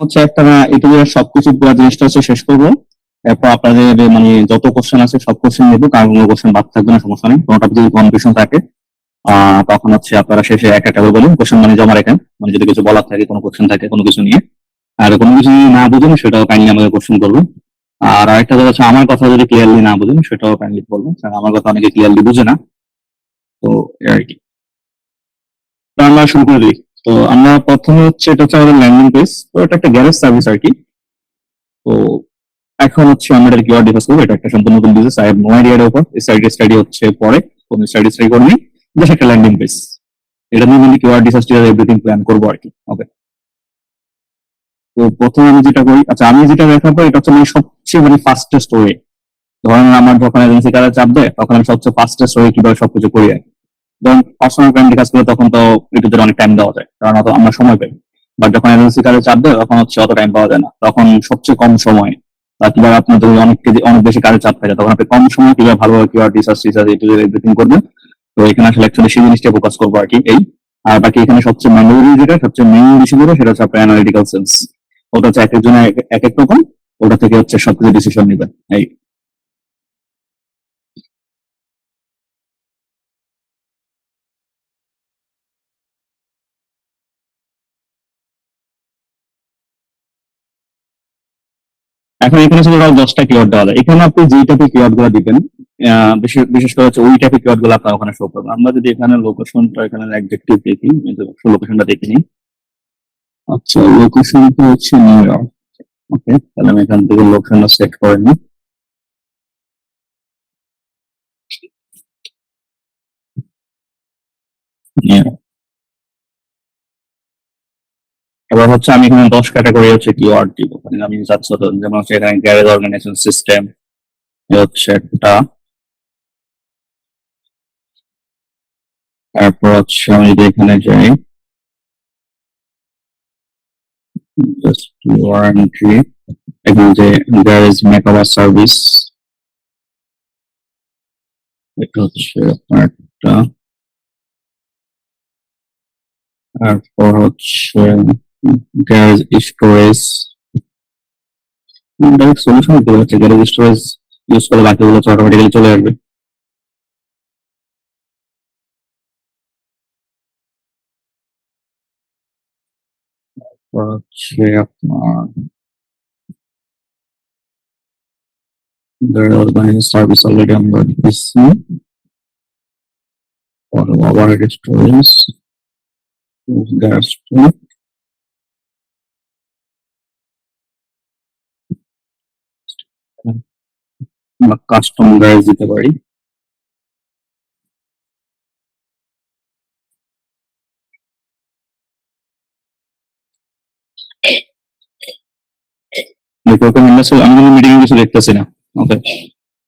হচ্ছে একটা না ইউটিউবের সবকিছু পুরো জিনিসটা হচ্ছে শেষ করবো। এরপর আপনাদের মানে যত কোশ্চেন আছে সব কোশ্চেন নেবো, কারণ কোনো কোশ্চেন বাদ থাকবে না, সমস্যা নেই। কোনোটা যদি কনফিউশন থাকে তখন হচ্ছে আপনারা শেষে এক একটা করে বলুন, কোশ্চেন মানে জমা রাখেন, মানে যদি কিছু বলার থাকে, কোনো কোশ্চেন থাকে কোনো কিছু নিয়ে, আর কোনো কিছু নিয়ে না বুঝেন সেটাও কাইন্ডলি আমাকে কোশ্চেন করবেন। আর আরেকটা কথা হচ্ছে, আমার কথা যদি ক্লিয়ারলি না বুঝেন সেটাও কাইন্ডলি বলবেন, কারণ আমার কথা অনেকে ক্লিয়ারলি বুঝে না। তো এই আর কি। তো আমরা শুরু করে দিই। তো আমরা প্রথমে হচ্ছে, এটা হচ্ছে আমাদের ল্যান্ডিং পেজ। তো এটা একটা গ্যারেজ সার্ভিস আর কি। তো এখন হচ্ছে আমরা এটা কিওয়ার্ড ডিসকাস করবো। এটা একটা সম্পূর্ণ নতুন business, I have no idea এর উপর। স্টাডি হচ্ছে পরে, কোন স্টাডি করবি, জাস্ট একটা ল্যান্ডিং পেজ। এটা নিয়ে mainly keyword discuss everything plan করবো আর কি। ওকে। তো প্রথমে আমি যেটা করি, আচ্ছা আমি যেটা দেখাবো এটা হচ্ছে মানে সবচেয়ে মানে ফাস্টেস্ট ওয়ে। ধরেন আমার যখন এজেন্সি কাজে চাপ দেয় তখন আমি সবচেয়ে ফাস্টেস্ট ওয়ে কিভাবে সবকিছু করি আর কি। যখন পার্সোনাল ক্লায়েন্টের কাজ করে তখন তো একটুদের অনেক টাইম দেওয়া যায়, কারণ অত আমরা সময় পাই। বাট যখন এজেন্সি কাজে চাপ দেয় তখন হচ্ছে অত টাইম পাওয়া যায় না, তখন সবচেয়ে কম সময় বা কিভাবে আপনার যদি অনেক বেশি কাজে চাপ থাকে তখন আপনি কম সময় কিভাবে ভালোভাবে কিভাবে রিসার্চ এভরিথিং করবেন। তো এখানে আসলে অ্যাকচুয়ালি সেই জিনিসটা ফোকাস করবো আর কি। এই আর বাকি এখানে সবচেয়ে ম্যান্ডেটরি যেটা সবচেয়ে মেইন বিষয় সেটা হচ্ছে আপনার অ্যানালিটিক্যাল সেন্স। ওটা হচ্ছে এক একজনের এক এক রকম, ওটা থেকে হচ্ছে সবকিছু ডিসিশন নেবেন। এই এখন এখানে শুধু টোটাল 10টা কিওয়ার্ড দেওয়া যায়। এখানে আপনি যে টাইপের কিওয়ার্ড গুলো দিবেন, বিশেষ বিশেষ করে হচ্ছে ওই টাইপের কিওয়ার্ড গুলো আপনার ওখানে শো করবে। আমরা যদি এখানে লোকেশনটা, এখানে অ্যাডজেক্টিভ দেখি, লোকেশনটা দেখে নিই। আচ্ছা, লোকেশনটা হচ্ছে নিউ ইয়র্ক। ওকে, তাহলে আমি এখান থেকে লোকেশনটা সেট করে নিই। New York. এবার হচ্ছে আমি এখানে 10 ক্যাটাগরি হচ্ছে কিওয়ার্ড দিব, মানে আমি চাচ্ছি তো, যেমন হচ্ছে এখানে গ্যারেজ অর্গানাইজেশন সিস্টেম হচ্ছে একটা। তারপর হচ্ছে আমি যদি এখানে যাই, জাস্ট ওয়ারেন্টি, এখানে যে গ্যারেজ মেকওভার সার্ভিস, এটা হচ্ছে আপনার একটা। তারপর হচ্ছে গ্যারেজ স্টোরেজ, ডাইরেক্ট সলিউশন দিতে হচ্ছে গ্যারেজ স্টোরেজ ইউজ করলে বাকিগুলো অটোমেটিক্যালি চলে আসবে। তারপর হচ্ছে আপনার অর্গানাইজ সার্ভিস অলরেডি আমরা দিচ্ছি। ওভারহেড স্টোরেজ, গ্যাস, আমরা কাস্টম গ্যারেজ দিতে পারি। নেটওয়ার্কিং ইন্ডাস্ট্রি আমি কোনো মিটিং কিছু দেখতেছি না। ওকে,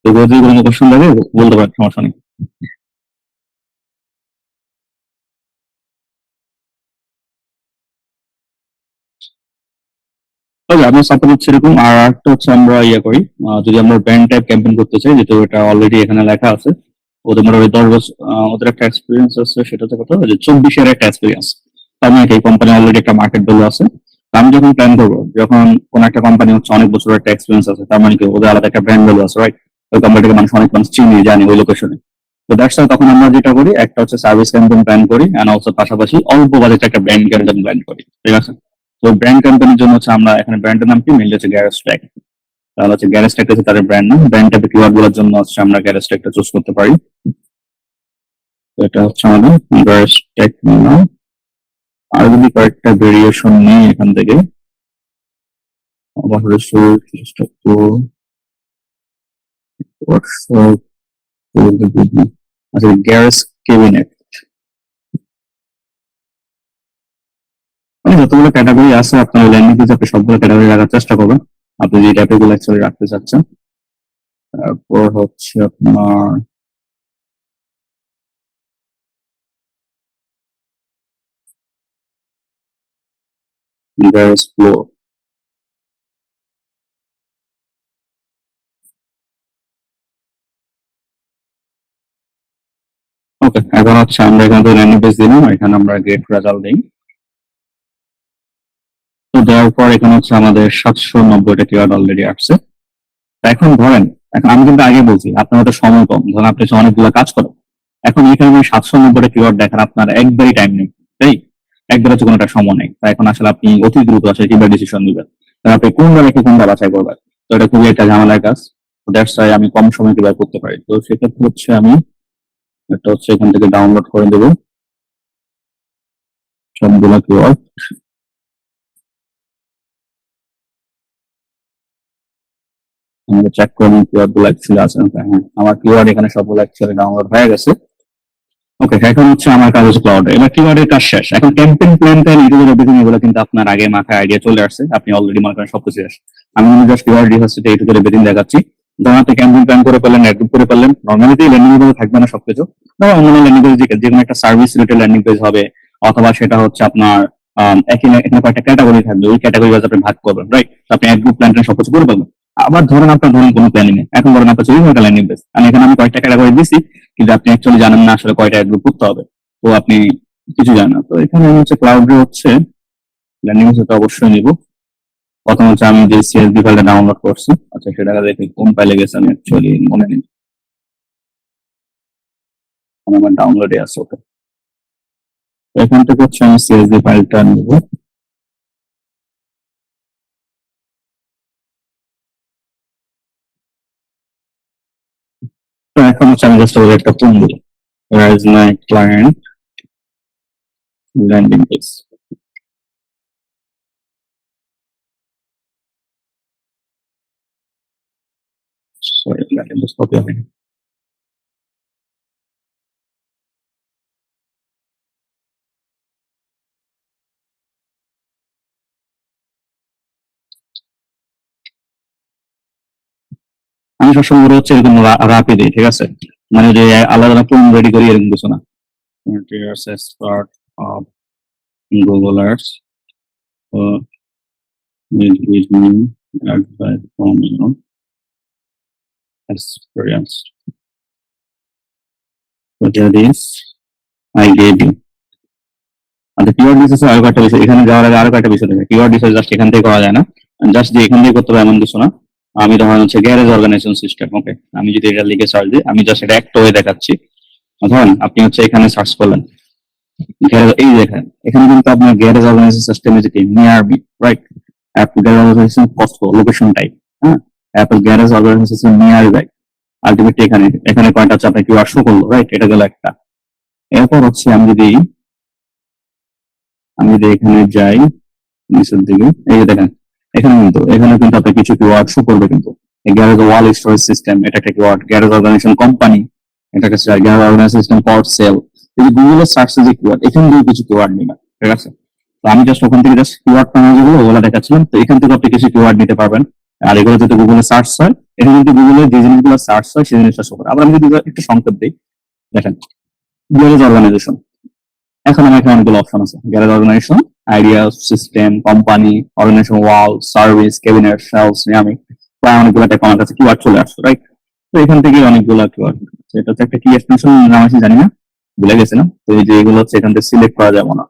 তো যদি কোনো কোশ্চেন লাগে বলতে পারেন, সমস্যা নেই। তবে আপনার সাপোর্ট হচ্ছে এরকম। আর একটা হচ্ছে আমরা ইয়ে করি, যদি আমরা ব্র্যান্ড টাইপ ক্যাম্পেইন করতে চাই, যেহেতু এটা অলরেডি এখানে লেখা আছে, ওদের মোটামুটি 10 বছর ওদের একটা এক্সপিরিয়েন্স আছে, সেটা হচ্ছে কথা যে 24-এর একটা এক্সপিরিয়েন্স। তার মানে এই কোম্পানি অলরেডি একটা মার্কেট ভ্যালু আছে। আমি যখন প্ল্যান করবো, যখন কোন একটা কোম্পানি হচ্ছে অনেক বছরের একটা এক্সপিরিয়েন্স আছে, তার মানে কি ওদের আলাদা একটা ব্র্যান্ড ভ্যালু আছে, রাইট? ওই কোম্পানিটাকে অনেক মানুষ চিনি জানি ওই লোকেশনে। তো দ্যাটস তখন আমরা যেটা করি, একটা হচ্ছে সার্ভিস ক্যাম্পেইন প্ল্যান করি, এন্ড অলসো পাশাপাশি অল্প বাজেটে একটা ব্র্যান্ড ক্যাম্পেইন প্ল্যান করি, ঠিক আছে? তো ব্র্যান্ড ক্যাম্পেইনের জন্য হচ্ছে আমরা এখানে ব্র্যান্ডের নাম কি, মেনলি হচ্ছে গ্যারেজ ট্যাগ। তাহলে হচ্ছে গ্যারেজ ট্যাগ হচ্ছে তাদের ব্র্যান্ড নাম। ব্র্যান্ড ট্যাগ কিওয়ার্ড গুলোর জন্য হচ্ছে আমরা গ্যারেজ ট্যাগটা চুজ করতে পারি। তো এটা হচ্ছে আমাদের গ্যারেজ ট্যাগ নাম। আর যদি কয়েকটা ভেরিয়েশন নেই এখান থেকে, আমার চেষ্টা করবো ওয়ার্কশপ, আচ্ছা গ্যারেজ কেবিনেট, মানে যতগুলো ক্যাটাগরি আছে আপনার ল্যান্ডিং পেজে আপনি সবগুলো ক্যাটাগরি রাখার চেষ্টা করবেন, আপনি যে টাইপের গুলো অ্যাকচুয়ালি রাখতে চাচ্ছেন। তারপর হচ্ছে আপনার গ্যারেজ ফ্লোর। ওকে, এখন হচ্ছে আমরা এখানে ল্যান্ডিং পেজ দিলাম, এখানে আমরা গেট রেজাল্ট দিই। তো দেওয়ার পর এখানে হচ্ছে আমাদের 790টা কিওয়ার্ড অলরেডি আসছে। এখন ধরেন, এখন আমি কিন্তু আগে বলছি আপনার হয়তো সময় কম, ধরেন আপনি অনেকগুলো কাজ করেন, এখন এখানে 790টা কিওয়ার্ড দেখেন আপনার একবারই টাইম নেই, তাই একবারে হচ্ছে কোনো একটা সময় নেই। তাই এখন আসলে আপনি অতি দ্রুত আসলে কিভাবে ডিসিশন নেবেন, আপনি কোনটা রেখে কোনটা বাছাই করবেন, তো এটা খুবই একটা ঝামেলার কাজ। দ্যাটস ওয়াই আমি কম সময় কিভাবে করতে পারি, তো সেক্ষেত্রে হচ্ছে আমি এটা হচ্ছে এখান থেকে ডাউনলোড করে দেবো সবগুলো কিওয়ার্ড। আমাকে চেক করে নিই কিওয়ার্ড গুলো অ্যাকচুয়ালি আছে নাকি। হ্যাঁ, আমার কিওয়ার্ড এখানে সবগুলো অ্যাকচুয়ালি ডাউনলোড হয়ে গেছে। ওকে, এখন হচ্ছে আমার কাজ হচ্ছে ক্লাউড, এবার কিওয়ার্ডের কাজ শেষ। এখন ক্যাম্পেইন প্ল্যান প্ল্যান এভরিথিং এগুলো কিন্তু আপনার আগে মাথায় আইডিয়া চলে আসছে, আপনি অলরেডি মনে করেন সবকিছু শেষ। আমি জাস্ট কিওয়ার্ড রিসার্চে এইটুকু এভরিথিং দেখাচ্ছি। ধরুন আপনি ক্যাম্পেইন প্ল্যান করে ফেললেন, অ্যাড করে ফেললেন, নর্মালিতে ল্যান্ডিং পেজে থাকবে না সবকিছু, ধরো অন্য ল্যান্ডিং পেজ যে কোনো একটা সার্ভিস রিলেটেড ল্যান্ডিং পেজ হবে, অথবা সেটা হচ্ছে আপনার এখানে কয়েকটা ক্যাটাগরি থাকবে, ওই ক্যাটাগরি আপনি ভাগ করবেন, রাইট? আপনি অ্যাড গ্রুপ প্ল্যান সবকিছু করে ফেলবেন। আবার ধরেন আপনার কোনো প্ল্যানিং নেই, এখন ধরেন আপনার চল্লিশ একটা ল্যান্ডিং পেজ, আমি এখানে আমি কয়েকটা ক্যাটাগরি দিচ্ছি, কিন্তু আপনি অ্যাকচুয়ালি জানেন না আসলে কয়টা অ্যাড গ্রুপ করতে হবে, তো আপনি কিছু জানেন না। তো এখানে আমি হচ্ছে ক্লাউডে হচ্ছে ল্যান্ডিং পেজ অবশ্যই নিব। প্রথম হচ্ছে আমি যে সিএসভি ফাইলটা ডাউনলোড করছি, আচ্ছা সেটা দেখে কোন ফাইলে গেছে আমি অ্যাকচুয়ালি মনে নেই, আমার ডাউনলোডে আছে। ওকে, এখান থেকে হচ্ছে আমি সিএসভি ফাইলটা নিব। তো এখন হচ্ছে আমি জাস্ট একটা ফোন দিই, where is my client landing page. Sorry, landing page copy হয়নি। আমি সবসময় করে হচ্ছে এরকম রাপি দিই, ঠিক আছে, মানে যে আলাদা আলাদা ফোন রেডি করি এরকম কিছু না। Materials as part of Google Ads with me advice from experience. So that is I gave you. আচ্ছা, কিওয়ার্ড রিসার্চ আরো একটা বিষয়, এখানে যাওয়ার আগে আরো একটা বিষয় দেখে, কিওয়ার্ড রিসার্চ জাস্ট এখান থেকে করা যায় না, জাস্ট যে এখান থেকে করতে হবে এমন কিছু না। আমি ধরেন হচ্ছে গ্যারেজ অর্গানাইজেশন সিস্টেম, ওকে, আমি যদি এটা লিখে সার্চ দিই, আমি জাস্ট এটা একটা ওয়ে দেখাচ্ছি। ধরেন আপনি হচ্ছে এখানে সার্চ করলেন গ্যারেজ, এই দেখেন এখানে কিন্তু আপনার garage organisation system is near me, right? Apple garage organization cost location type, হ্যাঁ, apple garage organisation system near by, ultimately এখানে এখানে কয়টা হচ্ছে আপনার কিওয়ার্ড শো করলো, রাইট? এটা গেল একটা। এরপর হচ্ছে আমি যদি এখানে যাই নিচের দিকে, এই যে দেখেন এখানে কিন্তু আপনি কিছু কিওয়ার্ড শো করবে, কিন্তু গ্যারেজ ওয়াল স্টোরেজ সিস্টেম এটা একটা কিওয়ার্ড, গ্যারেজ অর্গানাইজেশন কোম্পানি এটা একটা গ্যারেজ অর্গানাইজেশন সিস্টেম পট সেল, এই যে গুগলের সার্চে যে কিওয়ার্ড, এখান থেকে কিছু কিওয়ার্ড নিবেন, ঠিক আছে? তো আমি জাস্ট ওখান থেকে জাস্ট কিওয়ার্ড যেগুলো ওগুলো দেখাচ্ছিলাম, তো এখান থেকে আপনি কিছু কিওয়ার্ড নিতে পারবেন। আর এগুলো যদি গুগলে সার্চ হয়, এখানে কিন্তু গুগলে যে জিনিসগুলো সার্চ হয় সেই জিনিসটা শো করে। আবার আমি যদি একটু সংক্ষেপ দিই, দেখেন গ্যারেজ অর্গানাইজেশন, এখন আমার এখানে অনেকগুলো অপশন আছে, garage organization, idea, system, company, organization, wall, service, cabinet, sales, আমি প্রায় অনেকগুলো টাইপ আমার কাছে কিওয়ার্ড চলে আসছে, রাইট? তো এখান থেকে অনেকগুলো কিওয়ার্ড, এটা হচ্ছে একটা কি এক্সটেনশন নাম আছে জানি না, ভুলে গেছিলাম। তো এই যে এগুলো হচ্ছে এখান থেকে সিলেক্ট করা যাবে না,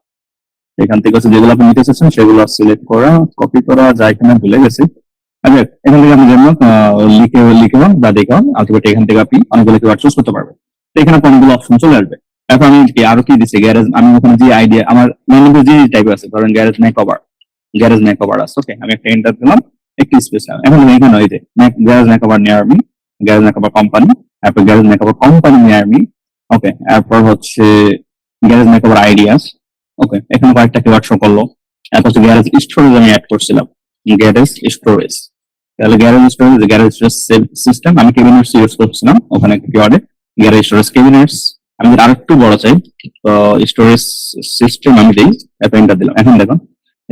এখান থেকে হচ্ছে যেগুলো আপনি নিতে চাচ্ছেন সেগুলো সিলেক্ট করা, কপি করা যায় কিনা ভুলে গেছি। আচ্ছা, এখান থেকে আপনি যেমন লিখে হন বা দেখে হন, আলটিমেটলি এখান থেকে আপনি অনেকগুলো কিওয়ার্ড চুজ করতে পারবেন। তো এখানে আপনার অনেকগুলো অপশন চলে আসবে। এখন আমি আরো কি দিচ্ছি, গ্যারেজ, আমি ওখানে যে আইডিয়া আমার মেনলি যে টাইপ আছে, ধরেন গ্যারেজ মেকওভার আছে, ওকে, আমি একটা এন্টার দিলাম, একটি স্পেস, এখন এখানে ওই যে garage makeover near me, garage makeover company, তারপর garage makeover company near me, okay, এরপর হচ্ছে গ্যারেজ মেকওভার আইডিয়াস, ওকে, এখানে কয়েকটা কিওয়ার্ড শো করলো। এরপর হচ্ছে গ্যারেজ স্টোরেজ আমি অ্যাড করছিলাম, গ্যারেজ স্টোরেজ, তাহলে গ্যারেজ সিস্টেম আমি কেবিনেটস ইউজ করছিলাম ওখানে কিওয়ার্ডে, গ্যারেজ স্টোরেজ কেবিনেটস। আমি যদি আরেকটু বড় চাই, তো স্টোরেজ সিস্টেম আমি দিই, এত এন্টার দিলাম। এখন দেখুন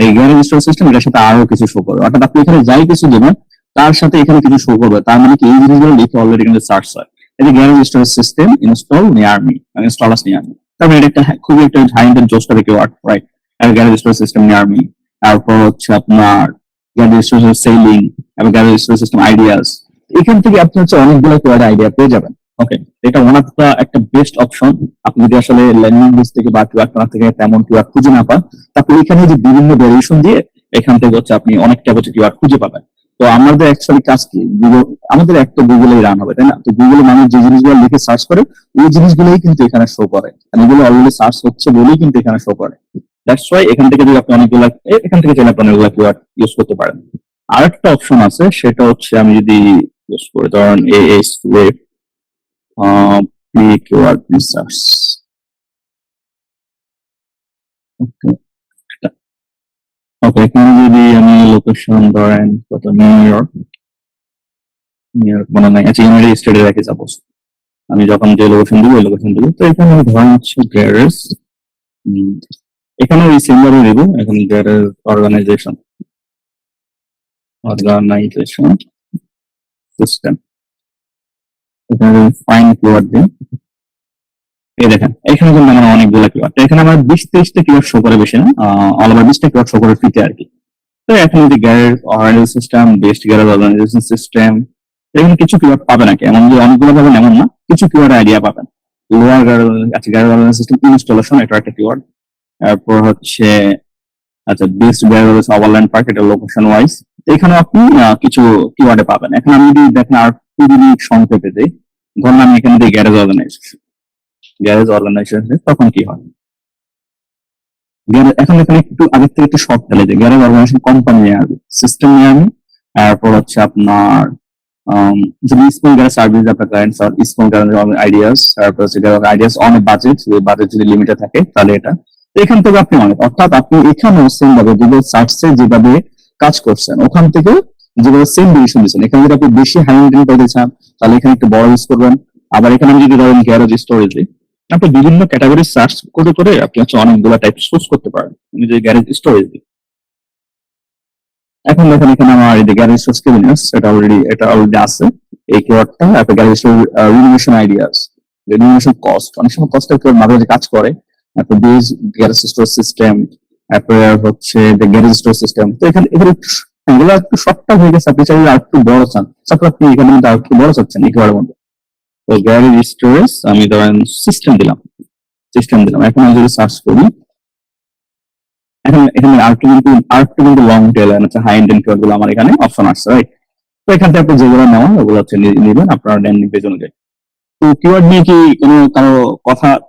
এই গ্যারেজ স্টোরেজ সিস্টেম এটার সাথে আরো কিছু শো করবে, অর্থাৎ আপনি এখানে যাই কিছু দেবেন তার সাথে এখানে কিছু শো করবে, তার মানে কি এই জিনিসগুলো লিখে অলরেডি কিন্তু সার্চ হয়। এই যে garage storage system install near me, installers near me, তারপরে এটা একটা খুবই একটা হাই ইন্টেন্ট জোস টাইপের keyword, right? Garage storage system near me, তারপর হচ্ছে আপনার গ্যারেজ স্টোরেজ সেলিং এবং গ্যারেজ স্টোরেজ সিস্টেম আইডিয়াস। এখান থেকে আপনি হচ্ছে অনেকগুলো কিওয়ার্ড আইডিয়া পেয়ে যাবেন, ওকে। এটা ওয়ান অফ দা একটা বেস্ট অপশন। আপনি যদি আসলে ল্যান্ডিং পেজ থেকে বা কিওয়ার্ড থেকে তেমন কিওয়ার্ড খুঁজে না পান, তারপর এখানে যে বিভিন্ন ভ্যারিয়েশন দিয়ে এখান থেকে হচ্ছে আপনি অনেক টাইপ হচ্ছে কিওয়ার্ড খুঁজে পাবেন। তো আমাদের অ্যাকচুয়ালি কাজ কি, গুগল আমাদের একটা গুগলেই রান হবে, তাই না? তো গুগলে মানুষ যে জিনিসগুলো লিখে সার্চ করে ওই জিনিসগুলোই কিন্তু এখানে শো করে, এগুলো অলরেডি সার্চ হচ্ছে বলেই কিন্তু এখানে শো করে। দ্যাটস ওয়াই এখান থেকে যদি আপনি অনেকগুলো, এখান থেকে চাইলে আপনি অনেকগুলো কিওয়ার্ড ইউজ করতে পারেন। আরেকটা অপশন আছে, সেটা হচ্ছে আমি যদি ইউজ করি, ধরেন এএস ওয়েব কিওয়ার্ড রিসার্চ। ওকে, এখানে যদি আমি লোকেশন ধরেন কত, নিউ ইয়র্ক মনে নাই, আচ্ছা ইউনাইটেড স্টেটে রাখি সাপোজ, আমি যখন যে লোকেশন দিব ওই লোকেশন দিব। তো এখানে আমি ধরেন হচ্ছে গ্যারেজ, এখানে ওই সিম্বল দিব, এখানে গ্যারেজ অর্গানাইজেশন সিস্টেম, এখানে ফাইন কিওয়ার্ড দিন। এই দেখেন এখানে কিন্তু আমার অনেকগুলো কিওয়ার্ড, এখানে আমার 20-30টা কিওয়ার্ড শো করে, বেশি না, অল ওভার 20টা কিওয়ার্ড শো করে ফ্রিতে আর কি। তো এখন যদি garage organisation system, best garage organisation system, এখানে কিছু কিওয়ার্ড পাবেন নাকি, এমন যে অনেকগুলো পাবেন এমন না, কিছু কিওয়ার্ড আইডিয়া পাবেন। লোয়ার গ্যারেজ, আচ্ছা গ্যারেজ অর্গানাইজেশন সিস্টেম ইনস্টলেশন, এটা একটা কিওয়ার্ড। তারপর হচ্ছে আচ্ছা বেস্ট গ্যারেজ ওভারল্যান্ড পার্ক, এটা লোকেশন ওয়াইজ। এখানে আপনি কিছু কিওয়ার্ডে পাবেন। এখন আমি যদি দেখেন আর যদি সংক্ষেপে দিই, ধরুন আমি এখানে দিই গ্যারেজ অর্গানাইজেশন, তখন কি হয়, এখন এখানে একটু আগের থেকে একটু শর্ট ফেলে যে গ্যারেজ অর্গানাইজেশন কোম্পানি নিয়ে আসবে, সিস্টেম নিয়ে আসবে। তারপর হচ্ছে আপনার স্মল গ্যারেজ সার্ভিস আপনার ক্লায়েন্টস আর স্মল গ্যারেজ আইডিয়াস, তারপর হচ্ছে আইডিয়াস অন বাজেট, বাজেট যদি লিমিটেড থাকে তাহলে এটা। তো এখান থেকে আপনি অনেক, অর্থাৎ আপনি এখানেও সেম ভাবে গুগল সার্চে যেভাবে কাজ করছেন ওখান থেকে যেভাবে সেম ডিসিশন দিচ্ছেন, এখানে যদি আপনি বেশি হাই ইন্টেন্ট করতে চান তাহলে এখানে একটু বড় ইউজ করবেন। আবার এখানে আমি যদি ধরেন গ্যারেজ স্টোরেজ দিই, আপনি বিভিন্ন ক্যাটাগরি সার্চ করে করে আপনি হচ্ছে অনেকগুলো টাইপ চুজ করতে পারেন। আমি যদি গ্যারেজ স্টোরেজ দিই, এখন দেখেন এখানে আমার এই গ্যারেজ স্টোরেজ কেবিনেটস, এটা অলরেডি আছে এই কিওয়ার্ডটা। তারপর garage store renovation ideas, renovation cost, অনেক সময় কস্টের কিওয়ার্ড মাঝে মাঝে কাজ করে। তারপর বেস গ্যারেজ স্টোর সিস্টেম, তারপরে হচ্ছে গ্যারেজ স্টোর সিস্টেম। তো এখানে এগুলো একটু শর্টটা হয়ে গেছে, আপনি চাইলে আর একটু বড় চান, তারপর আপনি এখানে আর একটু বড় চাচ্ছেন এই কিওয়ার্ডের মধ্যে। তো গ্যারেজ স্টোরেজ আমি ধরেন সিস্টেম দিলাম। এখন আমি যদি সার্চ করি, এখানে আরেকটু long tail high intent keyword গুলো আমার এখানে অপশন আসছে, রাইট? তো এখান থেকে আপনি যেগুলো নেওয়া ওগুলো হচ্ছে নেবেন আপনার ল্যান্ডিং পেজ অনুযায়ী। তো কিওয়ার্ড নিয়ে কি কোনো কারো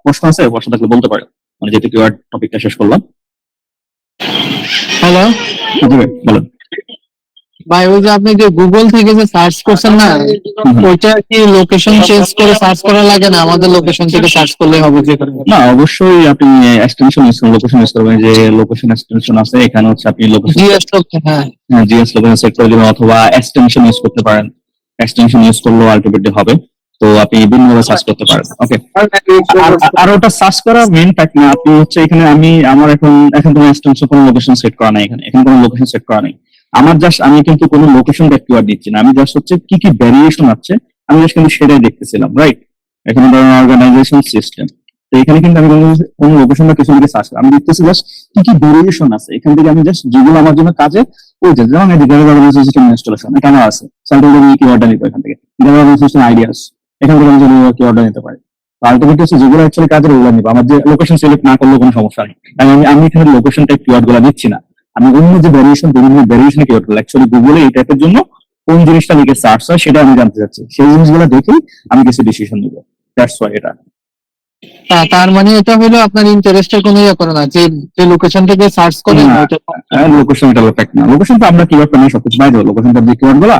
প্রশ্ন আছে? প্রশ্ন থাকলে বলতে পারেন, মানে যেহেতু কিওয়ার্ড টপিকটা শেষ করলাম। হ্যালো বলেন। ভাই, ওই যে আপনি যে গুগল থেকে যে সার্চ করছেন না, ওইটা কি লোকেশন চেঞ্জ করে সার্চ করা লাগে না? আমাদের লোকেশন থেকে সার্চ করলে হবে যে কোনো? না, অবশ্যই আপনি এক্সটেনশন ইউজ করবেন, লোকেশন ইউজ করবেন, যে লোকেশন এক্সটেনশন আছে এখানে হচ্ছে আপনি লোকেশন জিএস হ্যাঁ জিএস লোকেশন সেট করে দিবেন, অথবা এক্সটেনশন ইউজ করতে পারেন। এক্সটেনশন ইউজ করলেও আলটিমেটলি হবে। তো আপনি বিভিন্নভাবে সার্চ করতে পারেন। ওকে, আর ওটা সার্চ করা মেইন ফ্যাক্ট না, আপনি হচ্ছে এখানে আমার এখন কোনো এক্সটেনশন কোনো লোকেশন সেট করা নাই, এখানে কোনো লোকেশন সেট করা নাই। আমি কিন্তু কোনো লোকেশন কিওয়ার্ড দিচ্ছি না, আমি জাস্ট হচ্ছে কি কি ভ্যারিয়েশন আছে আমি জাস্ট কিন্তু সেটাই দেখতেছিলাম, রাইট? এখানে ধরেন অর্গানাইজেশন সিস্টেম, তো এখানে কিন্তু আমি কোনো লোকেশন বা কিছু দিকে সার্চ করি, আমি দেখতেছি জাস্ট কি কি ভেরিয়েশন আছে এখান থেকে, আমি জাস্ট যেগুলো আমার জন্য কাজে ওইটা, যেমন অর্গানাইজেশন সিস্টেম ইনস্টলেশন, এটা আমার আছে, কিওয়ার্ডটা নিতে এখান থেকে। সিস্টেম আইডিয়াস, এখান থেকে আমি কিওয়ার্ডটা নিতে পারি। আলটিমেটলি হচ্ছে যেগুলো অ্যাকচুয়ালি কাজের ওগুলো নিবো, আমার যে লোকেশন সিলেক্ট না করলেও কোনো সমস্যা নেই। আমি এখানে লোকেশন টাইপ কিওয়ার্ড গুলো দিচ্ছি না, আমি অন্য যে বিভিন্ন ভ্যারিয়েশন কিওয়ার্ড গুলো অ্যাকচুয়ালি গুগলে এই টাইপের জন্য কোন জিনিসটা লিখে সার্চ হয় সেটা আমি জানতে চাচ্ছি, সেই জিনিসগুলো দেখেই আমি কিছু ডিসিশন নিবো। দ্যাটস ওয়াই এটা। তার মানে এটা হলো আপনার ইন্টারেস্টের কোনো ইয়ে করে না, যে যে লোকেশন থেকে সার্চ করেন লোকেশন, এটা ফ্যাক্ট না। লোকেশন তো আমরা কিওয়ার্ড পাই সবকিছু পাই দেবো, লোকেশন টাইপ যে কিওয়ার্ড গুলো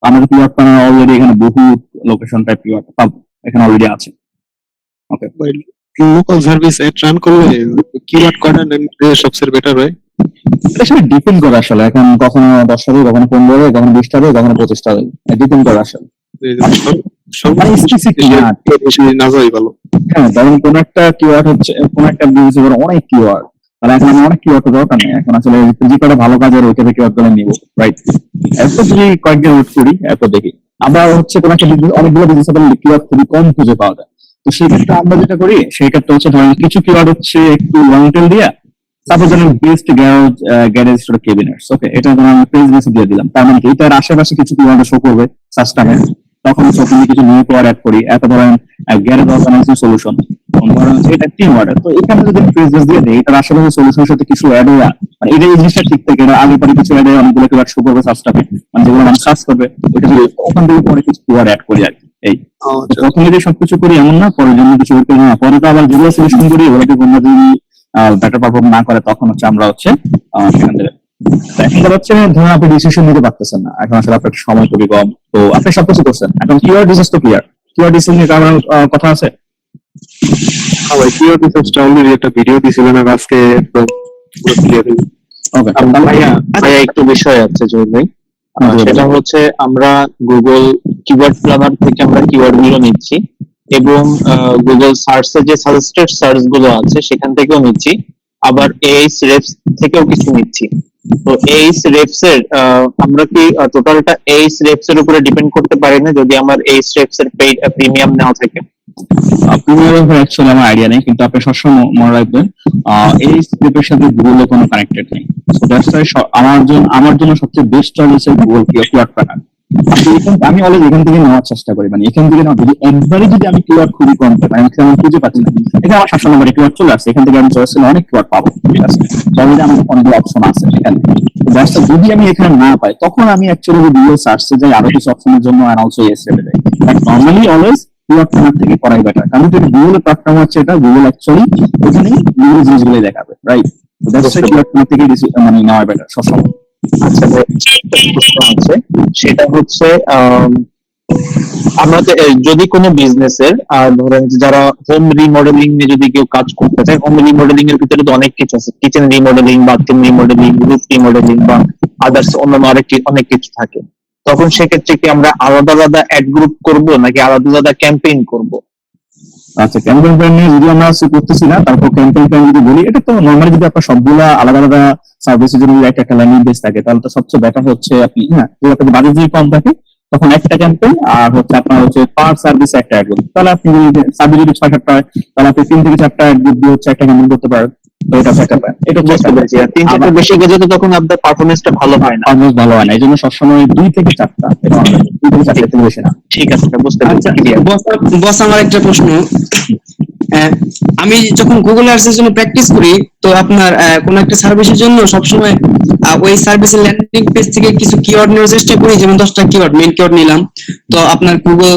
আমাদের কিওয়ার্ড পাই অলরেডি, এখানে বহু লোকেশন টাইপ কিওয়ার্ড পাবো এখানে অলরেডি আছে। ওকে, লোকাল সার্ভিস এট রান করলে কিওয়ার্ড কোয়াড্রেন্ট সবচেয়ে বেটার হয়। এটা ডিপেন্ড করে আসলে, এখন কখনো 10টা দেয়, কখনো 15 দেয়, কখনো 20টা দেয়, কখনো 25টা দেয়, ডিপেন্ড করে আসলে। হ্যাঁ, ধরুন কোন একটা কিওয়ার্ড হচ্ছে, কোন একটা বিজনেস অনেক কিওয়ার্ড, তাহলে এখন আমি অনেক কিওয়ার্ড দরকার নেই, এখন আসলে যে কটা ভালো কাজের ওই টাইপের কিওয়ার্ড গুলো নিবো, রাইট? এরপর যদি কয়েকদিন ওয়েট করি, এরপর দেখি। আবার হচ্ছে কোন একটা বিজনেস, অনেকগুলো বিজনেস কিওয়ার্ড খুবই কম খুঁজে পাওয়া যায়, তো সেই ক্ষেত্রে আমরা যেটা করি সেই ক্ষেত্রে হচ্ছে ধরেন কিছু কিওয়ার্ড হচ্ছে একটু লং টেল দিয়া, তারপর যেন বেস্ট গ্যারেজ স্টোর কেবিনেটস, ওকে, এটা ধরুন আমি পেজ বেসে দিয়ে দিলাম, তার মানে কি এটার আশেপাশে কিছু কিওয়ার্ড শো করবে সার্চ টাইমে, তখন হচ্ছে কিছু নিউ কিওয়ার্ড অ্যাড করি, এত ধরেন গ্যারেজ অর্গানাইজেশন সলিউশন, ধরেন হচ্ছে এটা টিম অর্ডার, তো এখানে যদি ফ্রেজেস দিয়ে দেয় এটার আশেপাশে সলিউশনের সাথে কিছু অ্যাড হয়ে মানে এটা এই জিনিসটা ঠিক থাকে, এটা আগে পরে কিছু অ্যাড হয়ে অনেকগুলো কিওয়ার্ড শো করবে সার্চটাকে, মানে যেগুলো মানুষ সার্চ করবে ওইটা যদি ওখান থেকে পরে কিছু কিওয়ার্ড অ্যাড করি আর কি। এই প্রথমে যে সবকিছু করি এমন না, পরের জন্য কিছু করতে না, পরে তো আবার যেগুলো সলিউশন করি ওগুলোকে কোনো যদি বেটার পারফর্ম না করে তখন হচ্ছে আমরা হচ্ছে সেখান থেকে এখন হচ্ছে ধরুন আপনি ডিসিশন নিতে পারতেছেন না, এখন আসলে আপনার সময় খুবই কম, তো আপনি সবকিছু করছেন, এখন কিওয়ার্ড রিসার্চ তো ক্লিয়ার, কিওয়ার্ড রিসার্চ নিয়ে কারণ কথা আছে। ভাই কিওয়ার্ড রিসার্চটা অলরেডি একটা ভিডিও দিছিলেন আর আজকে একদম পুরো ক্লিয়ার হয়ে গেছে। ওকে, ভাইয়া ভাইয়া একটু বিষয় আছে জয় ভাই, সেটা হচ্ছে আমরা গুগল কিওয়ার্ড প্ল্যানার থেকে আমরা কিওয়ার্ড গুলো নিচ্ছি এবং গুগল সার্চে যে সাজেস্টেড সার্চ গুলো আছে সেখান থেকেও নিচ্ছি, আবার এইচ রেফস থেকেও কিছু নিচ্ছি। তো এইচ রেফস এর আমরা কি টোটালটা এইচ রেফস এর উপরে ডিপেন্ড করতে পারি না যদি আমার এইচ রেফস এর পেইড প্রিমিয়াম নেওয়া থাকে? প্রিমিয়ামের উপর অ্যাকচুয়ালি আমার আইডিয়া নেই, কিন্তু আপনি সবসময় মনে রাখবেন এই স্ক্রিপ্টের সাথে গুগলে কোনো কানেক্টেড নেই। সো দ্যাটস ওয়াই আমার জন্য সবচেয়ে বেস্ট চয়েস হচ্ছে গুগল কিওয়ার্ড প্ল্যানার। আমি অলরেডি এখান থেকে নেওয়ার চেষ্টা করি, মানে এখান থেকে না যদি একবারে যদি আমি কিওয়ার্ড খুবই কম পাই, মানে আমি খুঁজে পাচ্ছি না, এখানে আমার 7 নম্বরে কিওয়ার্ড চলে আসছে, এখান থেকে আমি চয়েস অনেক কিওয়ার্ড পাবো, ঠিক আছে, অলরেডি আমার অনেকগুলো অপশন আছে এখানে। যদি আমি এখানে না পাই তখন আমি অ্যাকচুয়ালি গুগল সার্চে যাই আরো কিছু অপশনের জন্য, আর অলসো এস রেটে যাই, but normally always keyword planner থেকে করাই বেটার, কারণ যদি গুগলের প্ল্যাটফর্ম হচ্ছে এটা, গুগল অ্যাকচুয়ালি ওখানে গুগল জিনিসগুলোই দেখাবে, right? That's why keyword planner থেকে মানে নেওয়া বেটার সবসময়। আচ্ছা ভাই, একটা প্রশ্ন আছে, সেটা হচ্ছে আমাদের যদি কোনো বিজনেসের ধরেন যারা হোম রিমডেলিং নিয়ে যদি কেউ কাজ করতে চায়, হোম রিমডেলিং এর ভিতরে তো অনেক কিছু আছে, kitchen remodelling, bathroom remodelling, roof remodelling বা আদার্স অন্যান্য অনেক কিছু থাকে, তখন সেক্ষেত্রে কি আমরা আলাদা আলাদা অ্যাড গ্রুপ করব নাকি আলাদা আলাদা ক্যাম্পেইন করব? আচ্ছা, ক্যাম্পেইন প্ল্যান নিয়ে যদি আমরা করতেছি না, তারপর ক্যাম্পেইন প্ল্যান যদি বলি, এটা তো নর্মালি যদি আপনার সবগুলা আলাদা আলাদা সার্ভিসের জন্য একটা ল্যান্ডিং পেজ থাকে, তাহলে তো সবচেয়ে বেটার হচ্ছে আপনি যদি আপনার বাজেট যদি কম থাকে তখন একটা ক্যাম্পেইন, আর হচ্ছে আপনার হচ্ছে পার সার্ভিস একটা অ্যাড গ্রুপ, তাহলে আপনি যদি সার্ভিস যদি 6-7টা হয় তাহলে আপনি 3 থেকে 4টা অ্যাড গ্রুপ দিয়ে হচ্ছে একটা ক্যাম্পেইন করতে পারেন। তো এটা হচ্ছে একটা প্ল্যান, এটা হচ্ছে একটা বুঝতে পেরেছি। আর 3-4 বেশি গেলে তো তখন আপনার পারফরমেন্সটা ভালো হয় না। অলমোস্ট ভালো হয় না, এই জন্য সবসময় 2 থেকে 4টা, এটা 2 থেকে 4টা থেকে বেশি না। ঠিক আছে, বুঝতে পেরেছি। আচ্ছা বস, আমার একটা প্রশ্ন। আমি যখন গুগল আর্টস এর জন্য প্র্যাকটিস করি, তো আপনার কোন একটা সার্ভিসের জন্য সবসময় ওই সার্ভিসের ল্যান্ডিং পেজ থেকে কিছু কিওয়ার্ড নেওয়ার চেষ্টা করি, যেমন 10টা কিওয়ার্ড মেইন কিওয়ার্ড নিলাম, তো আপনার গুগল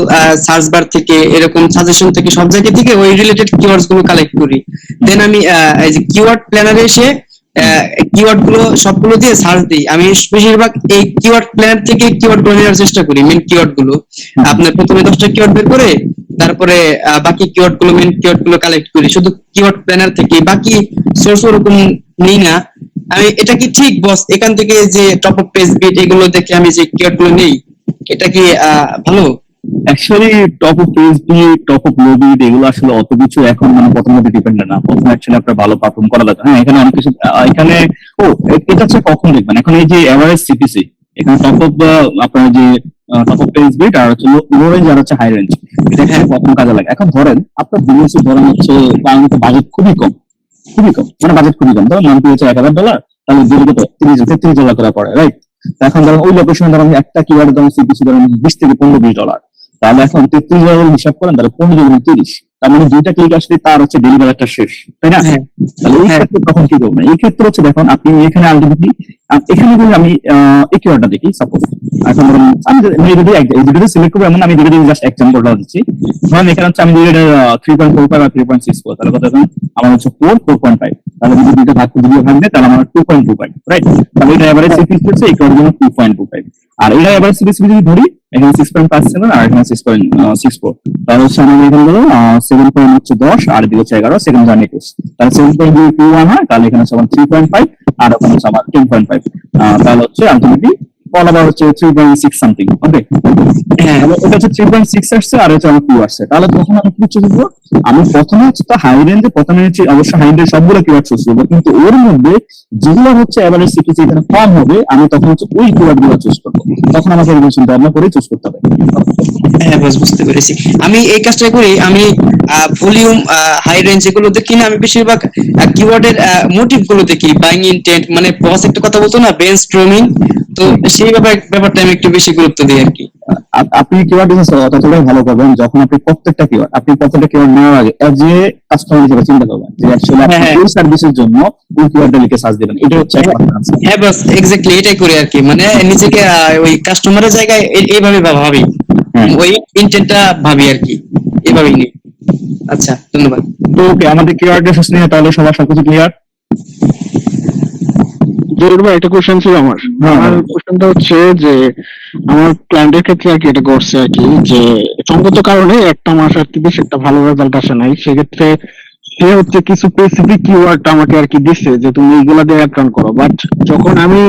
সার্চ বার থেকে এরকম সাজেশন থেকে সব জায়গা থেকে ওই রিলেটেড কিওয়ার্ডস গুলো কালেক্ট করি, দেন আমি এই যে কিওয়ার্ড প্ল্যানারে এসে কিওয়ার্ড গুলো সবগুলো দিয়ে সার্চ দিই। আমি বেশিরভাগ এই কিওয়ার্ড প্ল্যানার থেকে কিওয়ার্ড গুলো নেওয়ার চেষ্টা করি, মেইন কিওয়ার্ড গুলো। আপনার প্রথমে 10টা কিওয়ার্ড বের করে তারপরে বাকি কিওয়ার্ড গুলো মেইন কিওয়ার্ড গুলো কালেক্ট করি শুধু কিওয়ার্ড প্ল্যানার থেকে, বাকি সোর্স ওরকম নেই না। আমি এটা কি ঠিক বস? এখান থেকে যে টপ অফ পেজ বিট এগুলো দেখে আমি যে কিওয়ার্ড গুলো নেই, এটা কি ভালো? অ্যাকচুয়ালি টপ অফ পেজ দিয়ে টপ অফ লো বিড এগুলো আসলে অত কিছু এখন মানে প্রথমত ডিপেন্ডেন্ট না, প্রথমে অ্যাকচুয়ালি আপনার ভালো পারফর্ম করা দরকার। হ্যাঁ, এখানে অনেক কিছু এখানে এটা হচ্ছে কখন দেখবেন, এখন এই যে এভারেজ সিপিসি, এখানে টপ অফ আপনার যে টপ অফ পেজ বিট আর হচ্ছে লো রেঞ্জ আর হচ্ছে হাই রেঞ্জ, এটা হ্যাঁ কখন কাজে লাগে। এখন ধরেন আপনার বিজনেস ধরেন হচ্ছে বাজেট খুবই কম, মানে বাজেট খুবই কম, ধরেন মান্থলি হচ্ছে $1000, তাহলে দিলে কত $33 করে পড়ে, রাইট? এখন ধরেন ওই লোকেশনে ধরেন একটা কিওয়ার্ড ধরেন সিপিসি ধরেন $20 থেকে $15-20, তাহলে এখন $33 হিসাব করেন, তাহলে 15-30, তার মানে 2টা ক্লিক আসলে তার হচ্ছে ডেলিভারিটা শেষ, তাই না? তাহলে এই ক্ষেত্রে তখন কি করবেন? এই ক্ষেত্রে হচ্ছে দেখুন আপনি এখানে আলটিমেটলি এখানে যদি আমি এই কিওয়ার্ডটা দেখি, সাপোজ এখন ধরুন আমি যদি সিলেক্ট করবো, এমন আমি যদি জাস্ট এক্সাম্পলটা দিচ্ছি, ধরেন এখানে হচ্ছে আমি যদি 3.45 আর 3.64, তাহলে কত হবে? আমার হচ্ছে 4.5, তাহলে যদি দুটো ভাগ দেয় তাহলে আমার 2.25, রাইট? তাহলে এটা এভারেজ সিপিসি হচ্ছে এই কিওয়ার্ডের জন্য 2.25, আর এটা এভারেজ সিপিসি যদি ধরি এখানে 6.57 আর এখানে 6.64, তাহলে হচ্ছে আমাদের এখানে হলো 7.10 আর এদিকে হচ্ছে 11, সেকেন্ড জার্নি কোর্স, তাহলে 7.21 হয়, তাহলে এখানে হচ্ছে আমার 3.5 আর ওখানে হচ্ছে আমার 10.5, তাহলে হচ্ছে আলটিমেটলি অল আবার হচ্ছে 3.6 সামথিং। ওকে, হ্যাঁ, এটা হচ্ছে 3.6 আসছে আর হচ্ছে আমার 2 আসছে, তাহলে তখন আমি কি করবো? আমি প্রথমে হচ্ছে তো হাই রেঞ্জে প্রথমে হচ্ছে অবশ্যই হাই রেঞ্জের সবগুলো কিওয়ার্ড চুজ করবো, কিন্তু ওর মধ্যে যেগুলো হচ্ছে এভারেজ সিপিসি এখানে কম হবে আমি তখন হচ্ছে ওই কিওয়ার্ড গুলো চুজ করবো, তখন আমাকে এরকম চিন্তা ভাবনা করে চুজ করতে হবে। হ্যাঁ বস, বুঝতে পেরেছি। আমি এই কাজটা করি, আমি ভলিউম হাই রেঞ্জ এগুলো দেখি না, আমি বেশিরভাগ কিওয়ার্ডের মোটিভ গুলো দেখি, বাইং ইনটেন্ট, মানে বস একটা কথা বলতো না, ব্রেনস্টর্মিং, তো সেই ব্যাপারটা আমি একটু বেশি গুরুত্ব দিই আর কি। আপনি কিওয়ার্ড ততটাই ভালো করবেন যখন আপনি প্রত্যেকটা কিওয়ার্ড নেওয়ার আগে এজ এ কাস্টমার হিসেবে চিন্তা করবেন যে অ্যাকচুয়ালি আপনি হ্যাঁ। এই সার্ভিসের জন্য কোন কিওয়ার্ডটা লিখে সার্চ দিবেন, এটা হচ্ছে একমাত্র answer। হ্যাঁ বাস এক্স্যাক্টলি এটাই করি আর কি, মানে নিজেকে ওই কাস্টমারের জায়গায় এইভাবে ভাবি, হ্যাঁ। ওই ইন্টেন্টটা ভাবি আর কি, এভাবেই নেই। আচ্ছা, ধন্যবাদ। তো ওকে, আমাদের কিওয়ার্ড রিসার্চ নিয়ে তাহলে সবার সবকিছু ক্লিয়ার। জরুর ভাই, একটা কোশ্চেন ছিল আমার। হ্যাঁ। আমার কোশ্চেনটা হচ্ছে যে আমার ক্লায়েন্টের ক্ষেত্রে আর কি এটা করছে আর কি, যে সঙ্গত কারণে একটা মাস আর কি বেশ একটা ভালো রেজাল্ট আসে নাই, সেক্ষেত্রে সে হচ্ছে কিছু স্পেসিফিক কিওয়ার্ড আমাকে আর কি দিচ্ছে যে তুমি এইগুলা দিয়ে অ্যাড রান করো, বাট যখন আমি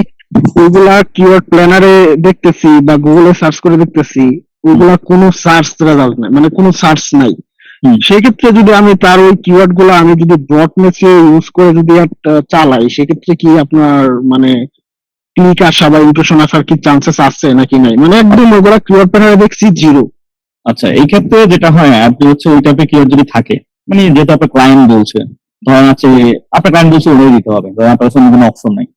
ওইগুলা কিওয়ার্ড প্ল্যানারে দেখতেছি বা গুগলে সার্চ করে দেখতেছি, ওইগুলা কোনো সার্চ রেজাল্ট নাই, মানে কোনো সার্চ নাই। সেক্ষেত্রে যদি আমি তার ওই কিওয়ার্ড গুলো আমি যদি ব্রড ম্যাচে ইউজ করে যদি চালাই, সেক্ষেত্রে কি আপনার মানে ক্লিক আসা বা ইমপ্রেশন আসার কি চান্সেস আছে নাকি নাই? মানে একদম ওগুলা কিওয়ার্ড প্যানেলে দেখছি জিরো। আচ্ছা, এই ক্ষেত্রে যেটা হয়, আপনি হচ্ছে ওই টাইপের কিওয়ার্ড যদি থাকে, মানে যেহেতু আপনার ক্লায়েন্ট বলছে, ধরেন আছে আপনার ক্লায়েন্ট বলছে ওটাই দিতে হবে, ধরেন আপনার কাছে কোনো অপশন নাই,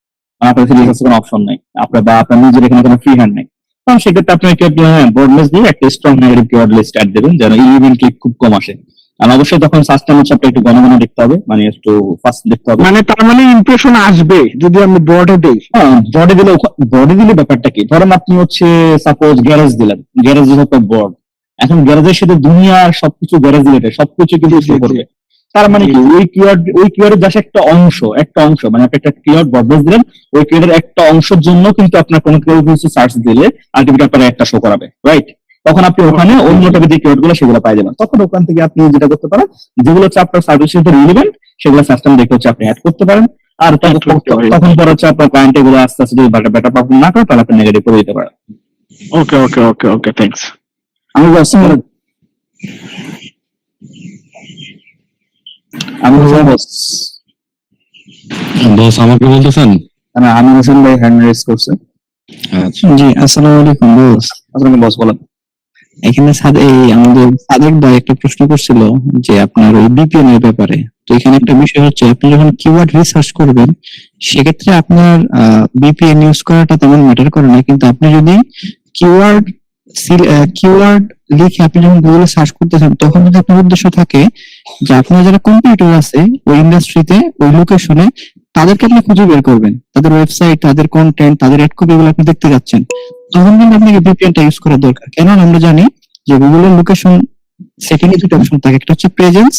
আপনার কাছে রিসার্চ কোনো অপশন নাই, আপনার বা আপনার নিজের এখানে কোনো ফ্রি হ্যান্ড নাই, তখন সেক্ষেত্রে আপনি ব্রডনেস দিয়ে একটা strong negative keyword list add দেবেন যেন ইভেন ক্লিক খুব কম আসে। আর অবশ্যই তখন সার্চ টাইম হচ্ছে একটু ঘন ঘন দেখতে হবে, মানে একটু ফাস্ট দেখতে হবে। মানে তার মানে ইমপ্রেশন আসবে যদি আমি ব্রডে দেই? হ্যাঁ, বডি দিলে ব্যাপারটা কি, ধরেন আপনি হচ্ছে সাপোজ গ্যারেজ দিলেন, গ্যারেজ হচ্ছে বড, এখন গ্যারেজের সাথে দুনিয়ার সবকিছু গ্যারেজ রিলেটেড সবকিছু কিন্তু শো করবে। তার মানে কি ওই কিওয়ার্ডের জাস্ট একটা অংশ মানে আপনি একটা কিওয়ার্ড বদলেস দিলেন, ওই কিওয়ার্ডের একটা অংশের জন্য কিন্তু আপনার কোনো কেউ কিছু সার্চ দিলে আলটিমেটলি আপনার একটা শো করাবে, রাইট? তখন আপনি ওখানে অন্য টাইপের যে কিওয়ার্ড গুলো সেগুলো পাই যাবেন। তখন ওখান থেকে আপনি যেটা করতে পারেন, যেগুলো হচ্ছে আপনার সার্ভিসের সাথে রিলেভেন্ট সেগুলো সিস্টেম দেখে হচ্ছে আপনি অ্যাড করতে পারেন। আর তখন পরে হচ্ছে আপনার ক্লায়েন্ট এগুলো আস্তে আস্তে যদি বেটার পারফর্ম না করে তাহলে আপনি নেগেটিভ করে দিতে পারেন। ওকে ওকে ওকে ওকে, থ্যাঙ্কস। আমি বস আমাকে বলতেছেন? আমি হোসেন ভাই হ্যান্ড রেজ করছে। আচ্ছা, জি, আসসালামু আলাইকুম বস। আপনাকে বস বলেন। এখানে আমাদের সাদেক ভাই একটা প্রশ্ন করছিল যে আপনার ওই বিপিএন এর ব্যাপারে। তো এখানে একটা বিষয় হচ্ছে আপনি যখন কিওয়ার্ড রিসার্চ করবেন সেক্ষেত্রে আপনার বিপিএন ইউজ করাটা তেমন ম্যাটার করে না, কিন্তু আপনি যদি কিওয়ার্ড লিখে আপনি যখন গুগলে সার্চ করতেছেন তখন যদি আপনার উদ্দেশ্য থাকে যে আপনার যারা কম্পিউটার আছে ওই ইন্ডাস্ট্রিতে ওই লোকেশনে তাদেরকে আপনি খুঁজে বের করবেন, তাদের ওয়েবসাইট, তাদের কন্টেন্ট, তাদের অ্যাড কপি গুলো আপনি দেখতে যাচ্ছেন, তখন কিন্তু আপনাকে ভিপিএনটা ইউজ করা দরকার। কেন আমরা জানি যে গুগলের লোকেশন সেটিং এ দুটো অপশন থাকে, একটা হচ্ছে প্রেজেন্স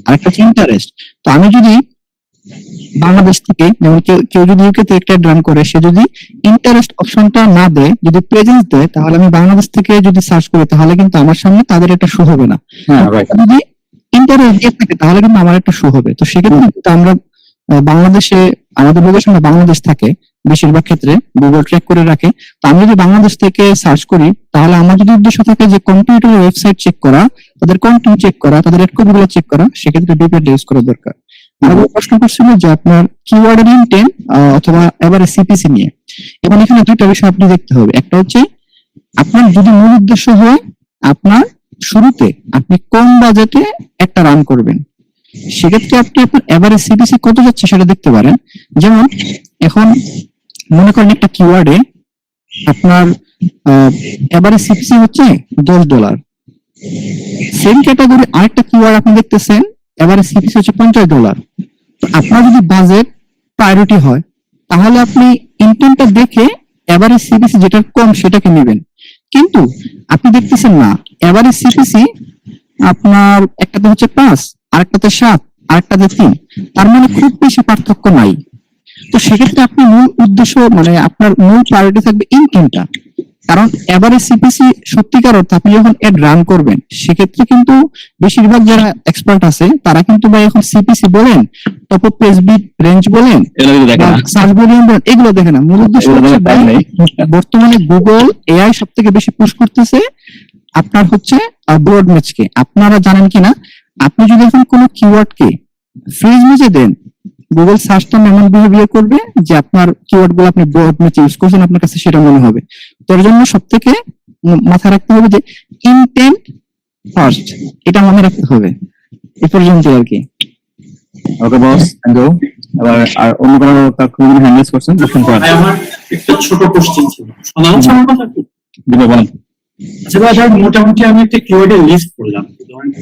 আর একটা হচ্ছে ইন্টারেস্ট। তো আমি যদি বাংলাদেশ থেকে, যেমন কেউ যদি ইউকে তে একটা রান করে, সে যদি ইন্টারেস্ট অপশনটা না দেয়, যদি প্রেজেন্স দেয়, তাহলে আমি বাংলাদেশ থেকে যদি সার্চ করি তাহলে কিন্তু আমার সামনে তাদের একটা শো হবে না। হ্যাঁ, রাইট। যদি ইন্টারেস্ট দিয়ে থাকে তাহলে কিন্তু আমার একটা শো হবে। তো সেক্ষেত্রে কিন্তু আমরা বাংলাদেশে, আমাদের লোকেশনটা বাংলাদেশ থাকে বেশিরভাগ ক্ষেত্রে, গুগল ট্র্যাক করে রাখে। তো আমি যদি বাংলাদেশ থেকে সার্চ করি তাহলে আমার যদি উদ্দেশ্য থাকে যে কম্পিউটার ওয়েবসাইট চেক করা, তাদের কন্টেন্ট চেক করা, তাদের অ্যাড কপিগুলো চেক করা, সেক্ষেত্রে ভিপিএন ইউজ করা দরকার। আমাদের প্রশ্ন করছিল যে আপনার কিওয়ার্ডের ইনটেন্ট অথবা এবারে সিপিসি নিয়ে। এবং এখানে দুইটা বিষয় আপনি দেখতে হবে। একটা হচ্ছে আপনার যদি মূল উদ্দেশ্য হয় আপনার শুরুতে আপনি কম বাজেটে একটা রান করবেন, সেক্ষেত্রে আপনি আপনার এভারেজ সিপিসি কত যাচ্ছে সেটা দেখতে পারেন। যেমন এখন মনে করেন একটা কিওয়ার্ডে আপনার এভারেজ সিপিসি হচ্ছে $10, সেম ক্যাটাগরি আরেকটা কিওয়ার্ড আপনি দেখতেছেন এভারেজ সিপিসি হচ্ছে $50। আপনার যদি বাজেট প্রায়োরিটি হয় তাহলে আপনি ইনটেন্টটা দেখে এভারেজ সিপিসি যেটা কম সেটাকে নেবেন। কিন্তু আপনি দেখতেছেন না এভারেজ সিপিসি আপনার একটাতে হচ্ছে 5, আরেকটাতে 7, আরেকটাতে 3, তার মানে খুব বেশি পার্থক্য নাই। তো সেক্ষেত্রে আপনি মূল উদ্দেশ্য মানে আপনার মূল প্রায়োরিটি থাকবে ইনটেন্টটা, কারণ এভারেজ সিপিসি সত্যিকার অর্থে আপনি যখন এড রান করবেন সেক্ষেত্রে কিন্তু বেশিরভাগ যারা এক্সপার্ট আছে তারা কিন্তু ভাই এখন সিপিসি বলেন, top of page bid range বলেন, সার্চ ভলিউম বলেন, এগুলো দেখে না। মূল উদ্দেশ্য হচ্ছে বর্তমানে গুগল এআই সব থেকে বেশি পুশ করতেছে আপনার হচ্ছে ব্রড ম্যাচকে। আপনারা জানেন কিনা, আপনি যদি এখন কোনো কিওয়ার্ডকে ফ্রিজ ম্যাচে দেন, গুগল সার্চটা এমন বিহেভিয়ার করবে যে আপনার কিওয়ার্ড গুলো আপনি ব্রড ম্যাচে ইউজ করছেন আপনার কাছে সেটা মনে হবে। তার জন্য সব থেকে মাথায় রাখতে হবে যে ইনটেন্ট ফার্স্ট, এটা মনে রাখতে হবে। এ পর্যন্ত আর কি। ওকে বস, থ্যাংক ইউ। এবার আর অন্য কোনো কোনো হ্যান্ডেলস করছেন? আমার একটা ছোট কোশ্চেন ছিল, শোনা যাচ্ছে আমার কথা কি? দিবে বলেন। আচ্ছা ভাই, ধর মোটামুটি আমি একটা কিওয়ার্ডের লিস্ট করলাম,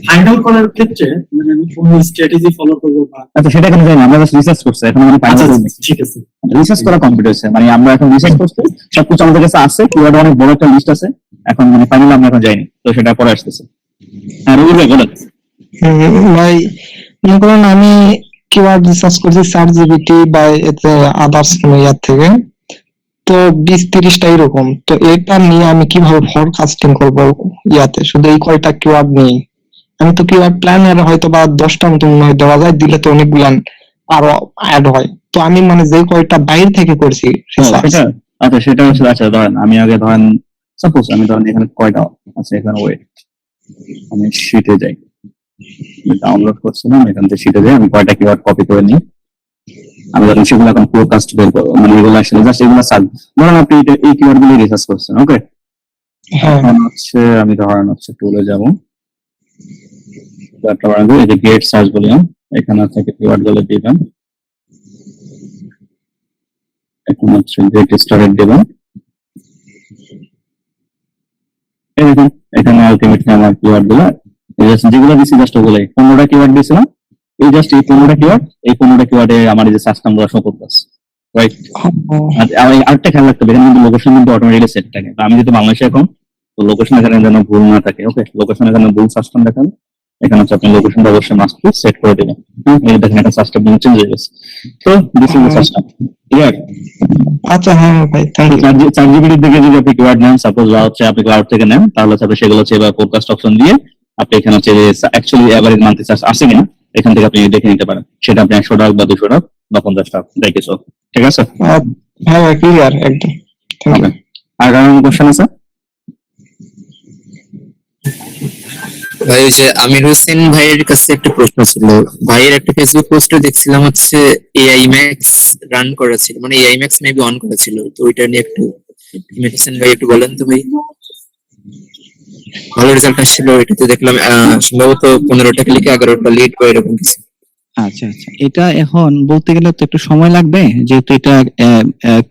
ফাইনাল করার ক্ষেত্রে মানে আমি কোন স্ট্র্যাটেজি ফলো করবো বা আচ্ছা সেটা এখানে যাই না, আমরা জাস্ট রিসার্চ করছি, এখন আমরা আচ্ছা ফাইনাল ঠিক আছে। রিসার্চ করা কমপ্লিট হয়েছে, মানে আমরা এখন রিসার্চ করছি, সবকিছু আমাদের কাছে আছে, কিওয়ার্ড অনেক বড় একটা লিস্ট আছে, এখন মানে ফাইনাল আমরা এখন যাইনি, তো সেটা পরে আসতেছে। হ্যাঁ রবির ভাই বলেন। ভাই মনে করেন আমি কিওয়ার্ড রিসার্চ করছি চ্যাট জিপিটি বা এতে আদার্স কোনো ইয়ার থেকে, তো 20-30টা এরকম, তো এটা নিয়ে আমি কিভাবে ফরকাস্টিং করবো ইয়াতে শুধু এই কয়টা কিওয়ার্ড নেই? আমি তো কিওয়ার্ড প্ল্যানার হয়তো বা 10টা মতো মনে হয় দেওয়া যায়, দিলে তো অনেকগুলো আরো অ্যাড হয়, তো আমি মানে যে কয়টা বাইরে থেকে করছি research, সেটা আচ্ছা সেটা হচ্ছে, আচ্ছা ধরেন আমি আগে ধরেন সাপোজ আমি ধরেন এখানে কয়টা আছে, এখানে ওয়েট আমি শিটে যাই, ডাউনলোড করছিলাম, এখান থেকে শিটে যাই, আমি কয়টা কিওয়ার্ড কপি করে নিই, আমি ধরেন সেগুলো এখন ফোরকাস্ট বের করবো, মানে এগুলো আসলে জাস্ট এগুলো সার্চ, ধরেন আপনি এই কিওয়ার্ড গুলো রিসার্চ করছেন, ওকে। হ্যাঁ এখন হচ্ছে আমি ধরেন হচ্ছে টুলে যাবো, এই যে গেট সার্চ বললাম, এখানে থেকে কিওয়ার্ড গুলো দিবেন, এখন হচ্ছে গেট স্টার্টেড দিবেন, এই দেখুন এখানে আলটিমেটলি আমার কিওয়ার্ড গুলো যেগুলো দিচ্ছি জাস্ট ওগুলোই 15টা কিওয়ার্ড দিয়েছিলাম, এই জাস্ট এই 15টা কিওয়ার্ড, এই 15টা কিওয়ার্ডে আমার এই যে সার্চ নাম্বার শো করতেছে, রাইট। আর আরেকটা খেয়াল রাখতে হবে, এখানে কিন্তু লোকেশন কিন্তু অটোমেটিক্যালি সেট থাকে, আমি যেহেতু বাংলাদেশে এখন, তো লোকেশন এখানে যেন ভুল না থাকে, ওকে। লোকেশন এখানে ভুল সার্চটাম দেখান, এখানে হচ্ছে আপনি লোকেশনটা অবশ্যই মাস্ট সেট করে দেবেন, এই দেখেন একটা সার্চটাম চেঞ্জ হয়ে গেছে, তো দিস ইজ দ্য সার্চটাম, ক্লিয়ার। আচ্ছা হ্যাঁ ভাই থ্যাংক ইউ। চার জিবির দিকে যদি আপনি কিওয়ার্ড নেন, সাপোজ হচ্ছে আপনি ক্লাউড থেকে নেন, তাহলে হচ্ছে আপনি সেগুলো হচ্ছে এবার ফোরকাস্ট অপশন দিয়ে আপনি এখানে হচ্ছে অ্যাকচুয়ালি এভারেজ মান্থলি চার্জ আসে কিনা এখান থেকে আপনি দেখে নিতে পারেন, সেটা আপনি 100 টাকা বা 200 টাকা বা 50 টাকা দেখেছো, ঠিক আছে। হ্যাঁ ভাই ক্লিয়ার একদম, থ্যাংক ইউ। আর কারণ কোশ্চেন আছে? ভাই ওই যে আমির হোসেন ভাইয়ের কাছে একটা প্রশ্ন ছিল, ভাইয়ের একটা ফেসবুক পোস্টে দেখছিলাম হচ্ছে এআই ম্যাক্স রান করা ছিল, মানে এআই ম্যাক্স মেবি অন করা ছিল, তো ওইটা নিয়ে একটু আমির হোসেন ভাই একটু বলেন তো ভাই। ভালো রেজাল্ট আসছিল, এটাতে দেখলাম সম্ভবত 15টা ক্লিকে 11টা লিড বা এরকম কিছু। আচ্ছা আচ্ছা, এটা এখন বলতে গেলে তো একটু সময় লাগবে, যেহেতু এটা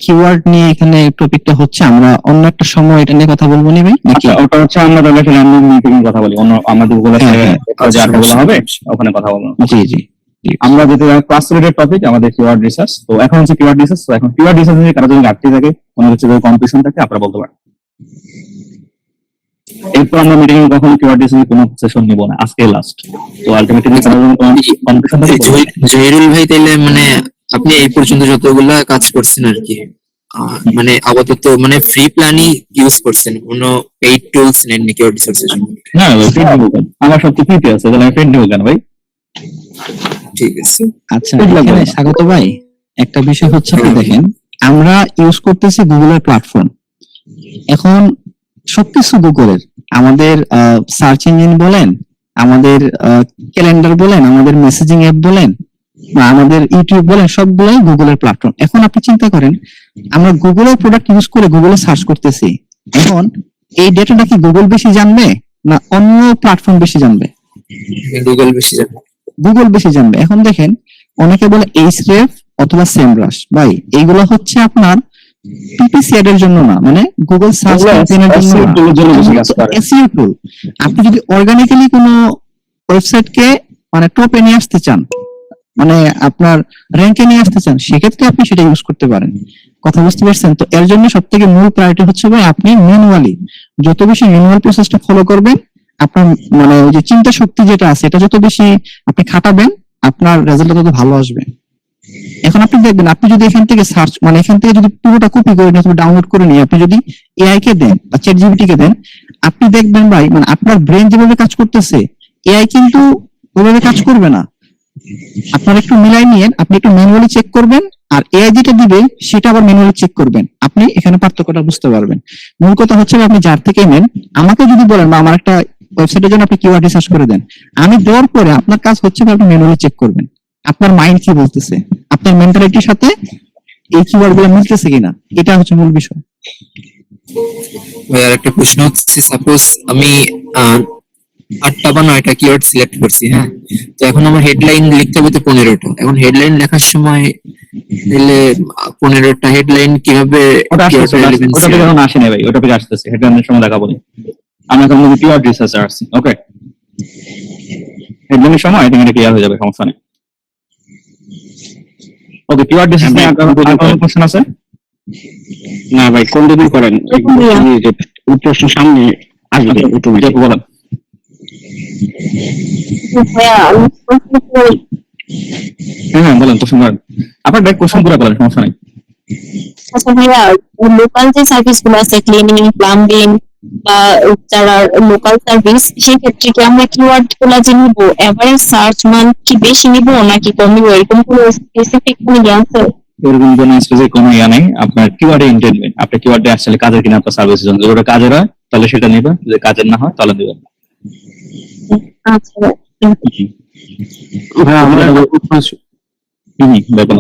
কিওয়ার্ড নিয়ে এখানে টপিকটা হচ্ছে, আমরা অন্য একটা সময় এটা নিয়ে কথা বলবো নি ভাই নাকি? আচ্ছা ওটা হচ্ছে আমরা তাহলে একটা র্যান্ডম মিটিং কথা বলি, অন্য আমাদের গুলো যে আড্ডাগুলো হবে ওখানে কথা বলবো। জি জি, আমরা যেহেতু ক্লাস রিলেটেড টপিক আমাদের কিওয়ার্ড রিসার্চ, তো এখন হচ্ছে কিওয়ার্ড রিসার্চ, তো এখন কিওয়ার্ড রিসার্চ নিয়ে কারো যদি ঘাটতি থাকে, কোনো কিছু যদি কম্পিটিশন থাকে আপনারা বলতে পারেন। এরপর আমরা মিটিং এ কখনো কিওয়ার্ড রিসার্চ কোনো সেশন নিব না, আজকে লাস্ট, তো আলটিমেটলি কারো যদি কম্পিটিশন থাকে জহিরুল ভাই তাইলে মানে আপনি এই পর্যন্ত যতগুলা কাজ করছেন আর কি, মানে আপাতত মানে ফ্রি প্ল্যানই ইউজ করছেন, কোনো পেইড টুলস নেন নাকি কিওয়ার্ড রিসার্চের জন্য? না পেড নিব কেন, আমার সব ফ্রিতে আছে, তাহলে আমি পেড নিব কেন ভাই? ঠিক আছে। আচ্ছা এখানে স্বাগত ভাই, একটা বিষয় হচ্ছে কি দেখেন, আমরা ইউজ করতেছি গুগলের প্ল্যাটফর্ম, এখন সবকিছু গুগলের, আমাদের সার্চ ইঞ্জিন বলেন, আমাদের ক্যালেন্ডার বলেন, আমাদের মেসেজিং অ্যাপ বলেন, বা আমাদের ইউটিউব বলেন, সবগুলোই গুগলের প্ল্যাটফর্ম। এখন আপনি চিন্তা করেন, আমরা গুগলের প্রোডাক্ট ইউজ করে গুগলে সার্চ করতেছি, এখন এই ডেটাটা কি গুগল বেশি জানবে না অন্য প্ল্যাটফর্ম বেশি জানবে? গুগল বেশি জানে। গুগল বেশি জানবে। এখন দেখেন অনেকে বলে এইচরেফ অথবা সেমরাশ, ভাই এইগুলো হচ্ছে আপনার পিপিসি অ্যাড এর জন্য না, মানে গুগল সার্চ ইঞ্জিনের জন্য এসইও টুল। আপনি যদি অর্গানিক্যালি কোনো ওয়েবসাইটকে মানে টপে নিয়ে আসতে চান, মানে আপনার র্যাঙ্কে নিয়ে আসতে চান, সেক্ষেত্রে আপনি সেটা ইউজ করতে পারেন। কথা বুঝতে পারছেন? তো এর জন্য সব থেকে মূল প্রায়োরিটি হচ্ছে ভাই আপনি ম্যানুয়ালি, যত বেশি ম্যানুয়াল প্রসেসটা ফলো করবেন, আপনার মানে ওই যে চিন্তা শক্তি যেটা আছে এটা যত বেশি আপনি খাটাবেন, আপনার রেজাল্ট তত ভালো আসবে। এখন আপনি দেখবেন, আপনি যদি এখান থেকে সার্চ মানে এখান থেকে যদি পুরোটা কপি করে নিয়ে ডাউনলোড করে নিয়ে আপনি যদি এআই কে দেন বা চ্যাট জিপিটি কে দেন, আপনি দেখবেন ভাই মানে আপনার ব্রেন যেভাবে কাজ করতেছে এআই কিন্তু ওইভাবে কাজ করবে না। আপনার একটু মিলাই নিয়ে আপনি একটু ম্যানুয়ালি চেক করবেন, আর এআই যেটা দিবে সেটা আবার ম্যানুয়ালি চেক করবেন, আপনি এখানে পার্থক্যটা বুঝতে পারবেন। মূল কথা হচ্ছে আপনি যার থেকে নেন, আমাকে যদি বলেন বা আমার একটা ওয়েবসাইটের জন্য আপনি কিওয়ার্ড রিসার্চ করে দেন, আমি দেওয়ার পরে আপনার কাজ হচ্ছে আপনি ম্যানুয়ালি চেক করবেন আপনার মাইন্ড কি বলতেছে, আপনার মেন্টালিটির সাথে এই কিওয়ার্ড গুলো মিলতেছে কিনা, এটা হচ্ছে মূল বিষয়। ভাই আর একটা প্রশ্ন হচ্ছে, সাপোজ আমি 8টা বা 9টা কিওয়ার্ড সিলেক্ট করছি, হ্যাঁ, তো এখন আমার হেডলাইন লিখতে হবে তো 15টা। এখন হেডলাইন লেখার সময় তাহলে 15টা হেডলাইন কিভাবে ওটা আসতেছে, keyword ওটা relevancy থেকে এখন আসেনি ভাই, ওটা থেকে আসতেছে, হেডলাইনের সময় দেখা বলি। আমরা এখন কিওয়ার্ড রিসার্চার আসছি, ওকে? হেডলাইনের সময় এটা ক্লিয়ার হয়ে যাবে, সমস্যা নেই। ওকে, কিওয়ার্ড রিসার্চ নিয়ে আর কোনো কোশ্চেন আছে? না ভাই, কন্টিনিউ করেন, প্রশ্ন সামনে আসবে automatic। আপু বলেন। হ্যাঁ বলেন, কোশ্চেন করেন। আপনার ডাইরেক্ট কোশ্চেন করে বলেন, সমস্যা নেই। আচ্ছা ভাইয়া, লোকাল যে সার্ভিস গুলো আছে, ক্লিনিং, প্লাম্বিং বা যারা লোকাল সার্ভিস, সেই ক্ষেত্রে কি আমরা কিওয়ার্ড গুলা যে নিবো, এভারেজ সার্চ মান কি বেশি নিবো নাকি কম নিবো, এরকম কোনো স্পেসিফিক কোনো জ্ঞান আছে? এরকম কোনো স্পেসিফিক কোনো ইয়া নেই। আপনার কিওয়ার্ডে ইন্টেনমেন্ট, আপনার কিওয়ার্ডে আসলে কাজের কিনা আপনার সার্ভিসের জন্য, যদি ওটা কাজের হয় তাহলে সেটা নিবে, যদি কাজের না হয় তাহলে দিবেন না। আচ্ছা ভাই। ভাই আমার একটা প্রশ্ন আছে, দেখুন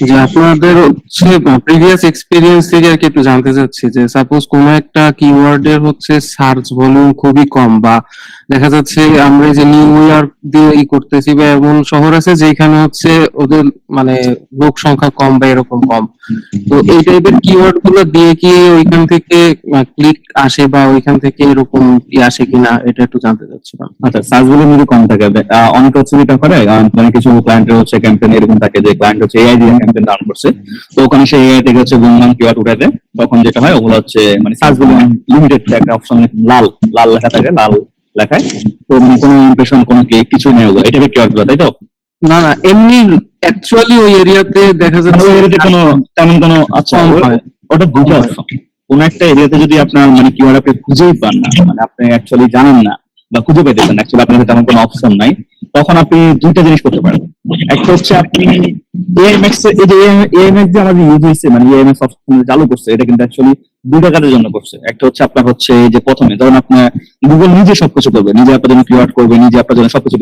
যে আপনাদের হচ্ছে প্রিভিয়াস এক্সপেরিয়েন্স থেকে আর কি একটু জানতে চাচ্ছি, যে সাপোজ কোন একটা কিওয়ার্ডের হচ্ছে সার্চ ভলিউম খুবই কম, বা দেখা যাচ্ছে আমরা যে নিউ ইয়র্ক দিয়ে করতেছি, বা এমন শহর আছে যেখানে হচ্ছে ওদের মানে লোক সংখ্যা কম বা এরকম কম, তো এই টাইপের কিওয়ার্ড গুলো দিয়ে কি ওইখান থেকে ক্লিক আসে বা ওইখান থেকে এরকম কি আসে কিনা, এটা একটু জানতে চাচ্ছিলাম। আচ্ছা, সার্চ ভলিউম যদি কম থাকে, অনেক হচ্ছে যেটা করে, অনেক কিছু ক্লায়েন্টের হচ্ছে ক্যাম্পেইন এরকম থাকে যে ক্লায়েন্ট হচ্ছে এআই দিয়ে ক্যাম্পেইন রান করছে, তো ওখানে সেই এআই থেকে হচ্ছে গুণমান কিওয়ার্ড উঠে দেয়, তখন যেটা হয় ওগুলো হচ্ছে মানে সার্চ ভলিউম লিমিটেড একটা অপশন, লাল লাল লেখা থাকে, লাল লেখায়, তো মানে কোনো ইমপ্রেশন কোনো কিছু নেই ওগুলো, এটা কিওয়ার্ড গুলো, তাই তো? না না, এমনি অ্যাকচুয়ালি ওই এরিয়াতে দেখা মানে যাচ্ছে ওই এরিয়াতে কোনো তেমন কোনো, আচ্ছা কম হয়। ওটা দুটো অপশন। কোন একটা এরিয়াতে যদি আপনার মানে কিওয়ার্ড আপনি খুঁজেই পান না, মানে আপনি অ্যাকচুয়ালি জানেন না বা খুঁজে পেতেছেন, অ্যাকচুয়ালি আপনার কাছে তেমন কোনো অপশন নাই, তখন আপনি দুইটা জিনিস করতে পারেন। একটা হচ্ছে আপনি এআইএমএক্স, এই যে এআইএমএক্স যে আমাদের ইউজ হয়েছে, মানে এআইএমএক্স অপশন চালু করছে, এটা কিন্তু অ্যাকচুয়ালি দুইটা কাজের জন্য করছে। একটা হচ্ছে আপনার হচ্ছে এই যে প্রথমে ধরুন আপনার গুগল নিজে সবকিছু করবে, নিজে আপনার জন্য কিওয়ার্ড করবে, নিজে আপনার জন্য সবকিছু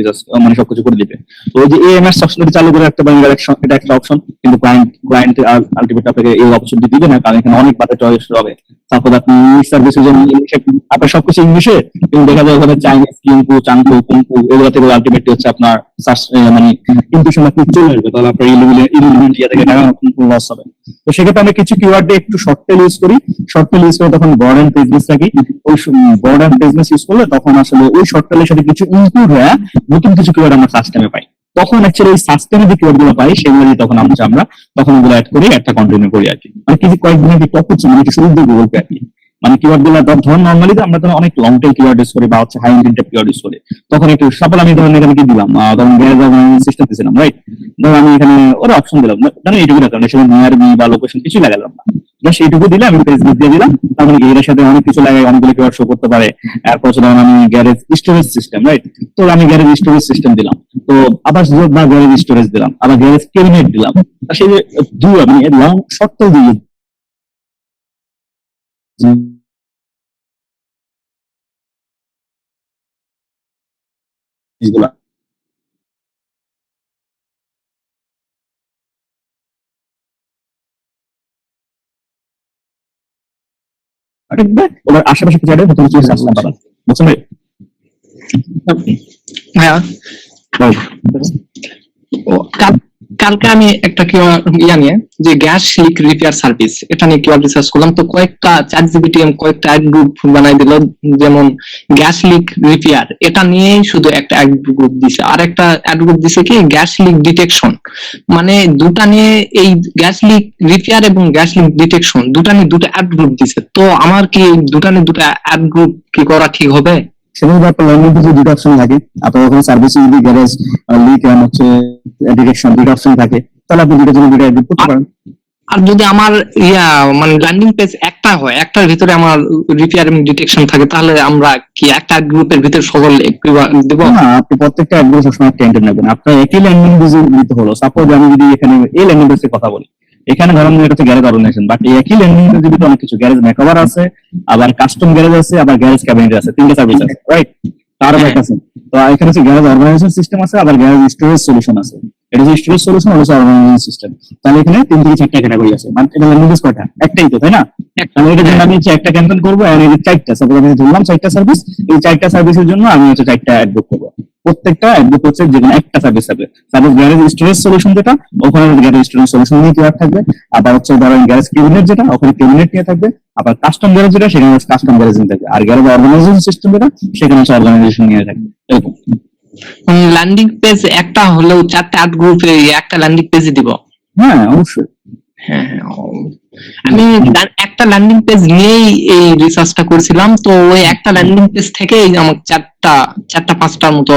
মানে সবকিছু করে দিবে। তো ওই যে এআইএমএক্স অপশনটি চালু করে একটা বাংলা, এটা একটা অপশন, কিন্তু ক্লায়েন্ট আলটিমেটলি আপনাকে এই অপশনটি দিবে না, কারণ এখানে অনেক বাতে চয়েস হবে। তারপর আপনি ইংলিশ সার্ভিসের জন্য ইংলিশে, আপনার সবকিছু ইংলিশে, কিন্তু দেখা যায় ওখানে চাইনিজ, কিংকু, চাংকু, কুংকু এগুলো থেকে আলটিমেটলি হচ্ছে আপনার মানে ইনফরমেশন আপনি চলে আসবে, তাহলে আপনার ইলিভেন্ট ইয়ে থেকে টাকা লস হবে। তো সেক্ষেত্রে আমরা কিছু কিওয়ার্ড একটু শর্ট টেল ইউজ করি, শর্ট টেল ইউজ করে তখন বর্ড এন্ড পেজনেস রাখি। ওই বর্ড এন্ড পেজনেস ইউজ করলে তখন আসলে ওই শর্ট টেলের সাথে কিছু ইনক্লুড হয়ে নতুন কিছু কিওয়ার্ড আমরা সার্চ টাইমে পাই, তখন অ্যাকচুয়ালি ওই সার্চ টাইমে যে কিওয়ার্ড গুলো পাই সেগুলো দিয়ে তখন আমরা তখন ওগুলো অ্যাড করি, একটা কন্টিনিউ করি আর কি। মানে কিছু কয়েকদিন আগে টপ হচ্ছে মানে শুরু দিয়ে গুগলকে আর কি, মানে কিওয়ার্ড গুলো ধরুন নর্মালি আমরা তো অনেক লং টেল কিওয়ার্ড ইউজ করি বা হচ্ছে হাই ইন্টেন্ট কিওয়ার্ড ইউজ করি, তখন একটু সাপোজ আমি ধরুন এখানে কি দিলাম, ধরুন গ্যারেজ অর্গানাইজেশন সিস্টেম দিয়েছিলাম, রাইট? ধরুন আমি এখানে ওরা অপশন দিলাম, ধরুন এইটুকু রাখলাম, সেখানে নিয়ার মি বা লোকেশন কিছু লাগালাম না, জাস্ট এইটুকু দিলে আমি ফেসবুক দিয়ে দিলাম, তার মানে এর সাথে অনেক কিছু লাগাই, অনেকগুলো কিওয়ার্ড শো করতে পারে। এরপর ধরুন আমি গ্যারেজ স্টোরেজ সিস্টেম, রাইট? তো আমি গ্যারেজ স্টোরেজ সিস্টেম দিলাম, তো আবার বা গ্যারেজ স্টোরেজ দিলাম, আবার গ্যারেজ ক্যাবিনেট দিলাম, সেই যে দুই আমি লং শর্ট টেল দিয়ে এগুলা ওর আশেপাশে কিছু একটা নতুন কিছু আসলাম পাবেন, বুঝছেন ভাই? হ্যাঁ, কালকে আমি একটা ইয়া নিয়ে, যে গ্যাস লিক রিপেয়ার সার্ভিস, এটা নিয়ে কিওয়ার্ড রিসার্চ করলাম, তো কয়েকটা চ্যাটজিপিটি কয়েকটা অ্যাড গ্রুপ বানাই দিল, যেমন গ্যাস লিক রিপেয়ার এটা নিয়ে শুধু একটা অ্যাড গ্রুপ দিছে, আর একটা অ্যাড গ্রুপ দিছে কি গ্যাস লিক ডিটেকশন, মানে দুটা নিয়ে এই গ্যাস লিক রিপেয়ার এবং গ্যাস লিক ডিটেকশন দুটা নিয়ে দুটো অ্যাড গ্রুপ দিছে, তো আমার কি দুটা নিয়ে দুটো অ্যাড গ্রুপ কি করা ঠিক হবে? সেভাবে আপনার ল্যান্ডিং পেজে দুটো অপশন থাকে, আপনার ওখানে সার্ভিসিং যদি গ্যারেজ লিক এন্ড হচ্ছে ডিরেকশন দুটো অপশন থাকে, তাহলে আপনি দুটো জন্য দুটো এডিট করতে পারেন। আর যদি আমার মানে ল্যান্ডিং পেজ একটা হয়, একটার ভিতরে আমার রিপেয়ার এবং ডিটেকশন থাকে, তাহলে আমরা কি একটা গ্রুপের ভিতরে সকল দেব না, আপনি প্রত্যেকটা অ্যাড গ্রুপ সবসময় একটা এন্টার নেবেন, আপনার একই ল্যান্ডিং পেজে নিতে হলো। সাপোজ আমি যদি এখানে এই ল্যান্ডিং পেজের কথা বলি, এখানে ধরুন এটা হচ্ছে গ্যারেজ অর্গানাইজেশন, বাট একই ল্যান্ডিং পেজে কিন্তু অনেক কিছু, গ্যারেজ মেকওভার আছে, আবার কাস্টম গ্যারেজ আছে, আবার গ্যারেজ ক্যাবিনেট আছে, তিনটা সার্ভিস আছে, রাইট? তার আছে, তো এখানে হচ্ছে গ্যারেজ অর্গানাইজেশন সিস্টেম আছে, আবার গ্যারেজ স্টোরেজ সলিউশন আছে। এটা হচ্ছে স্টোরেজ সলিউশন, আর হচ্ছে অর্গানাইজেশন সিস্টেম। তাহলে এখানে 3 থেকে 4টা ক্যাটাগরি আছে, মানে এটা ল্যান্ডিং পেজ কয়টা? একটাই তো, তাই না? তাহলে এটা জন্য আমি হচ্ছে একটা ক্যাম্পেইন করবো, আর এই 4টা, সাপোজ আমি ধরলাম 4টা সার্ভিস, এই 4টা সার্ভিসের জন্য আমি হচ্ছে 4টা অ্যাড বুক করবো। প্রত্যেকটা অ্যাড গ্রুপ হচ্ছে যেখানে একটা সার্ভিস থাকবে। সাপোজ গ্যারেজ স্টোরেজ সলিউশন যেটা, ওখানে গ্যারেজ স্টোরেজ সলিউশন নিয়ে কিওয়ার্ড থাকবে। আবার হচ্ছে ধরেন গ্যারেজ ক্যাবিনেট যেটা, ওখানে ক্যাবিনেট নিয়ে থাকবে। আবার কাস্টম গ্যারেজ যেটা, সেখানে কাস্টম গ্যারেজ নিয়ে থাকবে। আর গ্যারেজ অর্গানাইজেশন সিস্টেম যেটা, সেখানে হচ্ছে অর্গানাইজেশন নিয়ে থাকবে। এরকম। ল্যান্ডিং পেজ একটা হলেও 4টা আর্ট গ্রুপে একটা ল্যান্ডিং পেজ দিব। হ্যাঁ, অবশ্যই। হ্যাঁ, আমি একটা ল্যান্ডিং পেজ নিয়েই এই রিসার্চটা করছিলাম, তো ওই একটা ল্যান্ডিং পেজ থেকেই আমাকে চারটা 5টার মতো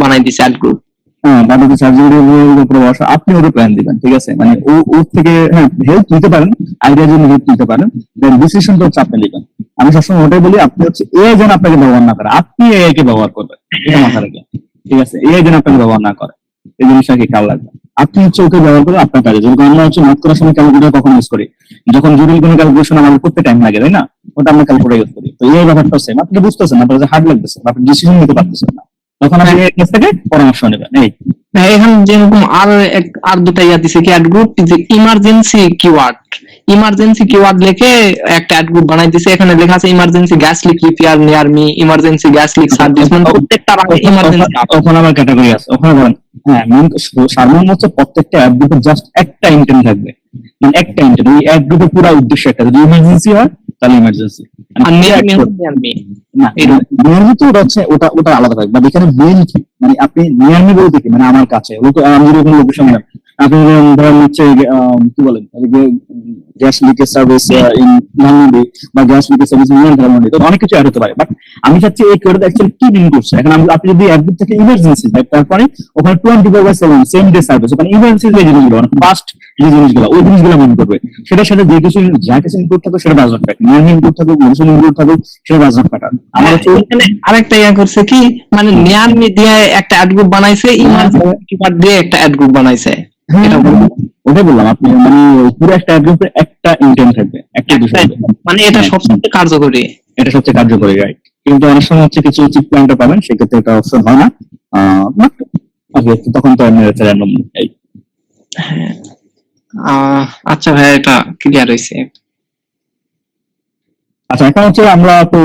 বানাই দিছে অ্যাড গ্রুপ। হ্যাঁ, বাকি সার্জারির উপরে বসা, আপনি ওর প্ল্যান দিবেন, ঠিক আছে? মানে ওর থেকে হ্যাঁ হেল্প নিতে পারেন, আইডিয়ার জন্য হেল্প নিতে পারেন, দেন ডিসিশনটা হচ্ছে আপনি নেবেন। আমি সবসময় ওটাই বলি, আপনি হচ্ছে এআই যেন আপনাকে ব্যবহার না করে, আপনি এআই কে ব্যবহার করবেন, এটা মাথায় রাখবেন, ঠিক আছে? এআই যেন আপনাকে ব্যবহার না করে, এই জিনিসটা কি খেয়াল রাখবেন। আপনি হচ্ছে ওকে ব্যবহার করে আপনার কাজে, যেরকম আমরা হচ্ছে নোট করার সময় ক্যালকুলেটর কখন ইউজ করি, যখন জরুরি কোনো ক্যালকুলেশন আমাদের করতে টাইম লাগে, তাই না? ওটা আমরা ক্যালকুলেটর ইউজ করি। তো এই ব্যাপারটা সেম, আপনি বুঝতেছেন না, আপনার হার্ড লাগতেছে, আপনি ডিসিশন নিতে পারতেছেন না, তখন আপনি এর কাছ থেকে পরামর্শ নেবেন। এই এখন যেরকম আর দুটা দিছে কি অ্যাড গ্রুপ, যে ইমার্জেন্সি কিওয়ার্ড লিখে একটা অ্যাড গ্রুপ বানাই দিছে। এখানে লেখা আছে emergency gas leak repair near me, emergency gas leak service, মানে প্রত্যেকটা ইমার্জেন্সি। ওখানে আবার ক্যাটাগরি আছে, ওখানে বলেন হ্যাঁ সারমর্ম হচ্ছে প্রত্যেকটা অ্যাড গ্রুপে জাস্ট একটা ইন্টেন্ট থাকবে, মানে একটা ইন্টেন্ট। ওই অ্যাড গ্রুপের পুরো উদ্দেশ্য একটা, যদি ইমার্জেন্সি হয় তাহলে ইমার্জেন্সি, আর নিয়ার মি না নিয়মিত ওটা হচ্ছে ওটা আলাদা থাকবে। বা এখানে মেইন কি, মানে আপনি নিয়ার মি বলতে কি, মানে আমার কাছে আমি যদি কোনো লোকেশন দিলাম, আপনি ধরেন হচ্ছে কি বলেন gas leakage service in Dhanmondi বা gas leakage service in Dhanmondi, তো অনেক কিছু অ্যাড হতে পারে। বাট আমি চাচ্ছি এই কোডটা অ্যাকচুয়ালি কি মিন করছে। এখন আপনি যদি একদিক থেকে ইমার্জেন্সি হয়, তারপরে ওখানে 24/7 সেম ডে সার্ভিস, ওখানে ইমার্জেন্সি যে জিনিসগুলো, মানে ফাস্ট যে জিনিসগুলো, ওই জিনিসগুলো মিন করবে। সেটার সাথে যে কিছু যা কিছু ইনক্লুড থাকবে সেটা বাজ not pattern, near me include থাকবে, মেনশন ইনক্লুড থাকবে, সেটা বাজ নট প্যাটার্ন। আমার হচ্ছে এখানে আরেকটা করছে কি, মানে নিয়ার মি দিয়ে একটা অ্যাড গ্রুপ বানাইছে, ইমার্জেন্সি কিওয়ার্ড দিয়ে একটা অ্যাড গ্রুপ বানাইছে। এটা ওটাই বললাম, আপনি মানে পুরো একটা অ্যাড গ্রুপে একটা ইন্টেন্ট থাকবে, একটা বিষয়, মানে এটা সবচেয়ে কার্যকরী, এটা সবচেয়ে কার্যকরী, রাইট? কিন্তু অনেক সময় হচ্ছে কিছু চিপ পয়েন্টটা পাবেন, সেক্ষেত্রে এটা অপশন হয় না। তখন তো আমি র্যান্ডম। আচ্ছা ভাই, এটা ক্লিয়ার হয়েছে। আচ্ছা, এখন হচ্ছে আমরা তো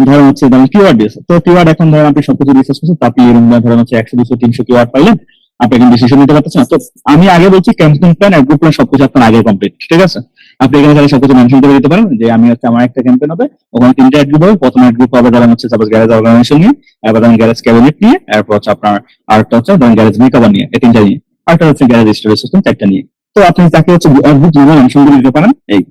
ধরেন হচ্ছে কিওয়ার্ড দিয়েছে, তো কিওয়ার্ড এখন ধরেন আপনি সবকিছু রিসার্চ করছেন, তো আপনি এরকম ধরেন হচ্ছে 100, 200, 300 কিওয়ার্ড পাইলেন, আপনি এখন ডিসিশন নিতে পারতেছেন না। তো আমি আগে বলছি campaign plan, add group plan সবকিছু আপনার আগে কমপ্লিট, ঠিক আছে? আপনি এখানে তাহলে সবকিছু মেনশন করে দিতে পারেন যে আমি হচ্ছে আমার একটা ক্যাম্পেইন হবে, ওখানে 3টা অ্যাড গ্রুপ হবে। প্রথম অ্যাড গ্রুপ হবে ধরেন হচ্ছে সাপোজ গ্যারেজ অর্গানাইজেশন নিয়ে, এবার ধরেন গ্যারেজ ক্যাবিনেট নিয়ে, এরপর হচ্ছে আপনার আরেকটা হচ্ছে ধরেন গ্যারেজ মেকআপ নিয়ে, এই 3টা নিয়ে, আরেকটা হচ্ছে গ্যারেজ স্টোরেজ সিস্টেম 4টা নিয়ে। তো আপনি তাকে হচ্ছে অ্যাড গ্রুপ মেনশন করে দিতে পারেন। এই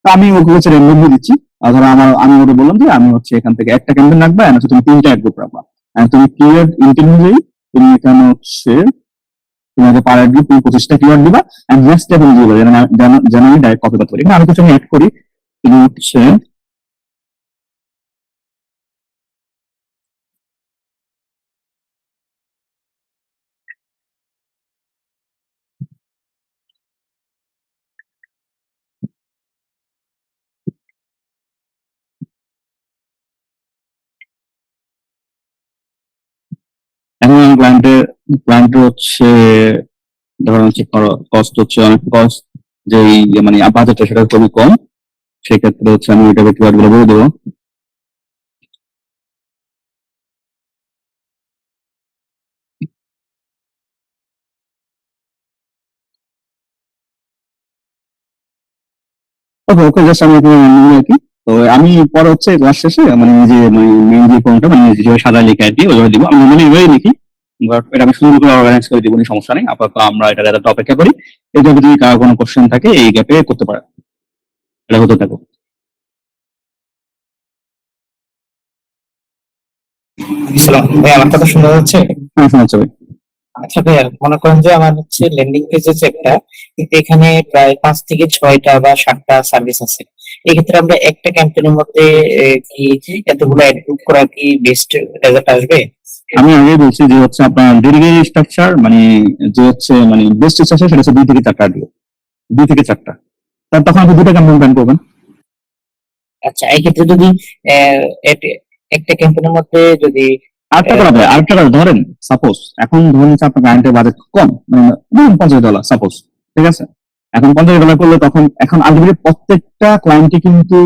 তো আমি ওকে হচ্ছে রেন্ডম দিচ্ছি। ধরো আমি ওটা বললাম যে আমি হচ্ছে এখান থেকে একটা ক্যাম্পেইন রাখবা, আর হচ্ছে তুমি 3টা অ্যাড গ্রুপ রাখবা, আর তুমি কিওয়ার্ড ইন্টারমিডিয়েট তুমি এখানে হচ্ছে তোমাকে পার অ্যাড গ্রুপ তুমি 25টা কিওয়ার্ড দিবা, এন্ড নেক্সট স্টেপ দিবা যেন আমি ডাইরেক্ট কপি করতে পারি। আমি কিছু অ্যাড করি, তুমি হচ্ছে এখন ক্লায়েন্টের হচ্ছে ধরেন হচ্ছে কস্ট হচ্ছে অনেক কস্ট, যে মানে বাজেটটা সেটা খুবই কম, সেক্ষেত্রে হচ্ছে আমি ওইটাকে কিওয়ার্ড গুলো বলে দেবো। ওকে ওকে, জাস্ট আমি আর কি। তো আমি পরে হচ্ছে ক্লাস শেষে মানে নিজে মানে মেইন যে কোনটা মানে যেভাবে সাদা লিখে আর কি ওইভাবে দিব, আমি মানে এভাবেই লিখি, বাট এটা আমি সুন্দর করে অর্গানাইজ করে দিব, সমস্যা নেই। আপাতত আমরা এটা একটা অপেক্ষা করি, এটা যদি কারো কোনো কোশ্চেন থাকে এই গ্যাপে করতে পারে, এটা হতে থাকো। ভাই আমার কথা শোনা যাচ্ছে? হ্যাঁ, শোনা যাচ্ছে ভাই। আচ্ছা ভাইয়া, মনে করেন যে আমার হচ্ছে ল্যান্ডিং পেজ হচ্ছে একটা, কিন্তু এখানে প্রায় 5 থেকে 6টা বা 7টা সার্ভিস আছে। এক্ষেত্রে আমরা একটা ক্যাম্পেইনের মধ্যে কি এতগুলো অ্যাড গ্রুপ করা কি বেস্ট রেজাল্ট আসবে? আমি আগে বলছি যে হচ্ছে আপনার ডেডিকেটেড স্ট্রাকচার মানে যে হচ্ছে মানে বেস্ট স্ট্রাকচার সেটা হচ্ছে 2 থেকে 4টা দিব, 2 থেকে 4টা, তার তখন আপনি 2টা ক্যাম্পেইন প্ল্যান করবেন। আচ্ছা, এই ক্ষেত্রে যদি একটা ক্যাম্পেইনের মধ্যে যদি আরেকটা কথা ধরেন, সাপোজ এখন ধরুন হচ্ছে আপনার ক্লায়েন্টের বাজেট কম, মানে $50 সাপোজ, ঠিক আছে? এখন $50 করলে তখন এখন আলটিমেটলি প্রত্যেকটা ক্লায়েন্টে কিন্তু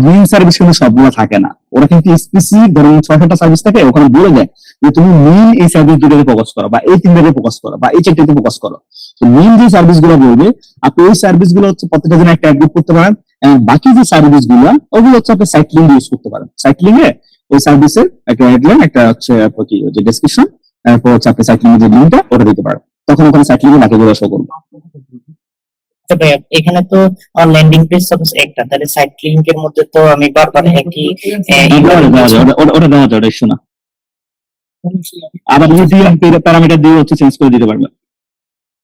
মেইন সার্ভিস কিন্তু সবগুলো থাকে না, ওরা কিন্তু স্পেসিফিক ধরুন 6-7টা সার্ভিস থাকে, ওখানে বলে দেয় যে তুমি মেইন এই সার্ভিস দুটোতে ফোকাস করো বা এই তিনটাতে ফোকাস করো বা এই চারটাতে ফোকাস করো। তো মেইন যে সার্ভিস গুলো বলবে আপনি ওই সার্ভিস গুলো হচ্ছে প্রত্যেকটা জন্য একটা অ্যাড করতে পারেন, এবং বাকি যে সার্ভিস গুলো ওগুলো হচ্ছে আপনি সাইক্লিং ইউজ করতে পারেন। সাইক্লিং এ ওই সার্ভিসের একটা হেডলাইন, একটা হচ্ছে আপনার কি যে ডেসক্রিপশন, তারপর হচ্ছে আপনি সাইক্লিং এর যে লিঙ্কটা ওটা দিতে পারেন, তখন ওখানে সাইক্লিং এর বাকিগুলো শো করবে। তবে এখানে তো আমার ল্যান্ডিং পেজ সাপোজ একটা, তাহলে সাইট লিংকের মধ্যে তো আমি বারবার একই ওটা দেওয়া যায়, ওটা ইস্যু না। আবার তুমি প্যারামিটার দিয়ে হচ্ছে চেঞ্জ করে দিতে পারবে,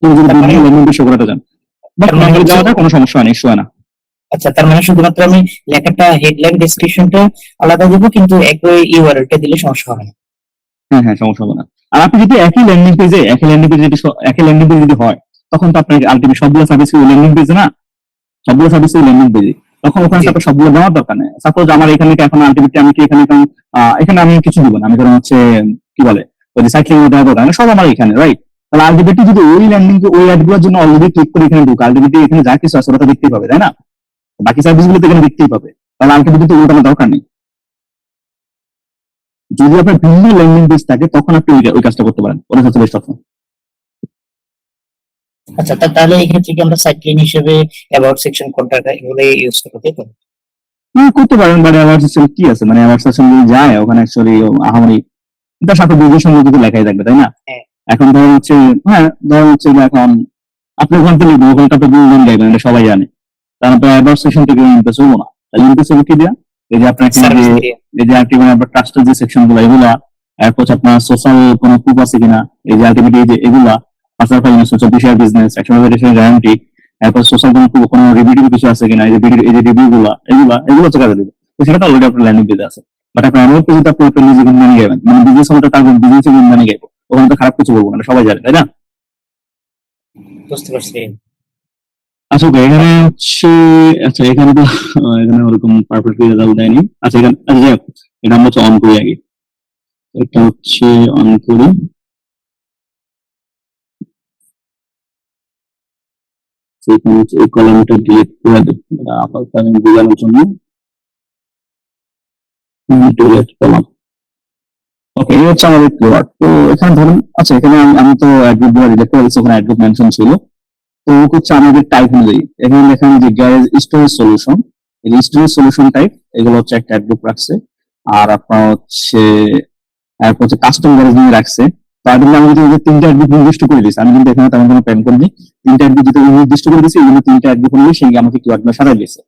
তুমি যদি ল্যান্ডিং পেজ শো করাতে চান, বাট নরমালি দেওয়া যায়, কোনো সমস্যা হয় না, ইস্যু হয় না। আচ্ছা, তার মানে শুধুমাত্র আমি লেখাটা হেডলাইন ডেসক্রিপশনটা আলাদা দেবো, কিন্তু একই ইউআরএলটা দিলে সমস্যা হবে না। হ্যাঁ, সমস্যা হবে না। আর আপনি যদি একই ল্যান্ডিং পেজে একই ল্যান্ডিং পেজ যদি হয়, তখন তো আপনার আলটিমেট সবগুলো সার্ভিস ল্যান্ডিং পেজ না, সবগুলো সার্ভিস ল্যান্ডিং পেজে, তখন ওখানে তো আপনার সবগুলো দেওয়ার দরকার নেই। সাপোজ আমার এখানে এখন আলটিমেটলি আমি কি এখানে আমি কিছু দিব না, আমি ধরুন হচ্ছে কি বলে ওই যে সাইক্লিং এ দেওয়া দরকার নেই, সব আমার এখানে, রাইট? তাহলে আলটিমেটলি যদি ওই ল্যান্ডিং ওই অ্যাডগুলোর জন্য অলরেডি ক্লিক করে এখানে ঢুকে, আলটিমেটলি এখানে যা কিছু আছে ওটা তো দেখতেই পাবে, তাই না? বাকি সার্ভিস গুলো তো এখানে দেখতেই পাবে, তাহলে আলটিমেটলি তো ওটার দরকার নেই। যদি আপনার ভিন্ন ল্যান্ডিং পেজ থাকে তখন আপনি ওই কাজটা করতে পারেন, ওটা হচ্ছে বেস্ট অপশন। আচ্ছা, তাহলে এই ক্ষেত্রে কি আমরা সাইট লিংক হিসেবে অ্যাবাউট সেকশন কোনটা এগুলো ইউজ করতে পারি? হ্যাঁ, করতে পারেন, বাট অ্যাওয়ার্ড সেকশন কি আছে, মানে অ্যাওয়ার্ড সেকশন যদি যায় ওখানে অ্যাকচুয়ালি আহামরি তার সাথে বিজনেস মধ্যে লেখাই থাকবে, তাই না? এখন ধরুন হচ্ছে যে এখন আপনি ওখান থেকে লিখবেন, ওখানে তো আপনি বিলজন গাইবেন, এটা সবাই জানে, তারপর অ্যাওয়ার্ড সেকশন থেকে ইমপ্রেস হবো না, তাহলে ইমপ্রেস হবে কি দেয়া, এই যে আপনার এই যে আলটিমেট আপনার ট্রাস্টের যে সেকশন গুলো এগুলা, এরপর আপনার সোশ্যাল কোনো প্রুফ আছে কিনা, এই যে আলটিমেট এই যে এগুলা, personal finance, 24 share business, 100% guarantee, এরপর সোশ্যাল কোনো রিভিউ কিছু আছে কিনা, এই যে রিভিউ এগুলো হচ্ছে কাজে দিবে। তো সেটা তো অলরেডি আপনার ল্যান্ডিং পেজে আছে, বাট আপনার অ্যানুয়াল পেজে তো আপনি নিজে গুণমানি গাইবেন, মানে বিজনেস হলে তার বিজনেসে গুণমানি গাইবো, ওখানে তো খারাপ কিছু বলবো না, সবাই জানে, তাই না? বুঝতে পারছি। আচ্ছা, এখানে হচ্ছে এখানে তো এখানে ওরকম পারফেক্ট রেজাল্ট দেয়নি। আচ্ছা, এখানে যাই হোক, এটা আমরা হচ্ছে অন করি আগে, এটা হচ্ছে অন করি। এই কলামটা ডিলিট করে দেব, আপাতত আমি বোঝানোর জন্য ডিলিট কলাম। ওকে, এই হচ্ছে আমাদের কিওয়ার্ড। তো এখানে ধরুন, আচ্ছা এখানে আমি তো অ্যাডগ্রুপ গুলো রিলেক্ট করেছি, ওখানে অ্যাডগ্রুপ মেনশন ছিল। তো হচ্ছে আমাদের টাইপ অনুযায়ী এখানে লেখা যে গ্যারেজ স্টোরেজ সলিউশন, এই স্টোরেজ সলিউশন টাইপ, এগুলো হচ্ছে একটা অ্যাডগ্রুপ রাখছে। আর আপনার হচ্ছে কাস্টম গ্যারেজ নিয়ে রাখছে। তার জন্য আমি যদি 3টা অ্যাডগ্রুপ নির্দিষ্ট করে দিয়েছি, আমি কিন্তু এখানে তেমন কোনো প্ল্যান করিনি, 3টা অ্যাডগ্রুপ যেটা নির্দিষ্ট করে দিয়েছি, এগুলো 3টা অ্যাডগ্রুপ অনুযায়ী সেই আমাকে কিওয়ার্ডগুলো সাজাই দিয়েছে।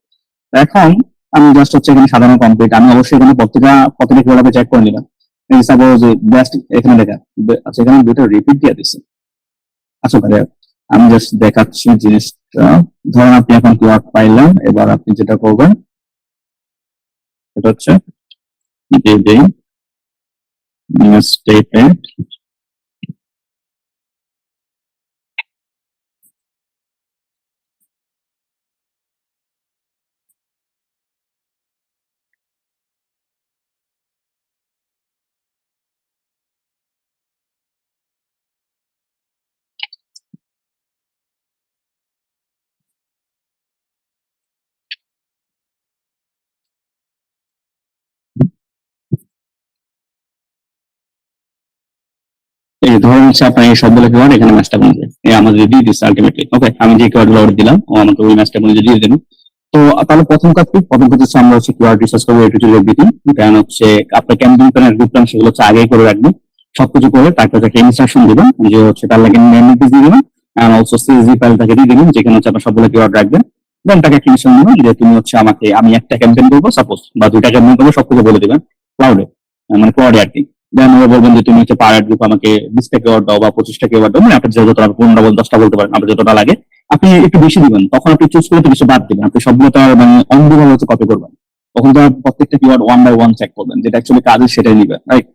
এখন আমি জাস্ট হচ্ছে এখানে সাধারণ কমপ্লিট, আমি অবশ্যই এখানে প্রত্যেকটা কিওয়ার্ড চেক করে নিলাম। এই সাপোজ বেস্ট এখানে দেখা, আচ্ছা এখানে দুটো রিপিট দিয়ে দিচ্ছে। আচ্ছা তাহলে আমি জাস্ট দেখাচ্ছি জিনিসটা। ধরেন আপনি এখন কিওয়ার্ড পাইলাম, এবার আপনি যেটা করবেন এটা হচ্ছে স্টেপে এই ধরুন হচ্ছে আপনার এই সবগুলো কিওয়ার্ড এখানে ম্যাচটা বলবে, এই আমাদের দিয়ে দিচ্ছে আলটিমেটলি। ওকে, আমি যে কিওয়ার্ড গুলো দিলাম ও আমাকে ওই ম্যাচটা বলে দিয়ে দিল। তো তাহলে প্রথম কাজ হচ্ছে আমরা হচ্ছে কিওয়ার্ড রিসার্চ করবো, এটু টু এভরিথিং। কারণ হচ্ছে আপনার ক্যাম্পেইন প্ল্যান গ্রুপ প্ল্যান সেগুলো হচ্ছে আগেই করে রাখবেন, সবকিছু করে তারপর একটা ইনস্ট্রাকশন দিবেন যে হচ্ছে তার লাগে ল্যান্ডিং পেজ দিয়ে দিবেন, এন্ড অলসো সিএসভি ফাইল তাকে দিয়ে দিবেন যেখানে হচ্ছে আপনার সবগুলো কিওয়ার্ড রাখবেন। দেন তাকে একটা মিশন দিবেন যে তুমি হচ্ছে আমি একটা ক্যাম্পেইন করবো সাপোজ, বা 2টা ক্যাম্পেইন করবো, সবকিছু বলে দিবেন ক্লাউডে, মানে কোয়াডে আর কি। দেন ওরা বলবেন যে তুমি হচ্ছে পার গ্রুপ আমাকে 20টা কিওয়ার্ড দাও বা 25টা কিওয়ার্ড দাও, মানে আপনার যতটা 15টা বল 10টা বলতে পারেন, আপনার যতটা লাগে আপনি একটু বেশি দিবেন, তখন আপনি চুজ করে কিছু বাদ দিবেন, আপনি সবগুলো তো মানে অন্ধভাবে হচ্ছে কপি করবেন, তখন তো প্রত্যেকটা কিওয়ার্ড 1 বাই 1 চেক করবেন, যেটা অ্যাকচুয়ালি কাজে সেটাই নিবেন, রাইট?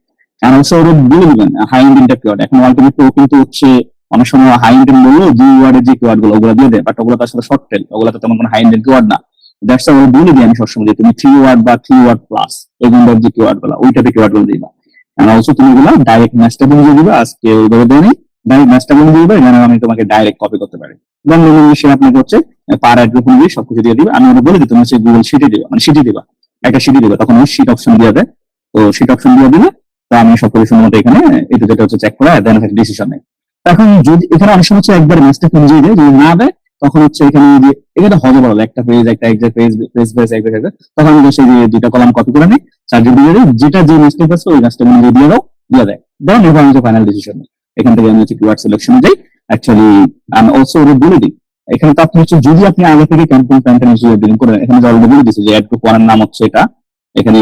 এন্ড অলসো ওরা বলে দিবেন হাই ইন্টেন্ট কিওয়ার্ড। এখন আলটিমেটলি কিন্তু হচ্ছে অনেক সময় হাই ইন্টেন্ট বললো যে ওয়ার্ডের যে কিওয়ার্ড গুলো ওগুলো দিয়ে দেয়, বাট ওগুলো তো আসলে শর্ট টেল, ওগুলো তো তেমন কোনো হাই ইন্টেন্ট কিওয়ার্ড না। দ্যাটস ওয়াই বলে দিই আমি সবসময় যে তুমি 3 ওয়ার্ড বা 3 ওয়ার্ড প্লাস এই ধরনের যে কিওয়ার্ড গুলো ওইটাতে কিওয়ার্ড গুলো দিবা। এন্ড অলসো তুমি এগুলো ডাইরেক্ট ম্যাচটা বলে দিবা, আজকে ওইভাবে দেয় ডাইরেক্ট ম্যাচটা বলে দিবা, যেন আমি তোমাকে ডাইরেক্ট কপি করতে পারি। দেন মেনুতে সে আপনাকে হচ্ছে পার অ্যাড গ্রুপ অনুযায়ী সবকিছু দিয়ে দিবে। আমি ওটা বলে দিই তুমি হচ্ছে গুগল শিটে দিবা, মানে শিটে দিবা, একটা শিটে দিবা, তখন ওই শিট অপশন দিয়ে দেয়। তো শিট অপশন দিয়ে দিলে তো আমি সবকিছু সুন্দর মতো এখানে এটা যেটা হচ্ছে চেক করা, দেন একটা ডিসিশন নেই। এখন যদি এখানে অনেক সময় হচ্ছে একবার ম্যাচটা কমজোরি দেয়, যদি না দেয় তখন হচ্ছে এখানে যে এটা হবে বলো একটা পেজ একটা exact page page page exact, তখন আমি সেই যে দুইটা কলাম কপি করে নিই, চার্জে দিয়ে দিই, যেটা যে মিস্টেক আছে ওই মিস্টেক অনুযায়ী দিয়ে দাও, দিয়ে দেয়। দেন এবার আমি ফাইনাল ডিসিশন নিই। এখান থেকে আমি হচ্ছে কিওয়ার্ড সিলেকশনে যাই। অ্যাকচুয়ালি আমি অলসো ওরা বলে দিই এখানে তো আপনি হচ্ছে যদি আপনি আগে থেকে ক্যাম্পেইন প্ল্যানটা নিজে বিল্ড করেন, এখানে যে অলরেডি বলে দিচ্ছে যে অ্যাড গ্রুপ 1 এর নাম হচ্ছে এটা, এখানে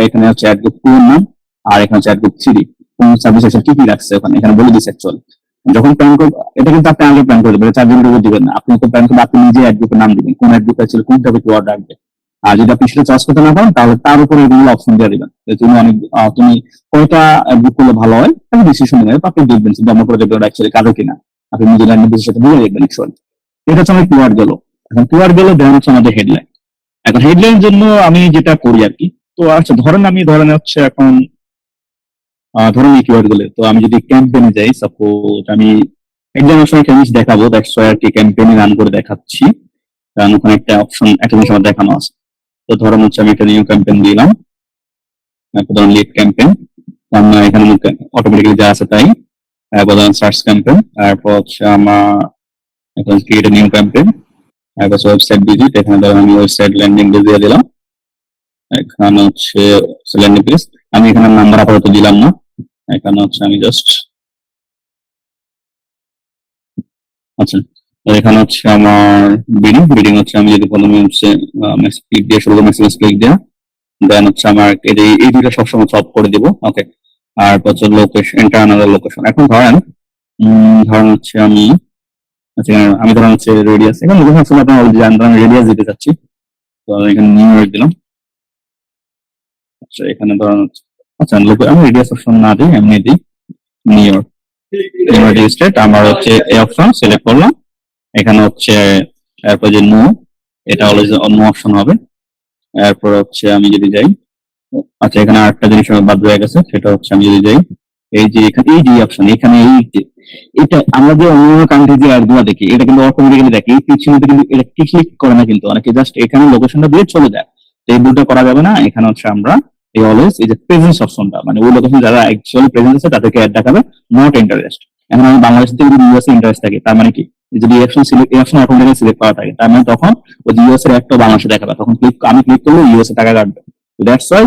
এখানে হচ্ছে অ্যাড গ্রুপ 2 এর নাম, আর এখানে হচ্ছে অ্যাড গ্রুপ 3 কোন সার্ভিস কি কি রাখছে ওখানে এখানে বলে দিচ্ছে অ্যাকচুয়ালি। যখন প্ল্যান করবেন এটা কিন্তু আপনি আগে প্ল্যান করে দেবেন, 4 দিনের উপর দিবেন না। আপনি তো প্ল্যান করবেন আপনি নিজে অ্যাড গ্রুপের নাম দিবেন, কোন অ্যাড গ্রুপ ছিল কোন টপিক ওয়ার্ড রাখবে। আর যদি আপনি সেটা চয়েস করতে না পারেন তাহলে তার উপরে এগুলো অপশন দিয়ে দিবেন যে তুমি অনেক তুমি কোনটা বুক করলে ভালো হয় আমি ডিসিশন নেবেন, আপনি দেখবেন যে আমার প্রজেক্ট অ্যাকচুয়ালি কাজে কিনা, আপনি নিজে ল্যান্ডিং পেজের সাথে মিলে দেখবেন অ্যাকচুয়ালি। এটা হচ্ছে আমার কিওয়ার্ড গেল। এখন কিওয়ার্ড গেল, দেন হচ্ছে আমাদের হেডলাইন। এখন হেডলাইনের জন্য আমি যেটা করি আর কি, তো আচ্ছা ধরেন হচ্ছে এখন ধরেন এই কিওয়ার্ড গুলো, তো আমি যদি ক্যাম্পেইনে যাই, সাপোজ আমি হেডলাইনের সময় একটা জিনিস দেখাবো, দ্যাটস ওয়াই আর কি ক্যাম্পেইনে রান করে দেখাচ্ছি, কারণ ওখানে একটা অপশন একটা জিনিস আমার দেখানো আছে। তো ধরেন হচ্ছে আমি একটা নিউ ক্যাম্পেইন দিলাম, ধরুন লিড ক্যাম্পেইন, আমরা এখানে অটোমেটিক্যালি যা আছে তাই, বলেন সার্চ ক্যাম্পেইন, তারপর হচ্ছে আমার এখন ক্রিয়েট নিউ ক্যাম্পেইন, তারপর ওয়েবসাইট ভিজিট, এখানে ধরুন আমি ওয়েবসাইট ল্যান্ডিং পেজ দিয়ে দিলাম, এখানে হচ্ছে ল্যান্ডিং পেজ, আমি এখানে নাম্বার আপাতত দিলাম না, এখানে হচ্ছে আমি জাস্ট আচ্ছা এখানে হচ্ছে আমার বিডিং হচ্ছে আমি যদি প্রথমে হচ্ছে ক্লিক দিয়ে শুরু মেসেজ ক্লিক দেওয়া, দেন হচ্ছে আমার এই দুইটা সবসময় সলভ করে দিব। ওকে, আর হচ্ছে লোকেশন, এন্টার আনাদার লোকেশন। এখন ধরেন হচ্ছে আমি আচ্ছা আমি ধরেন হচ্ছে রেডিয়াস, এখানে লোকেশন আসলে আপনারা অলরেডি জানেন, আমি রেডিয়াস দিতে চাচ্ছি, তো এখানে নিউ ইয়র্ক দিলাম। আচ্ছা এখানে ধরেন হচ্ছে আচ্ছা আমি রেডিয়াস অপশন না দিই, এমনি দিই নিউ ইয়র্ক ইউনাইটেড স্টেট। আমার হচ্ছে এই অপশন সিলেক্ট করলাম, এখানে হচ্ছে এরপর যে নো, এটা অলওয়েজ অন্য অপশন হবে। এরপর হচ্ছে আমি যদি যাই, আচ্ছা এখানে আরেকটা জিনিস বাদ হয়ে গেছে, সেটা হচ্ছে আমি যদি যাই এই যে এখানে এই যে অপশন, এখানে এই যে এটা আমরা যে অন্য কান্ট্রি যে অ্যাড গুলো দেখি এটা কিন্তু অটোমেটিক্যালি দেখে, এই পিছনে কিন্তু এটা ক্লিক করে না, কিন্তু অনেকে জাস্ট এখানে লোকেশনটা দিয়ে চলে যায়। তো এই দুটো করা যাবে না, এখানে হচ্ছে আমরা এই অলওয়েজ এই যে প্রেজেন্স অপশনটা, মানে ওই লোকেশন যারা অ্যাকচুয়ালি প্রেজেন্স আছে তাদেরকে অ্যাড দেখাবে, নট ইন্টারেস্ট। এখন আমি বাংলাদেশ থেকে যদি ইউএসএ ইন্টারেস্ট থাকে, তার মানে কি যদি এই অপশন অটোমেটিক্যালি সিলেক্ট করা থাকে, তার মানে তখন ওই ইউএস এর একটা বাংলাদেশে দেখাবে, তখন আমি ক্লিক করলে ইউএসএ টাকা কাটবে। তো দ্যাটস ওয়াই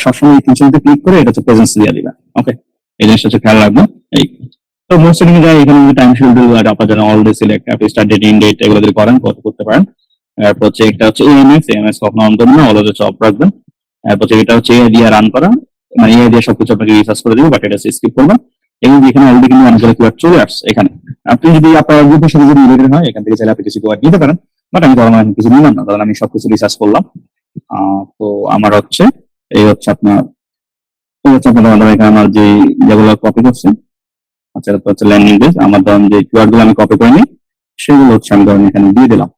সবসময় এই তিনশোতে ক্লিক করে এটা হচ্ছে প্রেজেন্স দিয়ে দিবে। ওকে, এই জিনিসটা হচ্ছে খেয়াল রাখবেন। এই তো মোস্ট সেটিং যায় এখানে টাইম শিডিউল আর আপনার জন্য অল ডে সিলেক্ট, আপনি স্টার্ট ডেট ইন ডেট এগুলো যদি করেন করতে পারেন। তারপর হচ্ছে একটা হচ্ছে এএমএস কখনো অন করবেন না, অলওয়েজ অফ রাখবেন। তারপর হচ্ছে এটা হচ্ছে এআই দিয়ে রান করা, মানে এআই দিয়ে সবকিছু আপনাকে রিসার্চ করে দিবে, বাট এটা স্কিপ করবেন। এবং এখানে অলরেডি কিন্তু অনেকগুলো কিওয়ার্ড চলে আসছে এখানে, আপনি যদি আপনার গ্রুপের সাথে যদি রিলেটেড হয় এখান থেকে চাইলে আপনি কিছু কিওয়ার্ড নিতে পারেন, বাট আমি ধরুন এখন কিছু নিলাম না, ধরুন আমি সবকিছু রিসার্চ করলাম। তো আমার হচ্ছে এই হচ্ছে আপনার এখানে আমার যে যেগুলো কপি করছে, আচ্ছা এটা হচ্ছে ল্যান্ডিং পেজ, আমার ধরুন যে কিওয়ার্ড গুলো আমি কপি করে নিই সেগুলো হচ্ছে আমি ধরুন এখানে দিয়ে দিলাম।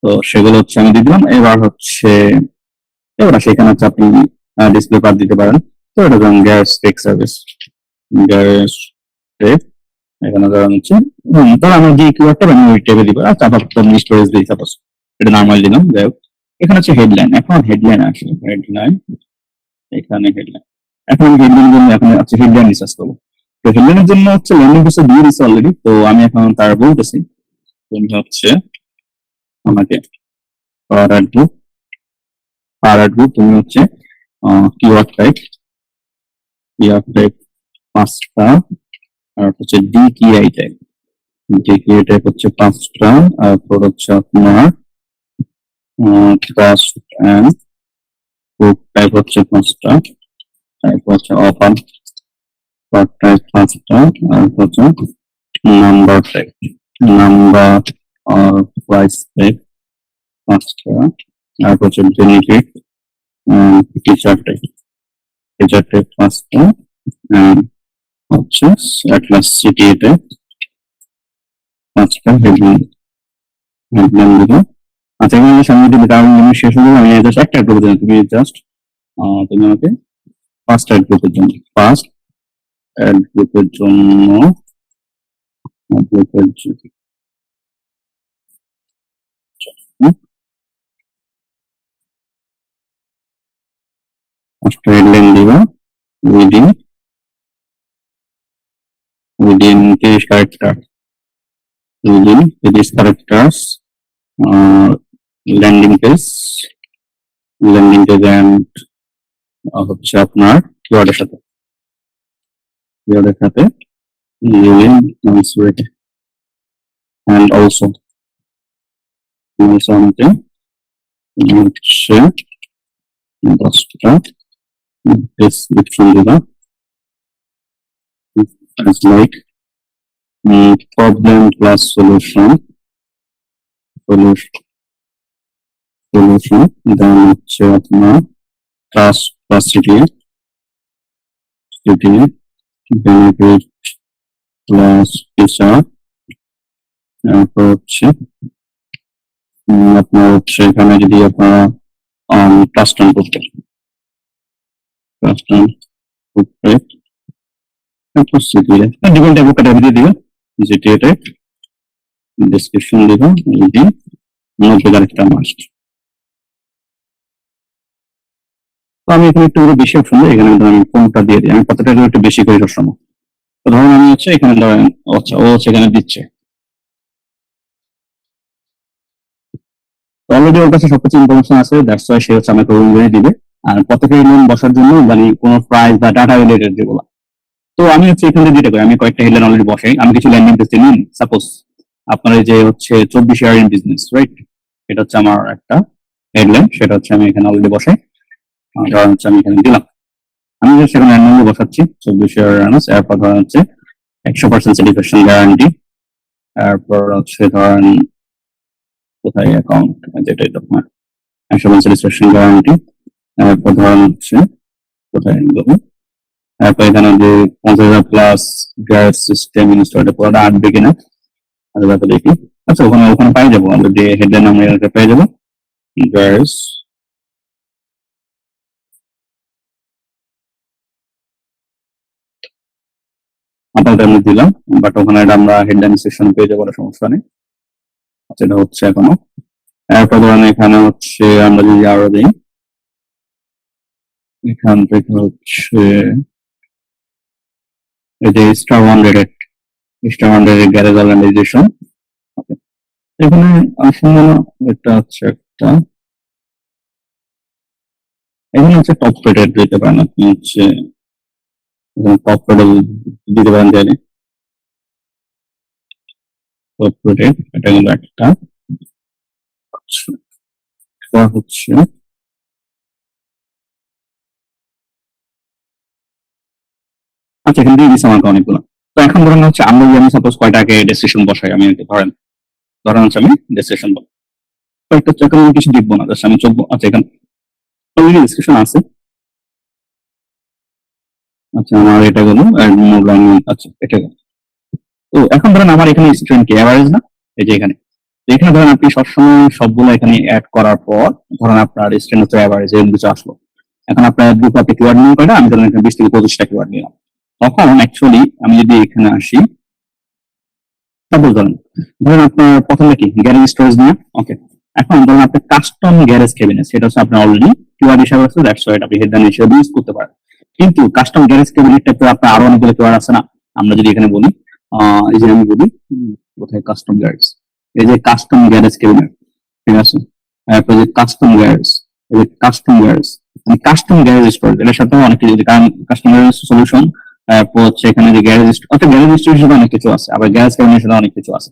তো সেগুলো হচ্ছে আমি দিয়ে দিলাম। এবার সেখানে হচ্ছে আপনি ডিসপ্লে পার দিতে পারেন। তো এটা ধরুন gas tech service, gas tech, এখানে ধরুন হচ্ছে ধরুন আমার যে কিওয়ার্ডটা আমি ওই টেবে দিব, আচ্ছা আপাতত স্টোরেজ দিই, সাপোজ এটা নরমাল দিলাম। যাই হোক, এখানে হচ্ছে হেডলাইন, এখন হেডলাইন আসে, হেডলাইন এখানে হেডলাইন, এখন হেডলাইন জন্য এখন হচ্ছে হেডলাইন রিসার্চ করবো। তো হেডলাইনের জন্য হচ্ছে ল্যান্ডিং পেজে দিয়ে দিচ্ছে অলরেডি, তো আমি এখন তার বলতেছি তুমি হচ্ছে আমাকে পার গ্রুপ তুমি হচ্ছে কিওয়ার্ড টাইপ 5টা, আর হচ্ছে ডিকিআই টাইপ, ডিকিআই টাইপ হচ্ছে 5টা, তারপর হচ্ছে আপনার কাস্ট এন্ড গ্রুপ টাইপ হচ্ছে 5টা, তারপর হচ্ছে অফার টাইপ 5টা, তারপর হচ্ছে নাম্বার টাইপ, নাম্বার আর প্রাইস টাইপ 5টা, তারপর হচ্ছে বেনিফিট টিচার টাইপ 5টা, হচ্ছে অ্যাটলাস সিটি টাইপ 5টা হেডলাইন দিল। আচ্ছা এখানে সামনে যদি আমি শেষ হয়ে আমি জাস্ট একটা গ্রুপে দেবো, তুমি জাস্ট তুমি আমাকে ফার্স্ট অ্যাড গ্রুপের জন্য হেডলাইন দিবা within 30 character within 30 characters landing page and হচ্ছে আপনার কিওয়ার্ডের সাথে and also আমাকে হচ্ছে 10টা description দিবা as like problem plus solution then হচ্ছে আপনার class plus CTA benefit plus feature তারপর হচ্ছে আপনার হচ্ছে এখানে যদি আপনারা কাস্টম করতে তারপর CTA different type of category দিবে CTA টাইপ ডেসক্রিপশন দিবে যদি 90 ক্যারেক্টার মাস্ট। তো আমি এখানে একটু বেশি অপশন দিই, এখানে আমি কোনটা দিয়ে দিই, আমি কতটা একটু বেশি করে সবসময়। তো ধরুন আমি হচ্ছে এখানে ধরেন আচ্ছা ও হচ্ছে এখানে দিচ্ছে, অলরেডি ওর কাছে সবকিছু ইনফরমেশন আছে, দ্যাটস ওয়াই সে হচ্ছে আমাকে ওই দিবে। আর প্রত্যেকের লোন বসার জন্য মানে কোনো প্রাইস বা ডাটা রিলেটেড যেগুলো, তো আমি হচ্ছে এখানে দিতে পারি। আমি কয়েকটা হেডলাইন অলরেডি বসাই, আমি কিছু ল্যান্ডিং পেজ নিন। সাপোজ আপনার এই যে হচ্ছে 24 ইয়ার ইন বিজনেস, রাইট, এটা হচ্ছে আমার একটা হেডলাইন, সেটা হচ্ছে আমি এখানে অলরেডি বসাই। ধরেন হচ্ছে আমি এখানে দিলাম, আমি সেখানে র্যান্ডমলি বসাচ্ছি 24 ইয়ার রানার্স। এরপর ধরেন হচ্ছে 100% স্যাটিসফ্যাকশন গ্যারান্টি। এরপর হচ্ছে ধরেন কোথায় অ্যাকাউন্ট, যেটা এটা 100% স্যাটিসফ্যাকশন গ্যারান্টি। এরপর ধরেন হচ্ছে কোথায় দেবো, তারপর এখানে যে 50,000 প্লাস গ্যাস সিস্টেম ইনস্টল, পুরোটা আসবে কিনা আগে ব্যাপারে দেখি। আচ্ছা ওখানে পাই যাবো, অলরেডি হেডলাইন আমরা এখানে পেয়ে যাবো গ্যাস। আপনাদের আমি দিলাম, বাট ওখানে আমরা হেডলাইন সেকশন পেয়ে যাবো, সমস্যা নেই। আচ্ছা এটা হচ্ছে এখনো। এরপর ধরেন এখানে হচ্ছে আমরা যদি আরো দিই, এখান থেকে হচ্ছে এই যে স্টার 100 গ্যারেজ অর্গানাইজেশন। এখানে আসলে এটা হচ্ছে একটা, এখানে হচ্ছে টপ রেটেড দিতে পারেন আপনি, হচ্ছে টপ রেটেড দিতে পারেন চাইলে টপ রেটেড, এটা কিন্তু একটা হচ্ছে আচ্ছা এখানে দিয়ে দিচ্ছি আমাকে অনেকগুলো। তো এখন ধরেন হচ্ছে আমরা যদি আমি সাপোজ কয়টাকে ডেসক্রিপশন বসাই, আমি ধরেন হচ্ছে আমি ডেসক্রিপশন কয়েকটা চাকরি আমি কিছু লিখবো না, জাস্ট আমি চলবো। আচ্ছা এখানে অলরেডি ডেসক্রিপশন আছে। আচ্ছা আমার এটা গেল, আচ্ছা এটা গেল। তো এখন ধরেন আমার এখানে স্টুডেন্ট কি অ্যাভারেজ না, এই যে এখানে ধরেন আপনি সবসময় সবগুলো এখানে অ্যাড করার পর ধরেন আপনার স্টুডেন্ট হচ্ছে অ্যাভারেজ এরকম কিছু আসলো। এখন আপনার গ্রুপ আপনি কিওয়ার্ড নিয়ে কয়টা, আমি ধরেন এখানে 20 থেকে 25টা কিওয়ার্ড নিলাম। তখন অ্যাকচুয়ালি আমি যদি এখানে আসি, তারপর ধরেন আপনার প্রথমে কি গ্যারেজ স্টোরেজ নিয়ে, ওকে। এখন ধরেন আপনার কাস্টম গ্যারেজ ক্যাবিনেট, সেটা হচ্ছে আপনার অলরেডি কিওয়ার্ড হিসাবে আছে, দ্যাটস ওয়াই আপনি হেডলাইন হিসেবে ইউজ করতে পারেন। কিন্তু কাস্টম গ্যারেজ ক্যাবিনেটটা তো আপনার আরো অনেকগুলো কিওয়ার্ড আছে না। আমরা যদি এখানে বলি, এই যে আমি বলি কোথায় কাস্টম গ্যারেজ, এই যে কাস্টম গ্যারেজ ক্যাবিনেট, ঠিক আছে। তারপর যে কাস্টম গ্যারেজ, এই যে কাস্টম গ্যারেজ স্টোরেজ, এটার সাথে অনেক কিছু, কারণ কাস্টম গ্যারেজ সলিউশন, তারপর হচ্ছে এখানে যে গ্যারেজ স্টোরেজ অনেক কিছু আছে, আবার গ্যারেজ ক্যাবিনেট সাথে অনেক কিছু আছে।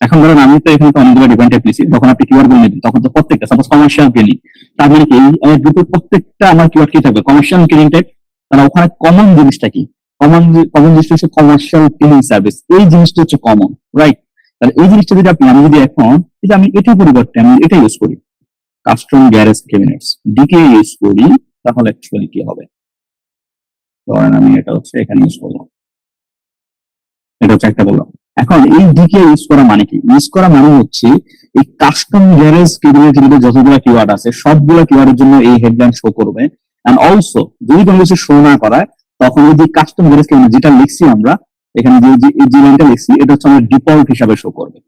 এখন ধরেন আমি তো এখানে তো অনেকগুলো ডিফারেন্ট টাইপ নিয়েছি, যখন আপনি কিওয়ার্ড গুলো নেবেন তখন তো প্রত্যেকটা সাপোজ কমার্শিয়াল ক্লিনিং, তার মানে কি এই গ্রুপের প্রত্যেকটা আমার কিওয়ার্ড কি থাকবে, কমার্শিয়াল ক্লিনিং টাইপ। তাহলে ওখানে কমন জিনিসটা কি, কমন জিনিসটা হচ্ছে কমার্শিয়াল ক্লিনিং সার্ভিস, এই জিনিসটা হচ্ছে কমন, রাইট। তাহলে এই জিনিসটা যদি আমি যদি এখন যদি আমি এটার পরিবর্তে আমি এটা ইউজ করি, custom garage cabinets DK use করি, তাহলে অ্যাকচুয়ালি কি হবে, ধরেন আমি এটা হচ্ছে এখানে ইউজ করলাম, এটা হচ্ছে একটা বললাম। এখন এই ডিকে ইউজ করা মানে কি, ইউজ করা মানে হচ্ছে এই কাস্টম গ্যারেজ ক্যাবিনেটের যতগুলো কিওয়ার্ড আছে সবগুলো কিওয়ার্ডের জন্য এই হেডলাইন শো করবে। এন্ড অলসো যদি কোনো কিছু শো না করায়, তখন যদি কাস্টম গ্যারেজ ক্যাবিনেট যেটা লিখছি আমরা এখানে যে লাইনটা লিখছি এটা হচ্ছে আমার ডিফল্ট হিসাবে শো করবে।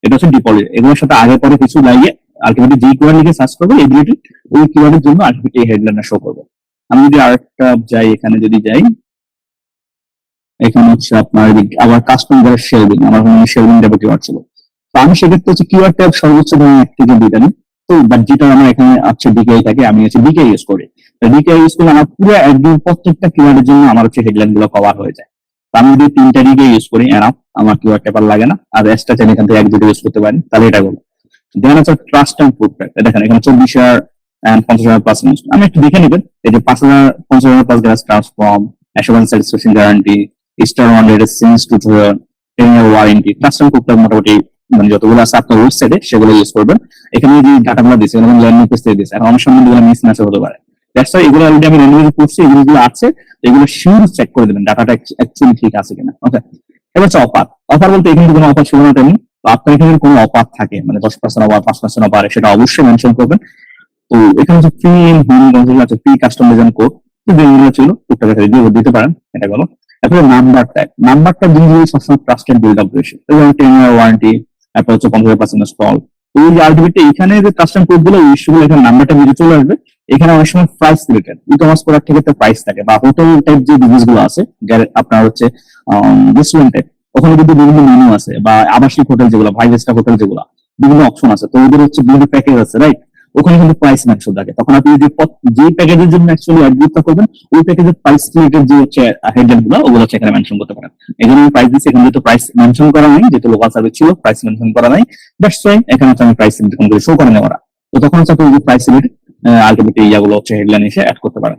এটা হচ্ছে ডিফল্ট, এগুলোর সাথে আগে পরে কিছু লাগিয়ে আলটিমেটলি যে কিওয়ার্ড লিখে সার্চ করবে এই রিলেটেড ওই কিওয়ার্ডের জন্য আলটিমেটলি এই হেডলাইনটা শো করবে। আমি যদি আরেকটা যাই, এখানে যদি যাই, এখানে হচ্ছে আপনার আবার কাস্টম করে শেলবিং, আমার শেলবিং টাইপের কিওয়ার্ড ছিল। তো আমি সেক্ষেত্রে হচ্ছে কিওয়ার্ড ট্যাব সর্বোচ্চ ধরনের 1 থেকে 2টা নিই। তো বাট যেটা আমার এখানে আছে ডিকেআই থাকে, আমি হচ্ছে ডিকেআই ইউজ করি। ডিকেআই ইউজ করলে আমার পুরো একদম প্রত্যেকটা কিওয়ার্ডের জন্য আমার হচ্ছে হেডলাইন গুলো কভার হয়ে যায়। তো আমি যদি 3টা ডিকেআই ইউজ করি এনাফ, আমার কিওয়ার্ড ট্যাব লাগে না। আর এক্সট্রা চাইলে এখান থেকে 1-2টা ইউজ করতে পারি, তাহলে এটা বলবো। দেন হচ্ছে ট্রাস্ট অ্যান্ড ফুটপ্রিন্ট, দেখেন এখানে 24,000 and 50,000 প্লাস। আমি একটু দেখে নেবেন, এই যে 50,000 plus gas transform, assurance satisfaction guarantee, star 100 since 2000, 10 year warranty, trust and footprint মোটামুটি মানে যতগুলো আছে আপনার ওয়েবসাইটে সেগুলো ইউজ করবেন। এখানে যে ডাটাগুলো দিচ্ছে এখানে ল্যান্ডিং পেজ থেকে দিচ্ছে, এখন অনেক সময় এগুলো মিস ম্যাচ হতে পারে। দ্যাটস ওয়াই এগুলো অলরেডি আমি র্যান্ডমলি করছি, এগুলো আছে, এগুলো শিওর চেক করে দেবেন ডাটাটা অ্যাকচুয়ালি ঠিক আছে কিনা। ওকে, এবার হচ্ছে অফার বলতে এখানে কোনো অফার ছিল না তেমনি। তো আপনার এখানে কোনো অফার থাকে মানে 10% অফার, 5% অফার, সেটা অবশ্যই মেনশন করবেন। তো এখানে হচ্ছে ফ্রি হোম কনসাল্ট আছে, ফ্রি কাস্টমাইজেশন কোড, তো যেগুলো ছিল টুকটাক দিতে পারেন, এটা গেল। তারপরে নাম্বারটা জিনিস সবসময় ট্রাস্টেড বিল্ড আপ রয়েছে, 10 year ওয়ারেন্টি, তারপর হচ্ছে 50% ইনস্টল। তো এই আলটিমেটলি এখানে যে কাস্টম কোড গুলো ইস্যুগুলো এখানে নাম্বারটা নিজে চলে আসবে। এখানে অনেক সময় price related e commerce product থেকে প্রাইস থাকে, বা হোটেল টাইপ যে বিজনেস গুলো আছে আপনার হচ্ছে রেস্টুরেন্ট টাইপ, ওখানে কিন্তু বিভিন্ন মেনু আছে, বা আবাসিক হোটেল যেগুলো, 5 স্টার হোটেল যেগুলো, বিভিন্ন অপশন আছে। তো ওদের হচ্ছে বিভিন্ন প্যাকেজ আছে, রাইট? ওখানে কিন্তু প্রাইস মেনশন থাকে। তখন আপনি যে প্যাকেজের জন্য অ্যাকচুয়ালি অ্যাডমিটটা করবেন ওই প্যাকেজের প্রাইস রিলেটেড যে হচ্ছে হেডলাইন গুলো ওগুলো হচ্ছে এখানে মেনশন করতে পারেন। এখানে আমি প্রাইস দিচ্ছি, এখানে যেহেতু প্রাইস মেনশন করা নাই, যেহেতু লোকাল সার্ভিস ছিল প্রাইস মেনশন করা নাই, দ্যাটস ওয়াই এখানে হচ্ছে আমি প্রাইস রিলেটেড শো করে নেওয়া। তো তখন হচ্ছে আপনি প্রাইস রিলেটেড আলটিমেটলি ইয়াগুলো হচ্ছে হেডলাইন এসে অ্যাড করতে পারেন।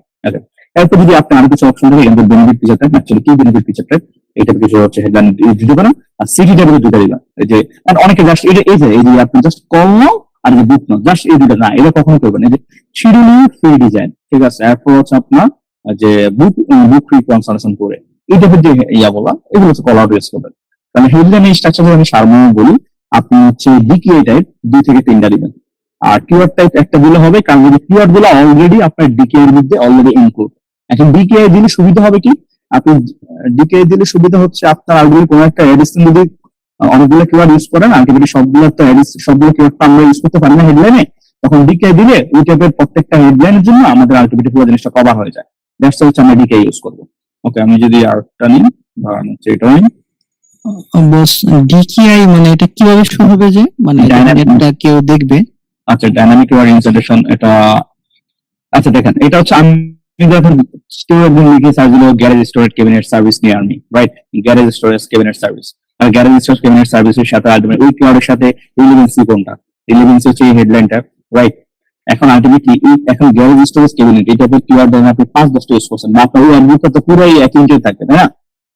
এরপর যদি আপনি আরো কিছু অপশন থাকে, এখানে বেনিফিট ফিচার টাইপ, অ্যাকচুয়ালি কি বেনিফিট ফিচার টাইপ, এটা কিছু হচ্ছে হেডলাইন দিতে পারেন। আর সিটি টাইপের দুটো দিবেন, এই যে অনেকে জাস্ট এই যে আপনি জাস্ট কল নাও আর যে বুক নাও, জাস্ট এই দুটো না, এটা কখনো করবেন। এই যে শিডিউলিং ফ্রি ডিজাইন, ঠিক আছে। এরপর হচ্ছে আপনার যে বুক ফ্রি কনসালটেশন করে এই টাইপের যে বলা, এগুলো হচ্ছে কল আউট ইউজ করবেন। তাহলে হেডলাইন এই স্ট্রাকচার আমি সারমর্ম বলি, আপনি হচ্ছে ডিকেআই টাইপ 2 থেকে 3টা দিবেন। আর কিওয়ার্ড টাইপ একটা দিলে হবে, কারণ যদি কিওয়ার্ড গুলো অলরেডি আপনার ডিকেআই এর মধ্যে অলরেডি ইনক্লুড। এখন ডিকেআই দিলে সুবিধা হবে কি, আপনি ডিকেআই দিলে সুবিধা হচ্ছে আপনার অলরেডি কোনো একটা এডিশন যদি অনেকগুলো কিওয়ার্ড ইউজ করেন, আলটিমেটলি সবগুলো কিওয়ার্ড আমরা ইউজ করতে পারি না হেডলাইনে, তখন ডিকেআই দিলে ওই টাইপের প্রত্যেকটা হেডলাইনের জন্য আমাদের আলটিমেটলি পুরো জিনিসটা কভার হয়ে যায়। দ্যাটস হচ্ছে আমরা ডিকেআই ইউজ করবো। ওকে, আমি যদি আরেকটা নিই, ধরেন হচ্ছে এটা নিই। বস, ডিকেআই মানে এটা কিভাবে শো হবে, যে মানে এটা কেউ দেখবে? আচ্ছা, ডাইনামিক কিওয়ার্ড ইনসার্টেশন, এটা আচ্ছা দেখেন, এটা হচ্ছে আমি যখন স্টোর একদম লিখে সার্চ দিল garage storage cabinet service near me, right? Garage storage cabinet service, আর গ্যারেজ স্টোরেজ ক্যাবিনেট সার্ভিসের সাথে আলটিমেটলি ওই কিওয়ার্ডের সাথে রিলেভেন্সি কোনটা? রিলেভেন্সি হচ্ছে এই হেডলাইনটা, রাইট? এখন আলটিমেটলি এখন গ্যারেজ স্টোরেজ ক্যাবিনেট এটা কিওয়ার্ড ধরেন আপনি 5-10টা ইউজ করছেন, বা আপনার ওই অ্যাডমিটটা তো পুরোই অ্যাকাউন্টে থাকবে, তাই না?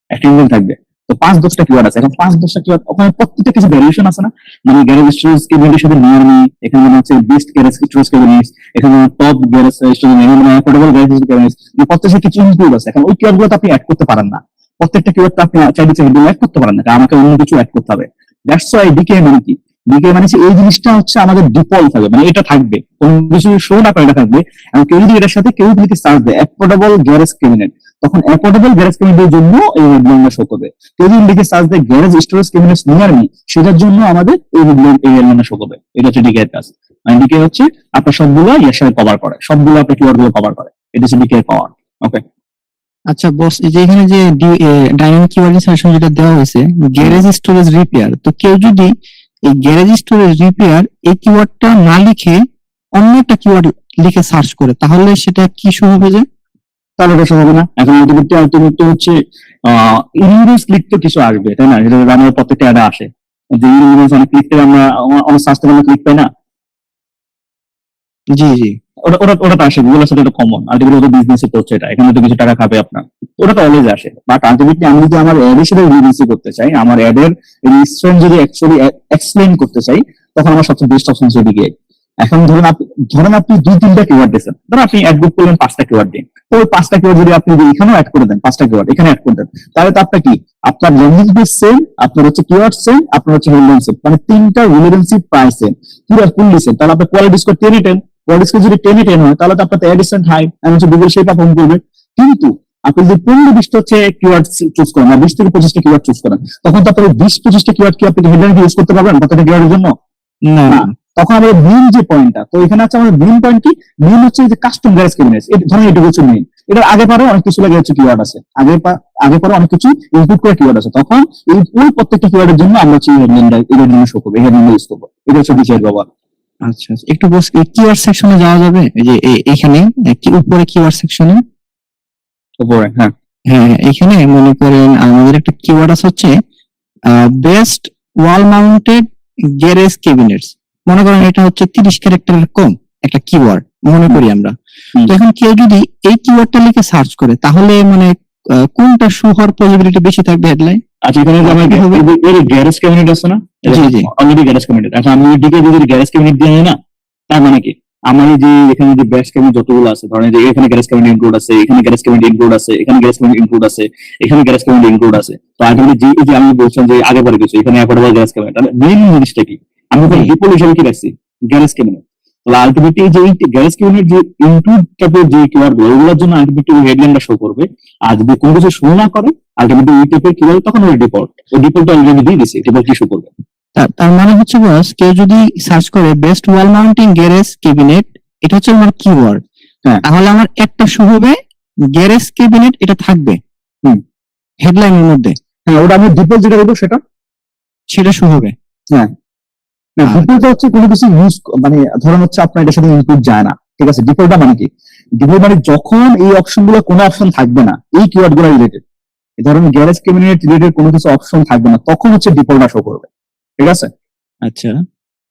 অ্যাকাউন্টে থাকবে। তো 5-10টা কিওয়ার্ড আছে, এখন 5-10টা কিওয়ার্ড ওখানে প্রত্যেকটা কিছু ভ্যারিয়েশন আছে না, মানে গ্যারেজ স্টোরেজ ক্যাবিনেটের সাথে নিয়ার মি, এখানে হচ্ছে বেস্ট গ্যারেজ স্টোরেজ ক্যাবিনেট, এখানে টপ গ্যারেজ স্টোরেজ, এখানে অ্যাফোর্ডেবল গ্যারেজ ক্যাবিনেট, মানে প্রত্যেকটা কিছু ইনক্লুড আছে। এখন ওই কিওয়ার্ড গুলো আপনি অ্যাড করতে পারেন না, প্রত্যেকটা কিওয়ার্ড আপনি চাইলে অ্যাড করতে পারেন না, আমাকে অন্য কিছু অ্যাড করতে হবে। দ্যাটস ওয়াই ডিকেআই মানে কি, ডিকেআই মানে এই জিনিসটা হচ্ছে আমাদের ডিফল্ট থাকবে, মানে এটা থাকবে, কোনো কিছু শো না করে এটা থাকবে। এবং কেউ যদি এটার সাথে কেউ যদি সার্চ দেয় অ্যাফোর্ডেবল গ্যারেজ ক্যাবিনেট, তখন অ্যাফোর্ডেবল গ্যারেজ ক্যাবিনেটের জন্য এই হেডলাইনটা শো করবে। কেউ যদি লিখে সার্চ দেয় garage storage cabinet near me, সেটার জন্য আমাদের এই হেডলাইনটা শো করবে। এটা হচ্ছে ডিকেআই কাজ। মানে ডিকেআই হচ্ছে আপনার সবগুলো এর সাথে কভার করে, সবগুলো আপনার কিওয়ার্ড গুলো কভার করে, এটা হচ্ছে ডিকেআই পাওয়ার। ওকে, আচ্ছা বস, এই যে এখানে যে ডাইনামিক কিওয়ার্ড ইনসার্টেশন যেটা দেওয়া হয়েছে গ্যারেজ স্টোরেজ রিপেয়ার, তো কেউ যদি এই গ্যারেজ স্টোরেজ রিপেয়ার এই কিওয়ার্ডটা না লিখে অন্য একটা কিওয়ার্ড লিখে সার্চ করে, তাহলে সেটা কি শো হবে? যে তাহলে এটা শো হবে না। এখন আলটিমেটলি হচ্ছে ইউনিভার্স ক্লিক তো কিছু আসবে, তাই না? যেটা আমাদের প্রত্যেকটা অ্যাডে আসে, যে ইউনিভার্স অনেক ক্লিক থেকে আমরা অনেক সার্চ থেকে ক্লিক পাই না। জি জি, ওটা তো আসে, গুগলের সাথে এটা কমন, আলটিমেটলি ওদের বিজনেস তো হচ্ছে এটা, এখানে তো কিছু টাকা খাবে আপনার, ওটা তো অলওয়েজ আসে। বাট আলটিমেটলি আমি যদি আমার অ্যাড হিসেবে রিভিউ করতে চাই, আমার অ্যাডের রেজিস্ট্রেশন যদি অ্যাকচুয়ালি এক্সপ্লেইন করতে চাই, তখন আমার সবচেয়ে বেস্ট অপশন হচ্ছে ডিকেআই। এখন ধরুন আপনি 2-3টা কিওয়ার্ড দিয়েছেন, ধরুন আপনি অ্যাড বুক করলেন 5টা কিওয়ার্ড দিন, তো ওই 5টা কিওয়ার্ড যদি আপনি এখানেও অ্যাড করে দেন, 5টা কিওয়ার্ড এখানে অ্যাড করে দেন, তাহলে তো আপনার কি, আপনার ল্যান্ডিং পেজ সেম, আপনার হচ্ছে কিওয়ার্ড সেম, আপনার হচ্ছে হেডলাইন সেম, মানে 3টা রিলেভেন্সি প্রাইস সেম, পুরো ফুললি সেম। তাহলে আপনার কোয়ালিটি স্কোর 10-10, কোয়ালিটি স্কোর যদি 10-10 হয়, তাহলে তো আপনার এডিশন হাই, এবং হচ্ছে গুগল সেই পারফর্ম করবে। কিন্তু আপনি যদি 15-20টা হচ্ছে কিওয়ার্ড চুজ করেন বা 20 থেকে 25টা কিওয়ার্ড চুজ করেন, তখন তো আপনার 20-25টা কিওয়ার্ড কি আপনি হেডলাইন ইউজ করতে পারবেন প্রত্যেকটা কিওয়ার্ডের জন্য? না না। তখন আমাদের মেইন যে পয়েন্টটা, তো এখানে আছে আমাদের মেইন পয়েন্ট কি? মেইন হচ্ছে যে কাস্টম গ্যারেজ কেবিনেট, ধরেন এটা হচ্ছে মেইন। এটার আগে পরে অনেক কিছু লাগে হচ্ছে কিওয়ার্ড আছে, আগে পরে অনেক কিছু ইনপুট করে কিওয়ার্ড আছে, তখন ওই প্রত্যেকটা কিওয়ার্ডের জন্য আমরা হচ্ছে হেডলাইনটা এর জন্য শো করবো, হেডলাইনটা ইউজ করবো। এটা হচ্ছে বিষয় ব্যবহার। আচ্ছা আচ্ছা, একটু বস কিওয়ার্ড সেকশনে যাওয়া যাবে? এই যে এখানে উপরে কিওয়ার্ড সেকশনে, উপরে হ্যাঁ হ্যাঁ হ্যাঁ, এখানে মনে করেন আমাদের একটা কিওয়ার্ড আছে হচ্ছে বেস্ট ওয়াল মাউন্টেড গ্যারেজ ক্যাবিনেটস। মনে করেন এটা হচ্ছে 30 ক্যারেক্টারের কম একটা কিওয়ার্ড মনে করি আমরা। তো এখন কেউ যদি এই কিওয়ার্ডটা লিখে সার্চ করে তাহলে মানে কোনটা শো হওয়ার পসিবিলিটি বেশি থাকবে হেডলাইন? আচ্ছা, এখানে যে আমার গ্যারেজ ক্যাবিনেট আছে না, জি জি, অলরেডি গ্যারেজ ক্যাবিনেট। এখন আমি ওইদিকে যদি গ্যারেজ ক্যাবিনেট দিয়ে না, তার মানে কি আমার এই যে এখানে যে গ্যারেজ ক্যাবিনেট যতগুলো আছে, ধরেন যে এখানে গ্যারেজ ক্যাবিনেট ইনক্লুড আছে, এখানে গ্যারেজ ক্যাবিনেট ইনক্লুড আছে, এখানে গ্যারেজ ক্যাবিনেট ইনক্লুড আছে, এখানে গ্যারেজ ক্যাবিনেট ইনক্লুড আছে। তো আলটিমেটলি যে এই যে আমি বলছিলাম যে আগে পরে কিছু এখানে অ্যাফোর্ডেবল গ্যারেজ ক্যাবিনেট, তাহলে মেইন জিনিসটা কি আমি ওখানে ডিপোল হিসেবে কি রাখছি? Garage cabinet. তাহলে আলটিমেটলি যে এই গ্যারেজ ক্যাবিনেট যে ইনক্লুড টাইপের যে কিওয়ার্ড গুলো, ওগুলোর জন্য আলটিমেটলি হেডলাইনটা শো করবে। আর যদি কোনো কিছু শো না করে আলটিমেটলি এই টাইপের কি বলে, তখন ওই ডিফল্ট, ওই ডিফল্টটা অলরেডি দিয়ে দিছি, ডিফল্ট কি শো করবে। তার মানে হচ্ছে বস, কেউ যদি সার্চ করে বেস্ট ওয়াল মাউন্টিং গ্যারেজ ক্যাবিনেট, এটা হচ্ছে আমার কিওয়ার্ড, তাহলে আমার একটা শো হবে গ্যারেজ ক্যাবিনেট, এটা থাকবে হেডলাইনের মধ্যে। হ্যাঁ, ওটা আমি ডিফল্ট যেটা বলবো সেটা শো হবে। হ্যাঁ, ডিফল্টটা হচ্ছে কোনো কিছু ইউজ মানে ধরেন হচ্ছে আপনার এটার সাথে ইনপুট যায় না, ঠিক আছে? ডিফল্টটা মানে কি? ডিফল্ট মানে যখন এই অপশন গুলো কোনো অপশন থাকবে না এই কিওয়ার্ড গুলো রিলেটেড, ধরেন গ্যারেজ ক্যাবিনেট রিলেটেড কোনো কিছু অপশন থাকবে না, তখন হচ্ছে ডিফল্টটা শো করবে, ঠিক আছে? আচ্ছা,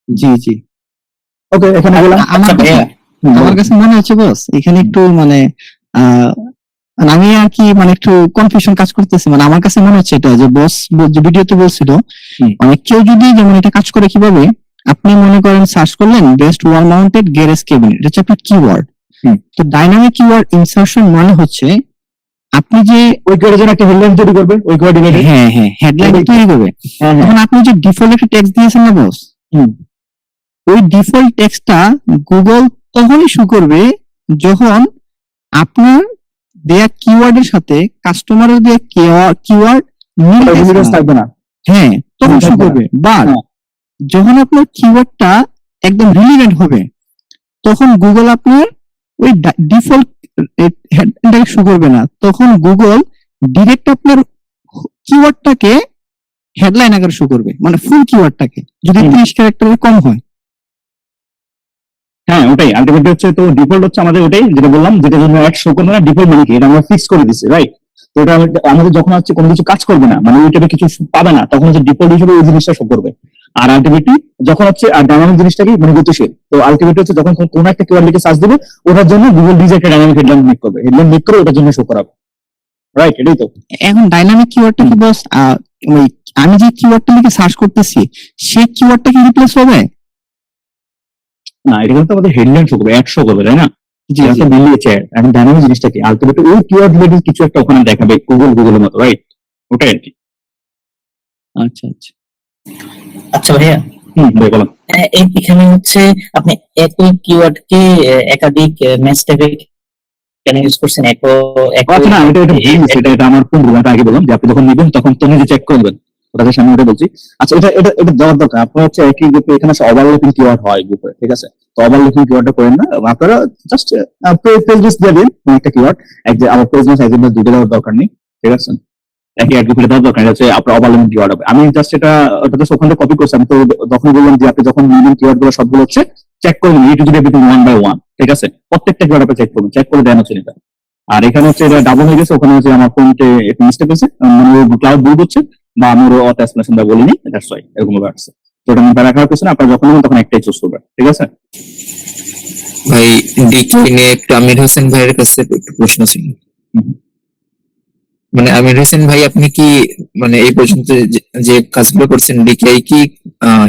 জি জি, ওকে, এখানে গেলাম। আমার কাছে মনে হচ্ছে বস এখানে একটু মানে আমি আর কি মানে একটু কনফিউশন কাজ করতেছে। মানে আমার কাছে মনে হচ্ছে এটা যে বস যে ভিডিওতে বলছিল, মানে কেউ যদি যেমন এটা কাজ করে কিভাবে, আপনি মনে করেন সার্চ করলেন বেস্ট ওয়াল মাউন্টেড গ্যারেজ ক্যাবিনেট, এটা হচ্ছে আপনার কিওয়ার্ড। তো ডাইনামিক কিওয়ার্ড ইনসার্শন মানে হচ্ছে আপনি যে ওই কিওয়ার্ডের জন্য একটা হেডলাইন তৈরি করবে, ওই কিওয়ার্ড রিলেটেড হ্যাঁ হ্যাঁ হেডলাইন তৈরি করবে। এখন আপনি যে ডিফল্ট একটা টেক্সট দিয়েছেন না বস, ওই ডিফল্ট টেক্সটটা গুগল তখনই শো করবে যখন আপনার দেয়া কিওয়ার্ডের সাথে কাস্টমারের দেয়া কিওয়ার্ড মিল থাকবে না। হ্যাঁ, তখন শো করবে। বাট যখন আপনার কিওয়ার্ডটা একদম রিলেভেন্ট হবে তখন গুগল আপনার ওই ডিফল্ট হেডলাইনটাকে শো করবে না, তখন গুগল ডিরেক্ট আপনার কিওয়ার্ডটাকে হেডলাইন আকারে শো করবে, মানে ফুল কিওয়ার্ডটাকে, যদি 30 ক্যারেক্টারের কম হয়। হ্যাঁ, ওটাই আলটিমেটলি হচ্ছে। তো ডিফল্ট হচ্ছে আমাদের ওটাই যেটা বললাম, যেটা জন্য অ্যাড শো করবে না। ডিফল্ট মানে কি, এটা আমরা ফিক্স করে দিচ্ছি, রাইট? তো এটা আমাদের যখন হচ্ছে কোনো কিছু কাজ করবে না, মানে ওই টাইপের কিছু পাবে না, তখন হচ্ছে ডিফল্ট হিসেবে ওই জিনিসটা শো করবে। আর আলটিমেটলি যখন হচ্ছে আর ডাইনামিক জিনিসটা কি মানে গতিশীল, তো আলটিমেটলি হচ্ছে যখন কোনো একটা কিওয়ার্ড লিখে সার্চ দিবে ওটার জন্য গুগল নিজে একটা ডাইনামিক হেডলাইন মেক করবে, হেডলাইন মেক করে ওটার জন্য শো করাবে, রাইট? এটাই তো। এখন ডাইনামিক কিওয়ার্ডটা কি বস, ওই আমি যে কিওয়ার্ডটা লিখে সার্চ করতেছি সেই কিওয়ার্ডটা কি রিপ্লেস হবে? না, এটা কিন্তু আমাদের হেডলাইন শো করবে, অ্যাড শো করবে, তাই না? জি, একটা মিলিয়েছে। এখন ডাইনামিক জিনিসটা কি, আলটিমেটলি ওই কিওয়ার্ড রিলেটেড কিছু একটা ওখানে দেখাবে গুগলের মতো, রাইট? ওটাই আর কি। আচ্ছা আচ্ছা আচ্ছা ভাইয়া, বললাম এখানে হচ্ছে আপনি একই কিওয়ার্ডকে একাধিক ম্যাচ ট্যাগে কেন ইউজ করছেন? আচ্ছা, না, এটা আমার কোন রুমটা আগে বললাম যে আপনি যখন নেবেন তখন তো নিজে চেক করবেন, ওটাকে সামনে ওটা বলছি। আচ্ছা, এটা এটা এটা দেওয়ার দরকার। আপনার হচ্ছে একই গ্রুপে এখানে ওভারল্যাপিং কিওয়ার্ড হয় গ্রুপে, ঠিক আছে? তো ওভারল্যাপিং কিওয়ার্ডটা করেন না আপনারা, জাস্ট পেজ লিস্ট দিয়ে দিন একটা কিওয়ার্ড, আমার পেজ লিস্ট একদিন দুটো দেওয়ার দরকার নেই, ঠিক আছে? একই এক গ্রুপে দেওয়ার দরকার নেই, হচ্ছে আপনার ওভারল্যাপিং কিওয়ার্ড হবে। আমি জাস্ট ওটা ওখান থেকে কপি করছি। আমি তো তখন বললাম যে আপনি যখন নেবেন কিওয়ার্ড গুলো সবগুলো হচ্ছে চেক করবেন, ইউ টু এভরিথিং 1 by 1, ঠিক আছে? প্রত্যেকটা কিওয়ার্ড আপনি চেক করবেন, চেক করে দেন হচ্ছে এটা। আর এখানে হচ্ছে এটা ডাবল হয়ে গেছে, ওখানে হচ্ছে আমার ফোনতে একটু মিস্টেক হয়েছে, মানে ক্লাউড বুট হচ্ছে বা আমি ওর অত এক্সপ্লেনেশন দা বলিনি, দ্যাটস ওয়াই এরকম ভাবে আসছে। তো ওটা মনে রাখার কিছু না, আপনারা যখন নেবেন তখন একটাই চুজ করবেন, ঠিক আছে? ভাই ডিকে নিয়ে একটু আমির হোসেন ভাইয়ের কাছে একটু প্রশ্ন ছিল। মানে আমির হোসেন ভাই, আপনি কি মানে এই পর্যন্ত যে কাজগুলো করছেন ডিকেআই কি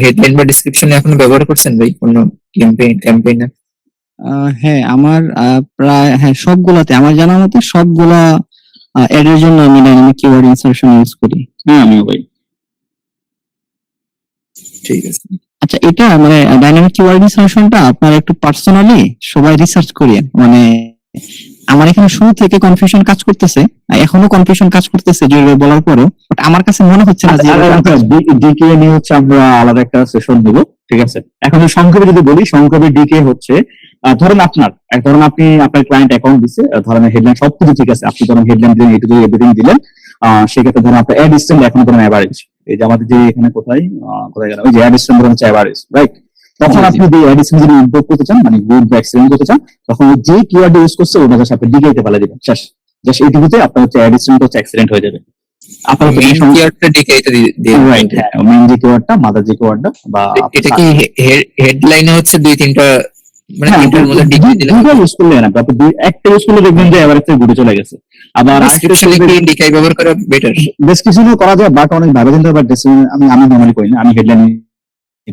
হেডলাইন বা ডেসক্রিপশনে এখনো ব্যবহার করছেন ভাই কোন ক্যাম্পেইনে? হ্যাঁ, আমার প্রায় সবগুলাতে, আমার জানার মতে সবগুলা এর জন্য আমি ডাইনামিক কিওয়ার্ড ইনসার্শন ইউজ করি। হ্যাঁ, আমিও ভাই। ঠিক আছে। আচ্ছা, এটা মানে ডাইনামিক কিওয়ার্ড ইনসার্শনটা আপনার একটু পার্সোনালি সবাই রিসার্চ করিয়েন, মানে আমার এখানে শুরু থেকে কনফিউশন কাজ করতেছে, এখনো কনফিউশন কাজ করতেছে যে বলার পরেও, বাট আমার কাছে মনে হচ্ছে না যে ডিকে নিয়ে হচ্ছে আমরা আলাদা একটা সেশন দিব, ঠিক আছে? এখন যদি সংক্ষেপে যদি বলি, সংক্ষেপে ডিকে হচ্ছে ধরেন ধরেন আপনি আপনার ক্লায়েন্ট অ্যাকাউন্ট দিচ্ছে, ধরেন হেডলাইন সবকিছু ঠিক আছে, আপনি ধরেন হেডলাইন দিলেন, এটুকু এভরিথিং দিলেন, সেক্ষেত্রে ধরেন আপনার অ্যাড স্ট্যান্ড এখন ধরেন অ্যাভারেজ, এই যে আমাদের যে এখানে কোথায় গেল ওই যে অ্যাড স্ট্যান্ড ধরেন হচ্ছে অ্যাভারেজ, রাইট? তখন আপনি যদি অ্যাড স্ট্যান্ড যদি ইমপ্রুভ করতে চান, মানে গুড বা এক্সেলেন্ট করতে চান, তখন যে কিওয়ার্ড ইউজ করছে ওটা জাস্ট আপনি ডিকেতে ফেলে দিবেন, শেষ। জাস্ট এইটুকুতে আপনার হচ্ছে অ্যাড স্ট্যান্ড হচ্ছে এক্সেলেন্ট হয়ে যাবে। আপনার মেইন কিওয়ার্ডটা ডিকেইতে দিয়ে রাইট, হ্যাঁ, মেইন যে কিওয়ার্ডটা, মাদার যে কিওয়ার্ডটা বা এটা কি হেডলাইনে হচ্ছে দুই তিনটা মানে হ্যাঁ, তিনটার মধ্যে ডিকে দিলে দুটো ইউজ করলে না, আপনি একটা ইউজ করলে দেখবেন যে এভারেজ থেকে ঘুরে চলে গেছে। আবার ডেসক্রিপশনে কি ডিকাই ব্যবহার করা বেটার? ডেসক্রিপশনও করা যায়, বাট অনেক ভাবে চিন্তা, বাট আমি নরমালি করি না, আমি হেডলাইন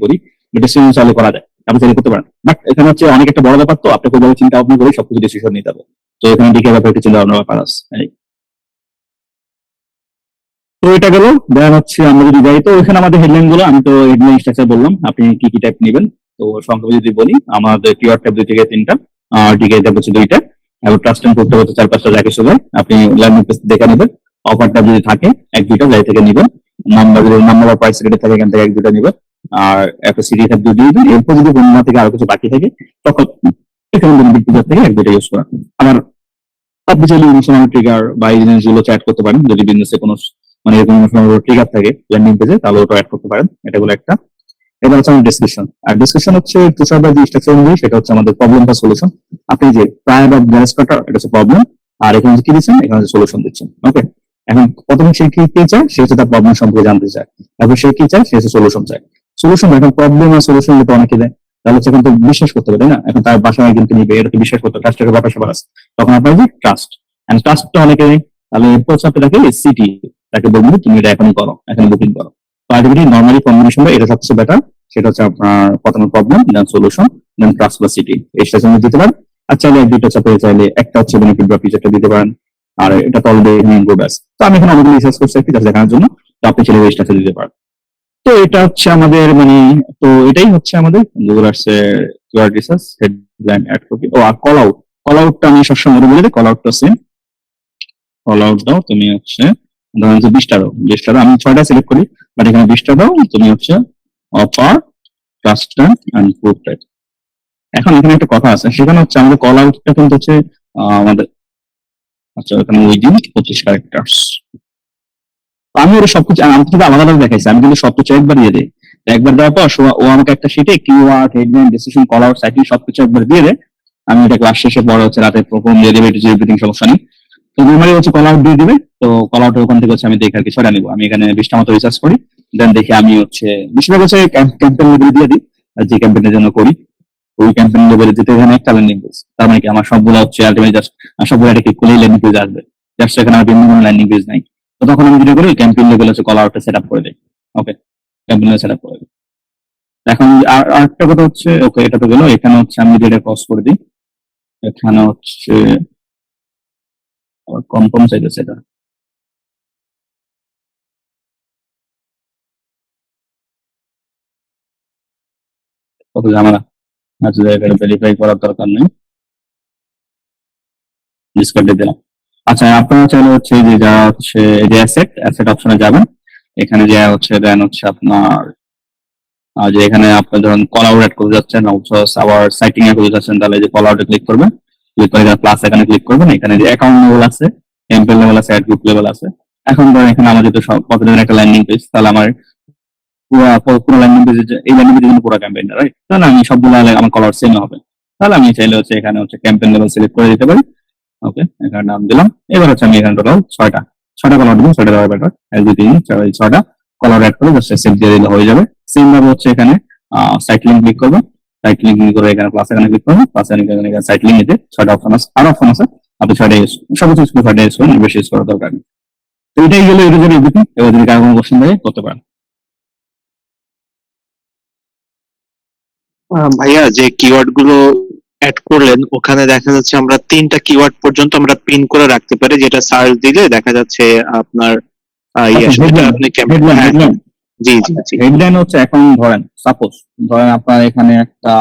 করি, ডেসক্রিপশন চালু করা যায়, আপনি চাইলে করতে পারেন। বাট এখানে হচ্ছে অনেক একটা বড় ব্যাপার, তো আপনাকে ওইভাবে চিন্তা ভাবনা করে সবকিছু ডিসিশন নিতে হবে, তো এখানে ডিকে ব্যাপারে একটু চিন্তা ভাবনা ব্যাপার আছে। তো এটা গেল। দেন হচ্ছে আমরা যদি যাই, তো এখানে আমাদের হেডলাইন গুলো, আমি তো হেডলাইন স্ট্রাকচার বললাম, আপনি কি কি টাইপ নেবেন। তো সংক্ষেপে যদি বলি, আমাদের কিওয়ার্ড ট্যাব 2 থেকে 3টা, ডিকে ট্যাব হচ্ছে 2টা, এবং ট্রাস্ট করতে হচ্ছে 4-5টা, যাকে সবাই আপনি ল্যান্ডিং পেজ দেখে নেবেন। অফার ট্যাব যদি থাকে 1-2টা, যাই থেকে নেবেন। নাম্বার যদি নাম্বার বা প্রাইস রেটে থাকে, এখান থেকে 1-2টা নেবেন। আর একটা সিডি ট্যাব দিয়ে দিবেন। এরপর যদি অন্য থেকে আরো কিছু বাকি থাকে, তখন এখানে বিক্রিজার থেকে 1-2টা ইউজ করা। আবার আপনি চাইলে ইমোশনাল ট্রিগার বা এই জিনিসগুলো চ্যাট করতে পারেন, যদি বিজনেসে কোনো মানে এরকম ট্রিগার থাকে ল্যান্ডিং পেজে, তাহলে ওটা অ্যাড করতে পারেন। এটা হলো একটা। এবার হচ্ছে আমাদের ডিসক্রিপশন, আর ডিসক্রিপশন হচ্ছে তুষার যে স্ট্রাকচার অনুযায়ী, সেটা হচ্ছে আমাদের প্রবলেম বা সলিউশন। আপনি যে প্রায় বা গ্যারেজ কাটার, এটা হচ্ছে প্রবলেম, আর এখানে কি দিচ্ছেন, এখানে হচ্ছে সলিউশন দিচ্ছেন। ওকে, এখন প্রথমে সে কি চায়, সে হচ্ছে তার প্রবলেম সম্পর্কে জানতে চায়। তারপর সে কি চায়, সে হচ্ছে সলিউশন চায়। সলিউশন, এখন প্রবলেম আর সলিউশন তো অনেকে দেয়, তাহলে হচ্ছে এখন তো বিশ্বাস করতে হবে, তাই না? এখন তার বাসায় কিন্তু নিবে, এটা তো বিশ্বাস করতে, ট্রাস্টের ব্যাপার সবার আছে। তখন আপনার যে ট্রাস্ট, এন্ড ট্রাস্টটা অনেকে নেই, তাহলে এরপর হচ্ছে আপনি তাকে সিটি, তাকে বলবেন তুমি এটা এখনই করো, এখন বুকিং করো। তো আলটিমেটলি নর্মালি কম্বিনেশনটা এটা সবচেয়ে বেটার। সেটা হচ্ছে আপনার প্রথমে প্রবলেম, দেন সলিউশন, দেন ট্রাস্ট বা সিটি, এই স্টেশন দিতে পারেন। আর চাইলে 1-2টা চাপে, চাইলে একটা হচ্ছে বেনিফিট বা ফিচারটা দিতে পারেন। আর এটা তো অলরেডি ইনগো ব্যাস। তো আমি এখানে অনেকগুলো রিসার্চ করছি ফিচার দেখানোর জন্য, তো আপনি চাইলে এই স্টেশন দিতে পারেন। তো এটা হচ্ছে আমাদের মানে, তো এটাই হচ্ছে আমাদের Google ads keyword research, headline, ad copy. ও আর কল আউট, কল আউটটা আমি সবসময় বলে দিই, কল আউটটা সেম। কল আউট দাও তুমি হচ্ছে, ধরেন যে 20টা আমি 6টা সিলেক্ট করি, বাট এখানে 20টা দাও তুমি হচ্ছে offer, custom end group type. এখন এখানে একটা কথা আছে, সেখানে হচ্ছে আমাদের কল আউটটা কিন্তু হচ্ছে আমাদের, আচ্ছা এখানে উইদিন 25 ক্যারেক্টার্স। আমি ওর সবকিছু আমার থেকে আলাদা আলাদা দেখাইছি, আমি কিন্তু সবকিছু একবার দিয়ে দিই। একবার দেওয়ার পর ও আমাকে একটা শিটে keyword, headline, description, call out, citing সবকিছু একবার দিয়ে দেয়। আমি এটা ক্লাস শেষে পরে হচ্ছে রাতে প্রোগ্রাম দিয়ে দেবে, এটা এভরিথিং, সমস্যা নেই। তো নর্মালি হচ্ছে কল আউট দিয়ে দিবে। তো কল আউটের ওখান থেকে হচ্ছে আমি দেখে আর কি ছয়টা নিবো। আমি এখানে 20টা মতো রিসার্চ করি, দেন দেখি আমি হচ্ছে বেশিরভাগ হচ্ছে ক্যাম্পেইন লেভেল দিয়ে দিই, যে ক্যাম্পেইনের জন্য করি ওই ক্যাম্পেইন লেভেলে যেতে এখানে একটা ল্যান্ডিং পেজ। তার মানে কি আমার সবগুলো হচ্ছে আলটিমেটলি জাস্ট সবগুলো একটা ক্লিক করলেই ল্যান্ডিং পেজ আসবে, জাস্ট এখানে আর ভিন্ন কোনো ল্যান্ডিং পেজ নাই। তো তখন আমি যেটা করি, ক্যাম্পেইন লেভেল হচ্ছে কল আউটটা সেট আপ করে দেয়। ওকে, ক্যাম্পেইন সেট আপ করে দেয়। এখন আর একটা কথা হচ্ছে, ওকে এটা তো গেল। এখানে হচ্ছে আমি যেটা ক্রস করে দিই, এখানে হচ্ছে কনফার্ম চাইতেছে, এটা কত ঝামেলা। আচ্ছা, জায়গাটা ভেরিফাই করার দরকার নেই, ডিসকার্ড দিয়ে দিলাম। আচ্ছা, আপনারা চাইলে হচ্ছে যে যারা হচ্ছে এই যে অ্যাসেট অপশনে যাবেন, এখানে যে হচ্ছে দেন হচ্ছে আপনার যে এখানে আপনার ধরুন কল আউট অ্যাড করতে যাচ্ছেন, আবার সাইটিং এ করতে যাচ্ছেন, তাহলে যে কল আউটে ক্লিক করবেন, ক্লিক করে প্লাস এখানে ক্লিক করবেন। এখানে যে অ্যাকাউন্ট লেভেল আছে, ক্যাম্পেইন লেভেল আছে, অ্যাড গ্রুপ লেভেল আছে। এখন ধরেন এখানে আমার যেহেতু সব প্রতিদিন একটা ল্যান্ডিং পেজ, তাহলে আমার পুরো ল্যান্ডিং পেজ, এই ল্যান্ডিং পেজ কিন্তু পুরো ক্যাম্পেইনটা, রাইট? তাহলে আমি সবগুলো আমার কলার সেম হবে। তাহলে আমি চাইলে হচ্ছে এখানে হচ্ছে ক্যাম্পেইন লেভেল সিলেক্ট করে দিতে পারি। ওকে, এখানে নাম দিলাম। এবার হচ্ছে আমি এখানে টোটাল 6টা কলার দেবো, 6টা দেওয়ার ব্যাপার, 1 2 3 4 এই 6টা কলার অ্যাড করে জাস্ট সেভ দিয়ে দিলে হয়ে যাবে। সেম ভাবে হচ্ছে এখানে সাইট লিংক ক্লিক করবেন, সাইট লিংক ক্লিক করে এখানে প্লাস এখানে ক্লিক করবেন, প্লাস এখানে সাইট লিংক এতে 6টা অপশন আছে, আরো অপশন আছে, আপনি 6টা ইউজ সবকিছু 6টা ইউজ করুন, বেশি ইউজ করার দরকার নেই। তো এটাই গেল এটা যদি এভরিথিং। এবার যদি কারো কোনো কোশ্চেন থাকে করতে পারেন। ভাইয়া যে কিওয়ার্ড গুলো অ্যাড করলেন, ওখানে দেখা যাচ্ছে আমরা 3টা কিওয়ার্ড পর্যন্ত আমরা পিন করে রাখতে পারি, যেটা সার্চ দিলে দেখা যাচ্ছে আপনার আপনি জি জি জি হেডলাইন হচ্ছে এখন ধরেন সাপোজ ধরেন আপনার এখানে একটা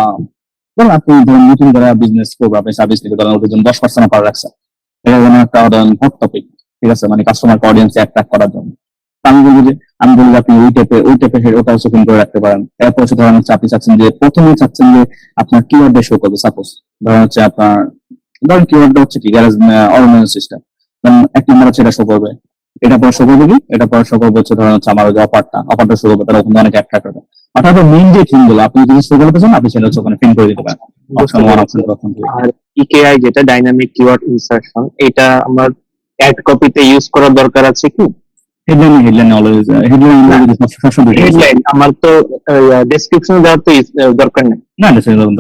ধরুন আপনি ধরুন নতুন যারা বিজনেস করবে, আপনি সার্ভিস দিবে, ধরুন ওদের জন্য 10% অফার রাখছেন, এটা যেন একটা ধরেন হট টপিক, ঠিক আছে, মানে কাস্টমার অডিয়েন্স অ্যাট্রাক্ট করার জন্য। তো আমি বলবো যে আপনি ওই টাইপের ওটা ওপেন করে রাখতে পারেন। এরপর হচ্ছে ধরেন হচ্ছে আপনি চাচ্ছেন যে প্রথমে চাচ্ছেন যে আপনার কিওয়ার্ড শো করবে, সাপোজ ধরেন হচ্ছে আপনার ধরেন কিওয়ার্ডটা হচ্ছে কি গ্যারেজ অর্গানাইজ সিস্টেম, এক নম্বর হচ্ছে এটা শো করবে, এটা পরে শো করবে কি, এটা পরে শো করবে হচ্ছে ধরেন হচ্ছে আমার যে অফারটা শো করবে, তারা ওখানে অনেক অ্যাট্রাক্ট হবে। অর্থাৎ মেইন যে থিম গুলো আপনি যদি শো করতে চান, আপনি সেটা হচ্ছে ওখানে পিন করে দিতে পারেন, অপশন 1, অপশন 2, অপশন 3। আর ইকেআই যেটা ডাইনামিক কিওয়ার্ড ইনসার্শন, এটা আমার অ্যাড কপিতে ইউজ করার দরকার আছে কি? হেডলাইন অলওয়েজ হেডলাইন আমার তো ডেসক্রিপশন দেওয়ার তো দরকার নেই। না,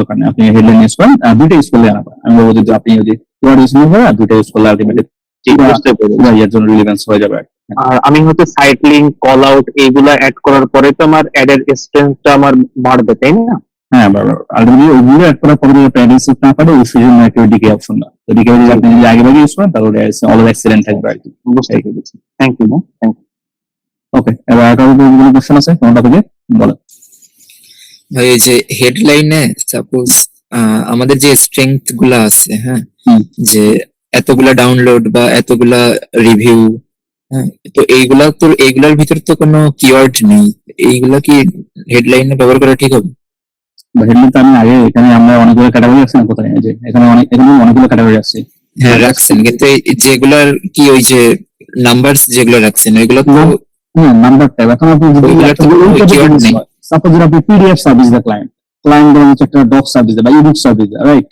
দরকার নেই, আপনি হেডলাইন ইউজ করেন, দুইটা ইউজ করলে আনা আমি বলবো যে আপনি যদি কিওয়ার্ড ইউজ করবেন দুইটা ইউজ করলে আলটিমেটলি বুঝতে পেরেছি। এর জন্য রিলেভেন্স হয়ে যাবে। আর আমি হয়তো সাইট লিংক, কল আউট এইগুলা অ্যাড করার পরে তো আমার অ্যাডের স্ট্রেংথটা আমার বাড়বে, তাই না? হ্যাঁ, আলটিমেটলি ওইগুলো অ্যাড করার পরে যদি প্যাডেন্স না পারে, ওই জন্য একটা ডিকে অপশন না, তো ডিকে যদি আপনি যদি আগে ইউজ করেন তাহলে অলওয়েজ এক্সেলেন্ট থাকবে আর কি। বুঝতে পেরেছি, থ্যাংক ইউ। ওকে, এবার একটা কোনো কোশ্চেন আছে কোনটা থেকে বলেন। ভাই এই যে হেডলাইনে সাপোজ আমাদের যে স্ট্রেংথ গুলা আছে, হ্যাঁ, যে এতগুলা ডাউনলোড বা এতগুলা রিভিউ, হ্যাঁ, তো এইগুলার ভিতর তো কোনো কিওয়ার্ড নেই, এইগুলা কি হেডলাইনে ব্যবহার করা ঠিক হবে? হেডলাইন তো আমি আগে এখানে আমরা অনেকগুলো ক্যাটাগরি আছে না, কোথায় যে এখানে অনেকগুলো ক্যাটাগরি আছে। হ্যাঁ রাখছেন, কিন্তু যেগুলার কি ওই যে নাম্বারস যেগুলো রাখছেন ওইগুলো তো নাম্বার ট্যাব। এখন আপনি যদি সাপোজ আপনি পিডিএফ সার্ভিস দেন, ক্লায়েন্ট ধরুন হচ্ছে একটা ডক সার্ভিস বা ইবুক সার্ভিস, রাইট?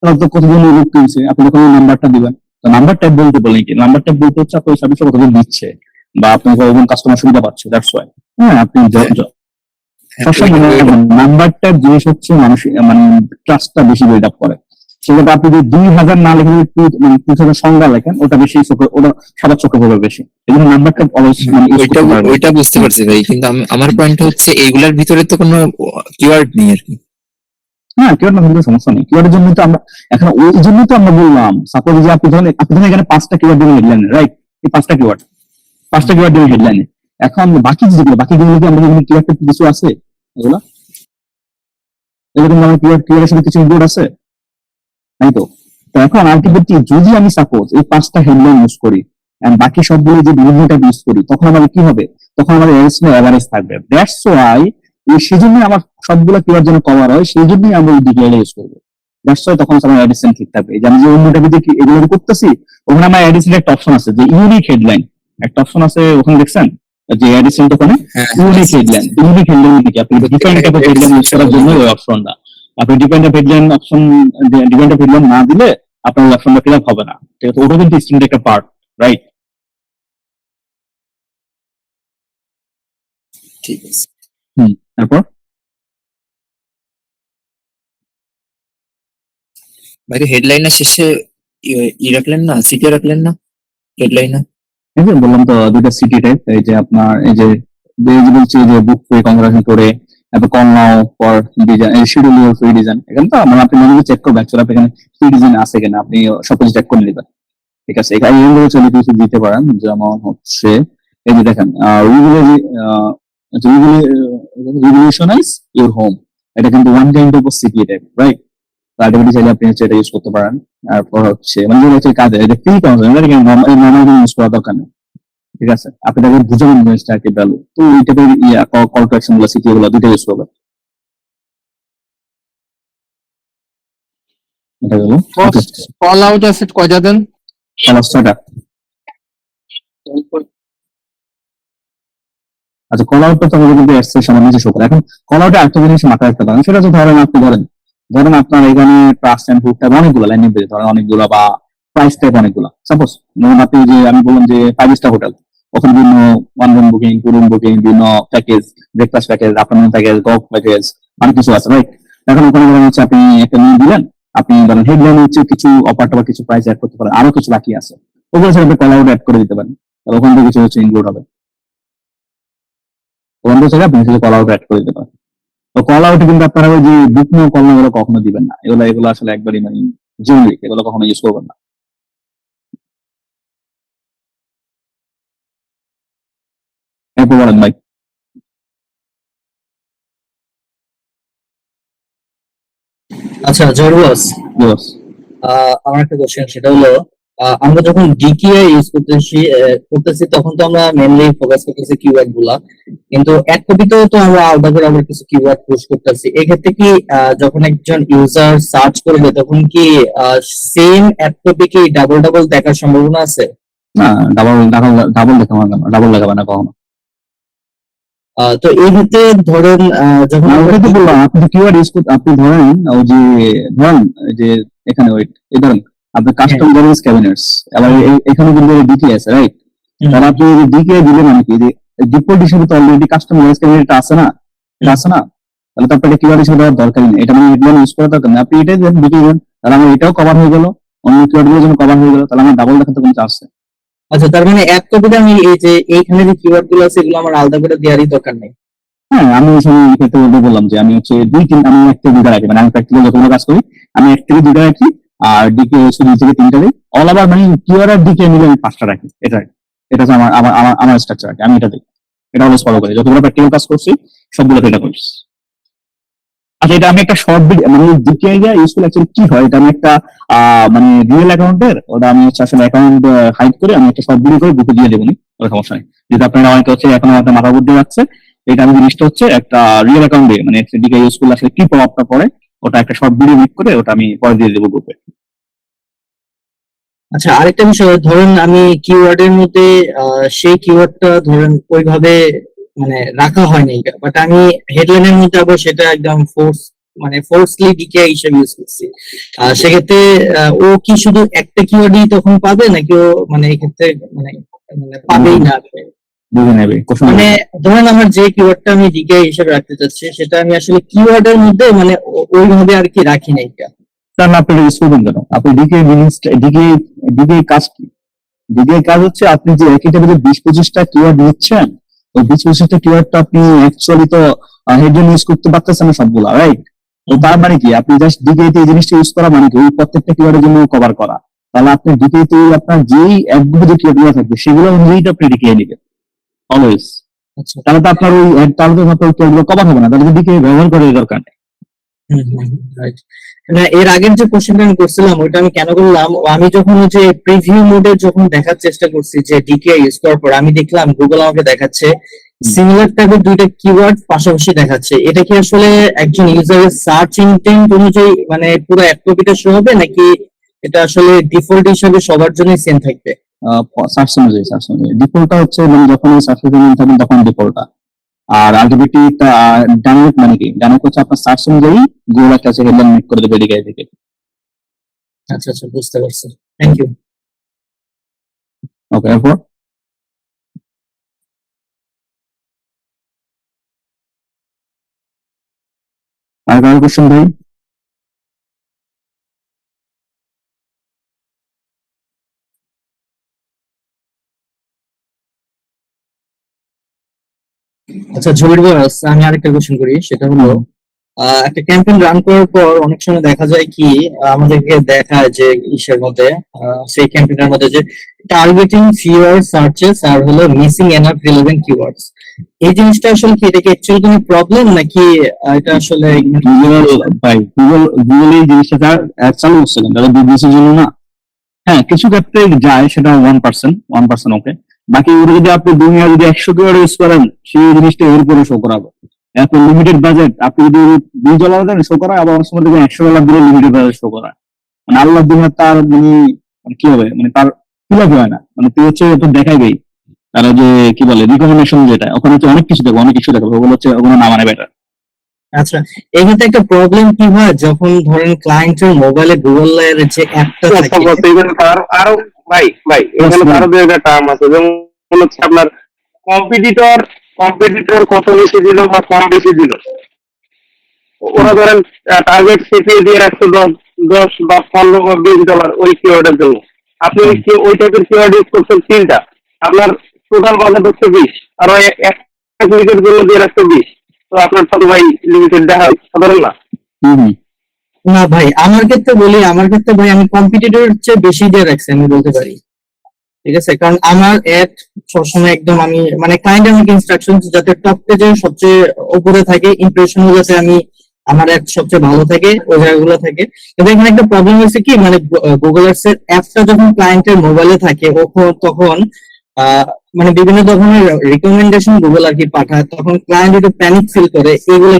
তাহলে তো কতজন ইবুক কিনছে, আপনি তখন নাম্বারটা দিবেন। তো নাম্বার ট্যাব বলতে বলেন কি, নাম্বার ট্যাব বলতে হচ্ছে আপনি ওই সার্ভিসটা কতজন দিচ্ছে বা আপনি কতজন কাস্টমার সুবিধা পাচ্ছে, দ্যাটস ওয়াই। হ্যাঁ, আপনি নাম্বার ট্যাব জিনিস হচ্ছে মানুষ মানে ট্রাস্টটা বেশি বিল্ড আপ করে। সেটা আপনি যদি 2000 না লিখে 2000 সংজ্ঞা লেখেন, ওটা বেশি ওটা সবার চোখে পড়বে বেশি। এই জন্য নাম্বার ট্যাব ওইটা বুঝতে পারছি ভাই, কিন্তু আমার পয়েন্ট হচ্ছে এইগুলার ভিতরে তো কোনো কিওয়ার্ড নেই আর কি। হ্যাঁ, কিওয়ার্ড না থাকলে সমস্যা নেই, কিওয়ার্ডের জন্য তো আমরা এখন ওই জন্য তো আমরা বললাম সাপোজ যে আপনি ধরেন এখানে 5টা কিওয়ার্ড দিবেন হেডলাইনে, রাইট? এই 5টা কিওয়ার্ড দিবেন হেডলাইনে। এখন বাকিগুলো কি আমাদের এখানে কিওয়ার্ড কিছু আছে, এগুলো এরকম আমার কিওয়ার্ডের সাথে কিছু ইনক্লুড আছে, তাই তো? তো এখন আলটিমেটলি যদি আমি সাপোজ এই 5টা হেডলাইন ইউজ করি and বাকি সবগুলো যে বিভিন্নটা ইউজ করি, তখন আমাদের কি হবে? তখন আমাদের এভারেজ থাকবে। দ্যাটস ওয়াই সেজন্য আমার সবগুলো কিওয়ার্ড যেন কভার হয়, সেই জন্যই আমরা এই ডিটেইলে ইউজ করবো। দ্যাটস ওয়াই তখন আমার অ্যাডিশন ঠিক থাকবে। যে আমি যে অন্যটা এগুলো করতেছি, ওখানে আমার অ্যাডিশন একটা অপশন আছে যে ইউনিক হেডলাইন, একটা অপশন আছে ওখানে, দেখছেন যে অ্যাডিশন ওখানে ইউনিক হেডলাইন কি আপনি different type of headline use করার জন্য ওই অপশনটা। আপনি ডিপেন্ড অফ হেডলাইন না দিলে আপনার ওই অপশনটা ফিল আপ হবে না, ঠিক আছে? ওটা কিন্তু স্ট্রিংয়ের একটা পার্ট, রাইট? ঠিক আছে। তারপর ভাই হেডলাইনের শেষে রাখলেন না, সিটি রাখলেন না হেডলাইনে? এই যে বললাম তো দুইটা সিটি টাইপ, এই যে আপনার এই যে বলছি যে বুক পে কনগ্রাচুলেশন করে, তারপর কল নাও ফর ডিজাইন, এই শিডিউল ইউর ফ্রি ডিজাইন, এখানে তো মানে আপনি ম্যানুয়ালি চেক করবেন অ্যাকচুয়ালি আপনি এখানে ফ্রি ডিজাইন আছে কিনা, আপনি সবকিছু চেক করে নেবেন, ঠিক আছে? এখানে এইগুলো চলে কিছু দিতে পারেন, যেমন হচ্ছে এই যে দেখেন রিভলিউশনাইজ ইউর হোম, এটা কিন্তু one kind of city type, right? Ultimately চাইলে আপনি হচ্ছে এটা ইউজ করতে পারেন। তারপর হচ্ছে মানে যেটা হচ্ছে কাজে এটা ফ্রি কনসেপ্ট, এটা নর্মাল ইউজ করা দরকার নেই, ঠিক আছে? আপনি তাকে বুঝাবেন জিনিসটা কি ভ্যালু, তো এই টাইপের কল টু অ্যাকশন গুলো সিটি গুলো দুটো ইউজ করবে। এটা গেল কল আউট আছে কয়টা দেন? সমস্যাটা। আচ্ছা, কল আউটটা তো আমাদের কিন্তু এর সামান্য কিছু করে। এখন কল আউটে আরেকটা জিনিস মাথায় রাখতে পারেন, সেটা হচ্ছে ধরেন আপনি ধরেন আপনার এখানে ট্রাস্ট এন্ড ফুড টাইপ অনেকগুলো ল্যান্ডিং পেজ, ধরেন অনেকগুলো বা প্রাইস টাইপ অনেকগুলো। সাপোজ ধরুন আপনি যে আমি বললাম যে 5 স্টার হোটেল, ওখানে বিভিন্ন 1 রুম বুকিং, 2 রুম বুকিং, বিভিন্ন package, breakfast package, afternoon package, golf package, অনেক কিছু আছে, রাইট? এখন ওখানে ধরেন হচ্ছে আপনি একটা নিয়ে দিলেন, আপনি ধরেন হেডলাইন হচ্ছে কিছু অফার টফার কিছু প্রাইস অ্যাড করতে পারেন, আরো কিছু বাকি আছে, ওগুলো আপনি কল আউট অ্যাড করে দিতে পারেন, তাহলে ওখান থেকে কিছু হচ্ছে ইনক্লুড হবে, ওখান থেকে আপনি কিছু কল আউট অ্যাড করে দিতে পারেন। তো কল আউটে কিন্তু আপনারা ওই যে বুক নিয়ে কল নাম্বার কখনো দিবেন না, এগুলো আসলে একবারই মানে জেনারিক, এগুলো কখনো ইউজ করবেন না। এরপর বলেন ভাই। আচ্ছা জরুয়াস, Yes. আমার একটা কোশ্চেন, সেটা হলো আমরা যখন ডিকিআই ইউজ করতেছি তখন তো আমরা মেনলি ফোকাস করতেছি কিওয়ার্ড গুলা, কিন্তু এক কপিতেও তো আমরা আলাদা করে আবার কিছু কিওয়ার্ড পুশ করতেছি। এক্ষেত্রে কি যখন একজন ইউজার সার্চ করবে তখন কি সেম এক কপি কি ডাবল ডাবল দেখার সম্ভাবনা আছে? না, ডাবল দেখাবে না কখনো। তো এই ক্ষেত্রে ধরেন যখন না, ওটা তো বললাম, আপনি কিওয়ার্ড ইউজ করতে, আপনি ধরেন ওই যে ধরেন এই যে এখানে ওয়েট, এই ধরেন আপনি কাস্টম জেনারেল ক্যাবিনেটস, এবার এখানে কিন্তু ডিকে আছে, রাইট? তাহলে আপনি ডিকে দিলে মানে কি, ডিফল্ট হিসেবে তো অলরেডি কাস্টম জেনারেল ক্যাবিনেট আছে না, এটা আছে না? তাহলে তো আপনাকে কিওয়ার্ড হিসেবে দেওয়ার দরকারই নেই, এটা মানে হেডলাইন ইউজ করার দরকার নেই, আপনি এটাই দেন, ডিকে দেন, তাহলে আমার এটাও কভার হয়ে গেল, অন্য কিওয়ার্ড গুলো যখন কভার হয়ে গেল, তাহলে আমার ডাবল দেখাতে কোনো চান্স নেই। আচ্ছা, তার মানে এক কপিতে আমি এই যে এইখানে যে কিওয়ার্ড গুলো আছে এগুলো আমার আলাদা করে দেওয়ারই দরকার নেই। হ্যাঁ, আমি এই ক্ষেত্রে বললাম যে আমি হচ্ছে আমি এক থেকে দুইটা রাখি, মানে আমি প্র্যাকটিক্যাল যতগুলো কাজ করি আমি এক থেকে দুইটা রাখি, আর ডিকে হচ্ছে 2 থেকে 3টা দিই, অল ওভার মানে কিওয়ার্ড আর ডিকে মিলে আমি 5টা রাখি, এটা হচ্ছে আমার আমার আমার আমার স্ট্রাকচার, আমি এটা দিই, এটা অলওয়েজ ফলো করি, যতগুলো প্র্যাকটিক্যাল কাজ করছি সবগুলোতে এটা করি। আচ্ছা, এটা আমি একটা শর্ট ভিডিও, মানে ডিকে ইউজ করলে অ্যাকচুয়ালি কি হয়, এটা আমি একটা মানে রিয়েল অ্যাকাউন্টের, ওটা আমি হচ্ছে আসলে অ্যাকাউন্ট হাইড করে আমি একটা শর্ট ভিডিও করে বুকে দিয়ে দেবো, ওটা সমস্যা নেই। যদি আপনারা অনেকে হচ্ছে এখন আমাদের মাথা বুদ্ধি রাখছে, এটা আমি জিনিসটা হচ্ছে একটা রিয়েল অ্যাকাউন্ট দিয়ে, মানে ডিকে ইউজ করলে আসলে কি প্রভাবটা পড়ে, ওটা একটা শর্ট ভিডিও মেক করে ওটা আমি পরে দিয়ে দেবো গ্রুপে। আচ্ছা, আরেকটা বিষয়, ধরেন আমি কিওয়ার্ডের মধ্যে সেই কিওয়ার্ডটা ধরেন ওইভাবে মানে রাখা হয়নি, বাট আমি হেডলাইনের মধ্যে আবার সেটা একদম ফোর্সলি ডিকে হিসেবে ইউজ করছি। সেক্ষেত্রে ও কি শুধু একটা কিওয়ার্ডই তখন পাবে, নাকি ও মানে এক্ষেত্রে মানে মানে পাবেই না? বুঝে নেবে মানে ধরেন আমার যে কিওয়ার্ডটা আমি ডিকে হিসেবে রাখতে চাচ্ছি সেটা আমি আসলে কিওয়ার্ডের মধ্যে মানে ওইভাবে আর কি রাখি নাই। তার না, আপনি ইউজ করবেন কেন? আপনি ডিকে কাজ কি? ডিকে কাজ হচ্ছে আপনি যে একই টেবিলে 20-25টা কিওয়ার্ড নিচ্ছেন, ওই 20-25টা কিওয়ার্ডটা আপনি অ্যাকচুয়ালি তো হেডলাইন ইউজ করতে পারতেছেন না সবগুলা, রাইট? তো তার মানে কি, আপনি জাস্ট ডিকে তে এই জিনিসটা ইউজ করা মানে কি, ওই প্রত্যেকটা কিওয়ার্ডের জন্য কভার করা। তাহলে আপনি ডিকে তে আপনার যেই একগুলো যে কিওয়ার্ডগুলো থাকবে সেগুলো অনুযায়ী আপনি ডিকে নেবেন অলওয়েজ। তাহলে তো আপনার তাহলে তো আপনার কিওয়ার্ডগুলো কভার হবে না, তাহলে ডিকে ব্যবহার করার দরকার নেই। রাইট। না, এর আগের যে কোশ্চেনটা আমি করছিলাম ওইটা আমি কেন করলাম, আমি যখন ওই যে প্রিভিউ মোডে যখন দেখার চেষ্টা করছি যে ডিকে ইউজ করার পর আমি দেখলাম গুগল আমাকে দেখাচ্ছে সিমিলার টাইপের দুইটা কিওয়ার্ড পাশাপাশি দেখাচ্ছে। এটা কি আসলে একজন ইউজারের সার্চ ইনটেন্ট অনুযায়ী মানে পুরো এক কপিটা শো হবে, নাকি এটা আসলে ডিফল্ট হিসেবে সবার জন্য সেম থাকবে? সার্চ অনুযায়ী ডিফল্টটা হচ্ছে মানে যখন সার্চ ইঞ্জিন থাকবেন তখন ডিফল্টটা, আর আলটিমেটলি ডাইনামিক মানে কি, ডাইনামিক হচ্ছে আপনার সার্চ অনুযায়ী গুগল একটা হেডলাইন মেক করে দেবে ডিকে থেকে। আচ্ছা আচ্ছা, বুঝতে পারছি, থ্যাংক ইউ। ওকে, এরপর আর কারো কোশ্চেন ভাই? আচ্ছা জহির বস, আমি আরেকটা কোশ্চেন করি, সেটা হলো একটা ক্যাম্পেইন রান করার পর অনেক সময় দেখা যায় কি আমাদেরকে দেখায় যে ইসের মধ্যে সেই ক্যাম্পেইনের মধ্যে যে টার্গেটিং ফিউয়ার সার্চেস আর হলো মিসিং এনাফ রিলেভেন্ট কিওয়ার্ডস, এই জিনিসটা আসলে কি, এটা কি অ্যাকচুয়ালি কোনো প্রবলেম, নাকি এটা আসলে গুগল এই জিনিসটা চালু করছিলেন তাহলে বিজনেসের জন্য না? হ্যাঁ, কিছু ক্ষেত্রে যায়, সেটা 1% ওকে, বাকি যদি আপনি দুনিয়া যদি 100 কিওয়ার্ড ইউজ করেন সেই জিনিসটা এর উপরে শো করাবে। এত লিমিটেড বাজেট, আপনি যদি $2 দেন শো করা, আবার অনেক সময় দেখবেন $100 দিলে লিমিটেড বাজেট শো করা, মানে আল্লাহ দুনিয়া তার মানে কি হবে, মানে তার ফিলাপ হয় না, মানে তুই হচ্ছে তো দেখাইবেই তারা যে কি বলে রিকমেন্ডেশন, যেটা ওখানে হচ্ছে অনেক কিছু দেখো, অনেক কিছু দেখো, ওগুলো হচ্ছে ওগুলো না মানে বেটার। আচ্ছা, এখানে একটা প্রবলেম কি হয় যখন ধরেন ক্লায়েন্টের মোবাইলে গুগল এর যে অ্যাপটা থাকে, আরো ভাই এখানে আরো দুই একটা টার্ম আছে, যেমন হচ্ছে আপনার কম্পিটিটর কত বেশি দিল বা কম বেশি দিল। ওরা ধরেন টার্গেট সিপিএ দিয়ে রাখছে 10 বা 15 বা $20 ওই কিওয়ার্ডের জন্য, আপনি ওই টাইপের কিওয়ার্ড ইউজ করছেন 3টা, আপনার টোটাল বাজেট হচ্ছে 20, আর ওই একটা ক্লিকের জন্য দিয়ে রাখছে 20, তো আপনার তো ভাই লিমিটেড দেখা সাধারণ না। না ভাই, আমার ক্ষেত্রে বলি, আমার ক্ষেত্রে ভাই আমি কম্পিটিটরের চেয়ে বেশি দিয়ে রাখছি আমি বলতে পারি, ঠিক আছে? কারণ আমার অ্যাড সবসময় একদম আমি মানে ক্লায়েন্ট আমাকে ইনস্ট্রাকশন যাতে টপ পেজের সবচেয়ে উপরে থাকে, ইমপ্রেশন যাতে আমি আমার অ্যাড সবচেয়ে ভালো থাকে, ওই জায়গাগুলো থাকে। কিন্তু এখানে একটা প্রবলেম হয়েছে কি, মানে গুগল আর্টস এর অ্যাপটা যখন ক্লায়েন্টের মোবাইলে থাকে তখন মানে বিভিন্ন ধরনের রিকমেন্ডেশন গুগল আর কি পাঠায়, তখন ক্লায়েন্ট একটু প্যানিক ফিল করে, এগুলো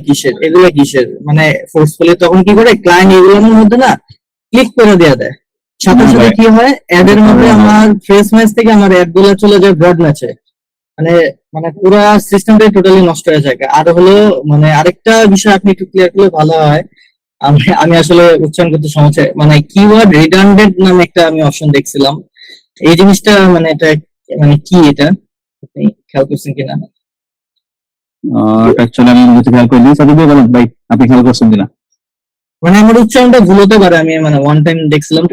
কিসের মানে ফোর্সফুলি তখন কি করে ক্লায়েন্ট এগুলোর মধ্যে না ক্লিক করে দেওয়া দেয়। সাথে সাথে কি হয়, অ্যাড এর মধ্যে আমার ফ্রেশ ম্যাচ থেকে আমার অ্যাড গুলো চলে যায় ব্রড ম্যাচে, মানে মানে পুরো সিস্টেমটাই টোটালি নষ্ট হয়ে যায়। আর হলো মানে আরেকটা বিষয় আপনি একটু ক্লিয়ার করলে ভালো হয়। আমি আসলে উচ্চারণ করতে সমস্যা, মানে কিওয়ার্ড রিডান্ডেন্ট নামে একটা আমি অপশন দেখছিলাম, এই জিনিসটা মানে এটা মানে কি, এটা আপনি খেয়াল করছেন কিনা? অ্যাকচুয়ালি আমি বুঝতে খেয়াল করিনি, সাদিক ভাই বলেন ভাই আপনি খেয়াল করছেন কিনা? মানে আমার উচ্চারণটা ভুল হতে পারে, আমি মানে ওয়ান টাইম দেখছিলাম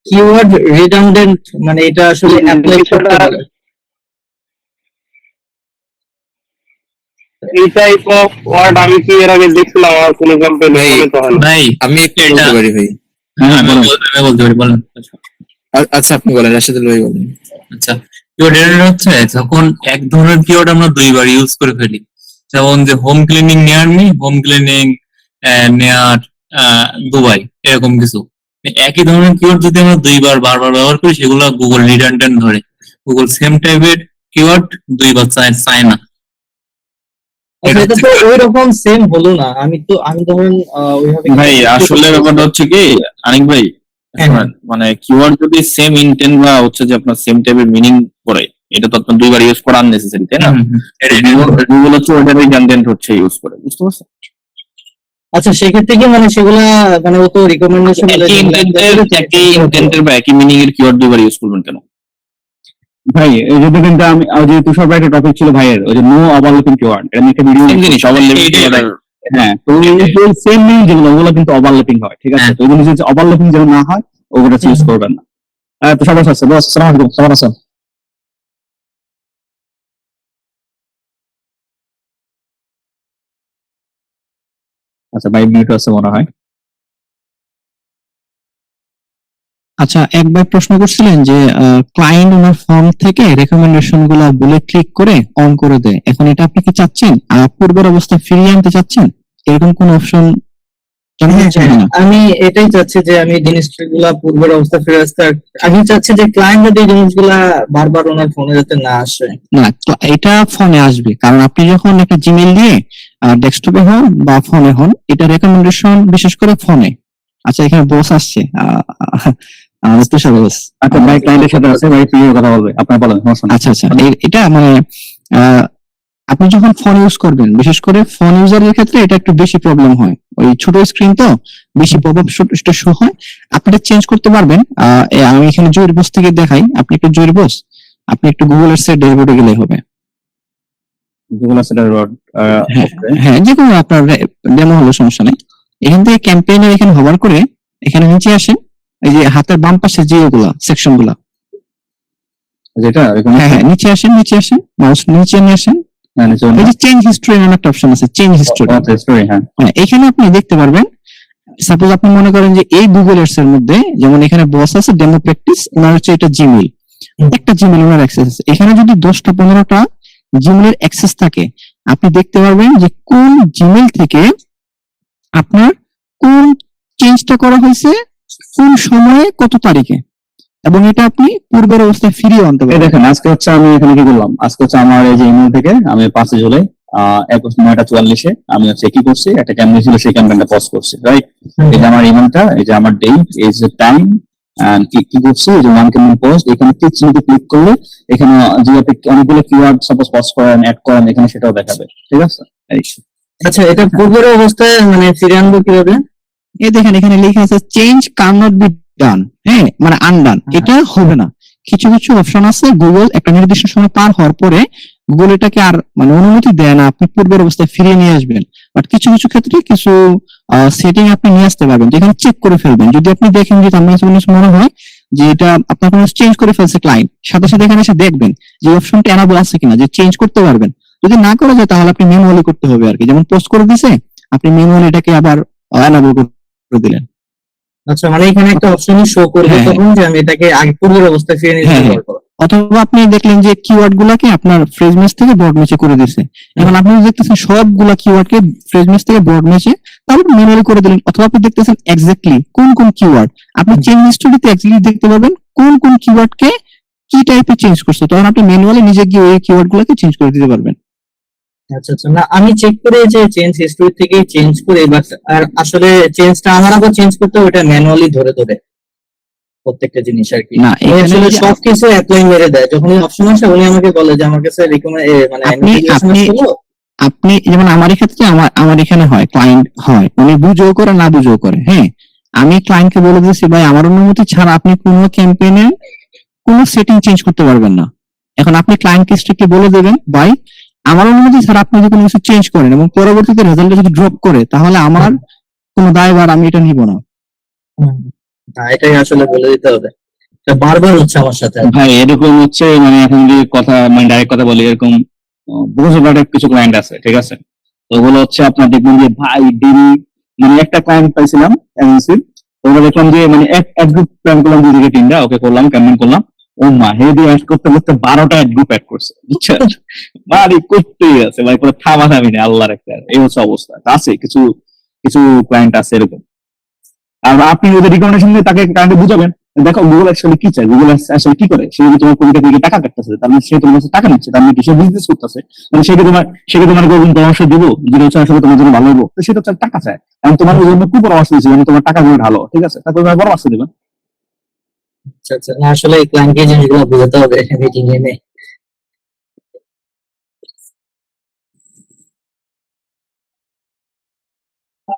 কিওয়ার্ড রিডান্ডেন্ট, মানে এটা আসলে অ্যাপ্লাই করতে পারে। এই টাইপ অফ ওয়ার্ড আমি কি এর আগে দেখছিলাম আমার কোনো কোম্পানি ভাই আমি একটু বলতে পারি ভাই। হ্যাঁ বলেন। আমি বলতে পারি, বলেন। আচ্ছা আপনি বলেন, রাশেদুল ভাই বলেন। আচ্ছা, কিওয়ার্ড এরর হচ্ছে যখন এক ধরনের কিওয়ার্ড আমরা দুইবার ইউজ করে ফেলি, যেমন যে home cleaning near me, home cleaning near Dubai, এরকম কিছু। একই ধরনের কিওয়ার্ড যদি আমরা দুইবার বারবার ব্যবহার করি, সেগুলো গুগল রিডান্ডেন্ট ধরে। গুগল সেম টাইপের কিওয়ার্ড দুইবার চায় না। আচ্ছা, এটা তো ওই রকম সেম হলো না, আমি ধরুন ওইভাবে ভাই আসলে ব্যাপারটা হচ্ছে কি আনিক ভাই, হ্যাঁ। মানে কিওয়ার্ড যদি সেম ইন্টেন্ট বা হচ্ছে যে আপনার সেম টাইপের মিনিং করে, এটা তো আপনার দুইবার ইউজ করা আননেসেসারি, তাই না? গুগল হচ্ছে ওটার রিডান্ডেন্ট হচ্ছে ইউজ করে, বুঝতে পারছেন? আচ্ছা, সেক্ষেত্রে কি মানে সেগুলা মানে ও তো রিকমেন্ডেশন একই ইন্টেন্টের বা একই মিনিং এর কিওয়ার্ড দুইবার ইউজ করবেন কেন? ভাই এই যে দেখেন আমি ওই যে তুষার ভাই একটা টপিক ছিল ভাইয়ের, ওই যে নো ওভারল্যাপিং কিওয়ার্ড, এটা নিয়ে একটা ভিডিও সেম জিনিস ওভারল্যাপিং কিওয়ার্ড। হ্যাঁ, তো এই সেম মিল যেগুলো ওগুলো কিন্তু ওভারল্যাপিং হয়, ঠিক আছে? তো ওগুলো যদি ওভারল্যাপিং যেন না হয় ওগুলো ইউজ করবেন না। তো সবাই আছে, বস আসসালামু আলাইকুম, কেমন আছেন? আচ্ছা ভাই মিউট আছে মনে হয়। আচ্ছা, একবার প্রশ্ন করছিলেন যে ক্লায়েন্ট ওনার ফর্ম থেকে রেকমেন্ডেশন গুলা বলে ক্লিক করে অন করে দেয়, এখন এটা আপনি কি চাচ্ছেন পূর্বের অবস্থায় ফিরিয়ে আনতে চাচ্ছেন? এরকম কোন অপশন আমি এটাই চাচ্ছি যে আমি জিনিসগুলা পূর্বের অবস্থা ফিরে আসতে, আমি চাচ্ছি যে ক্লায়েন্ট যাতে এই জিনিসগুলা বারবার ওনার ফোনে যাতে না আসে। না, এটা ফোনে আসবে, কারণ আপনি যখন একটা জিমেইল দিয়ে ডেস্কটপে হন বা ফোনে হন, এটা রেকমেন্ডেশন বিশেষ করে ফোনে। আচ্ছা, এখানে বস আসছে, তুষার বস। আচ্ছা ভাই ক্লায়েন্টের সাথে আছে, ভাই প্রিয় কথা বলবে, আপনার বলেন। আচ্ছা আচ্ছা, এটা মানে আপনি যখন ফোন ইউজ করবেন, বিশেষ করে ফোন ইউজারের ক্ষেত্রে এটা একটু বেশি প্রবলেম হয়, ওই ছোট স্ক্রিন তো বেশি পপআপ শো হয়। আপনি এটা চেঞ্জ করতে পারবেন। আমি এখানে জয়ের বস থেকে দেখাই, আপনি একটু জয়ের বস, আপনি একটু গুগল এর সেট ড্যাশবোর্ডে গেলে হবে। গুগল আছে ড্যাশবোর্ড, হ্যাঁ, যে কোনো আপনার ডেমো হলো সমস্যা নেই। এখান থেকে ক্যাম্পেইনের এখানে হোভার করে এখানে নিচে আসেন, এই যে হাতের বাম পাশে যে এগুলা সেকশন গুলা, যেটা হ্যাঁ নিচে আসেন, মাউস নিচে নিয়ে আসেন, এই যে চেঞ্জ হিস্টরি নামে একটা অপশন আছে, চেঞ্জ হিস্টরি। হ্যাঁ, এখানে আপনি দেখতে পারবেন, সাপোজ আপনি মনে করেন যে এই গুগল এডস এর মধ্যে, যেমন এখানে বস আছে ডেমো প্র্যাকটিস, ওনার হচ্ছে এটা জিমেইল, একটা জিমেইল ওনার অ্যাক্সেস আছে। এখানে যদি 10টা 15টা জিমেইলের অ্যাক্সেস থাকে, আপনি দেখতে পারবেন যে কোন জিমেইল থেকে আপনার কোন চেঞ্জটা করা হয়েছে, কোন সময়ে, কত তারিখে, এবং এটা আপনি পূর্বের অবস্থায় ফিরিয়ে আনতে পারবেন। দেখেন আজকে হচ্ছে আমি এখানে কি করলাম, আজকে হচ্ছে আমার এই যে ইমেল থেকে আমি 5 জুলাই 9:44 আমি হচ্ছে কি করছি, একটা ক্যাম্পেইন ছিল, সেই ক্যাম্পেইনটা পজ করছি, রাইট? এই যে আমার ইমেলটা, এই যে আমার ডেট, এই যে টাইম, কি করছি, এই যে ওয়ান ক্যাম্পেইন পোস্ট, এখানে চিহ্নতে ক্লিক করলে এখানে যে আপনি অনেকগুলো কিওয়ার্ড সাপোজ পোস্ট করেন, অ্যাড করেন, এখানে সেটাও দেখাবে, ঠিক আছে? আচ্ছা, এটা পূর্বের অবস্থায় মানে ফিরে আনবো কিভাবে? এই দেখেন এখানে লেখা আছে change can not be done, হ্যাঁ মানে আনডান, এটা হবে না। কিছু কিছু অপশন আছে গুগল একটা নির্দিষ্ট সময় পার হওয়ার পরে গুগল এটাকে আর মানে অনুমতি দেয় না আপনি পূর্বের অবস্থায় ফিরিয়ে নিয়ে আসবেন, বাট কিছু কিছু ক্ষেত্রে কিছু সেটিং আপনি নিয়ে আসতে পারবেন, যেখানে চেক করে ফেলবেন। যদি আপনি দেখেন যে আপনার কাছে মনে হয় যে এটা আপনার কোনো চেঞ্জ করে ফেলছে ক্লায়েন্ট, সাথে সাথে এখানে এসে দেখবেন যে অপশনটা এনাবল আছে কিনা, যে চেঞ্জ করতে পারবেন। যদি না করা যায় তাহলে আপনি ম্যানুয়ালি করতে হবে আর কি, যেমন পোস্ট করে দিছে আপনি ম্যানুয়ালি এটাকে আবার এনাবল করে দিলেন। আচ্ছা, মানে এখানে একটা অপশন শো করবে তখন যে আমি এটাকে আগে পূর্বের অবস্থায় ফিরিয়ে নিতে পারবো। অথবা আপনি দেখলেন যে কিওয়ার্ড গুলাকে আপনার ফ্রেজ ম্যাচ থেকে ব্রড ম্যাচে করে দিয়েছে, এখন আপনি দেখতেছেন সবগুলা কিওয়ার্ড কে ফ্রেজ ম্যাচ থেকে ব্রড ম্যাচে তারপর ম্যানুয়ালি করে দিলেন, অথবা আপনি দেখতেছেন এক্স্যাক্টলি কোন কোন কিওয়ার্ড আপনি চেঞ্জ হিস্টোরিতে এক্স্যাক্টলি দেখতে পাবেন কোন কোন কিওয়ার্ড কে কি টাইপে চেঞ্জ করছে, তখন আপনি ম্যানুয়ালি নিজে গিয়ে ওই কিওয়ার্ড গুলাকে চেঞ্জ করে দিতে পারবেন। আচ্ছা আচ্ছা, না আমি চেক করে যে চেঞ্জ হিস্টরি থেকে চেঞ্জ করে, বাট আর আসলে চেঞ্জটা আমার আবার চেঞ্জ করতে ওটা ম্যানুয়ালি ধরে ধরে প্রত্যেকটা জিনিস আর কি। না, ও এখানে আসলে যে সবকিছু অ্যাপ্লাই মেরে দেয়, যখন অপশন আসে উনি আমাকে বলে যে আমার কাছে রিকমেন্ড মানে আপনি notification আপনি আসলো। আপনি যেমন আমার ক্ষেত্রে আমার এখানে হয় ক্লায়েন্ট হয় উনি বুঝেও করে না বুঝেও করে, হ্যাঁ আমি ক্লায়েন্টকে বলে দিয়েছি ভাই আমার অনুমতি ছাড়া আপনি কোনো ক্যাম্পেইনে কোনো সেটিং চেঞ্জ করতে পারবেন না। এখন আপনি ক্লায়েন্টকে স্ট্রিক্টলি বলে দেবেন ভাই আমার অনুমতি ছাড়া আপনি যদি কোনো কিছু চেঞ্জ করেন এবং পরবর্তীতে রেজাল্টটা যদি ড্রপ করে তাহলে আমার কোনো দায়ভার আমি এটা নিব না। না, এটাই আসলে বলে দিতে হবে, এটা বারবার হচ্ছে আমার সাথে। ভাই এরকম হচ্ছে মানে এখন যদি কথা মানে ডাইরেক্ট কথা বলি, এরকম বহু কিছু ক্লায়েন্ট আছে, ঠিক আছে? তো ওগুলো হচ্ছে আপনার দেখবেন যে ভাই ডিল মানে একটা ক্লায়েন্ট পাইছিলাম এজেন্সির, ওগুলো দেখলাম যে মানে এক গ্রুপ প্ল্যান করলাম 2 থেকে 3টা, ওকে করলাম ক্যাম্পেইন করলাম, ও মা হেভি অ্যাড করতে করতে 12টা এক গ্রুপ অ্যাড করছে, বুঝছেন? বাড়ি করতেই আছে ভাই, পুরো থামা থামি নেই, আল্লাহর একটা এই হচ্ছে অবস্থা। আছে কিছু কিছু ক্লায়েন্ট আছে এরকম। আর আপনি ওদের রিকমেন্ডেশন দিয়ে তাকে ক্লায়েন্টকে বুঝাবেন, দেখো গুগল আসলে কি চায়, গুগল আসলে কি করে, সে যদি তোমার কবিতা থেকে টাকা কাটতেছে তার মানে সে তোমার কাছে টাকা নিচ্ছে, তার মানে কি সে বিজনেস করতেছে, মানে সেকে তোমার কোন পরামর্শ দিব যেটা হচ্ছে আসলে তোমার জন্য ভালো হবো, তো সেটা হচ্ছে টাকা চায়। এবং তোমার ওই জন্য কি পরামর্শ দিচ্ছে মানে তোমার টাকা গুলো ভালো, ঠিক আছে, তারপর তোমার পরামর্শ দিবেন। আচ্ছা আচ্ছা, না আসলে ক্লায়েন্টকে জিনিসগুলো বোঝাতে হবে মিটিং এ।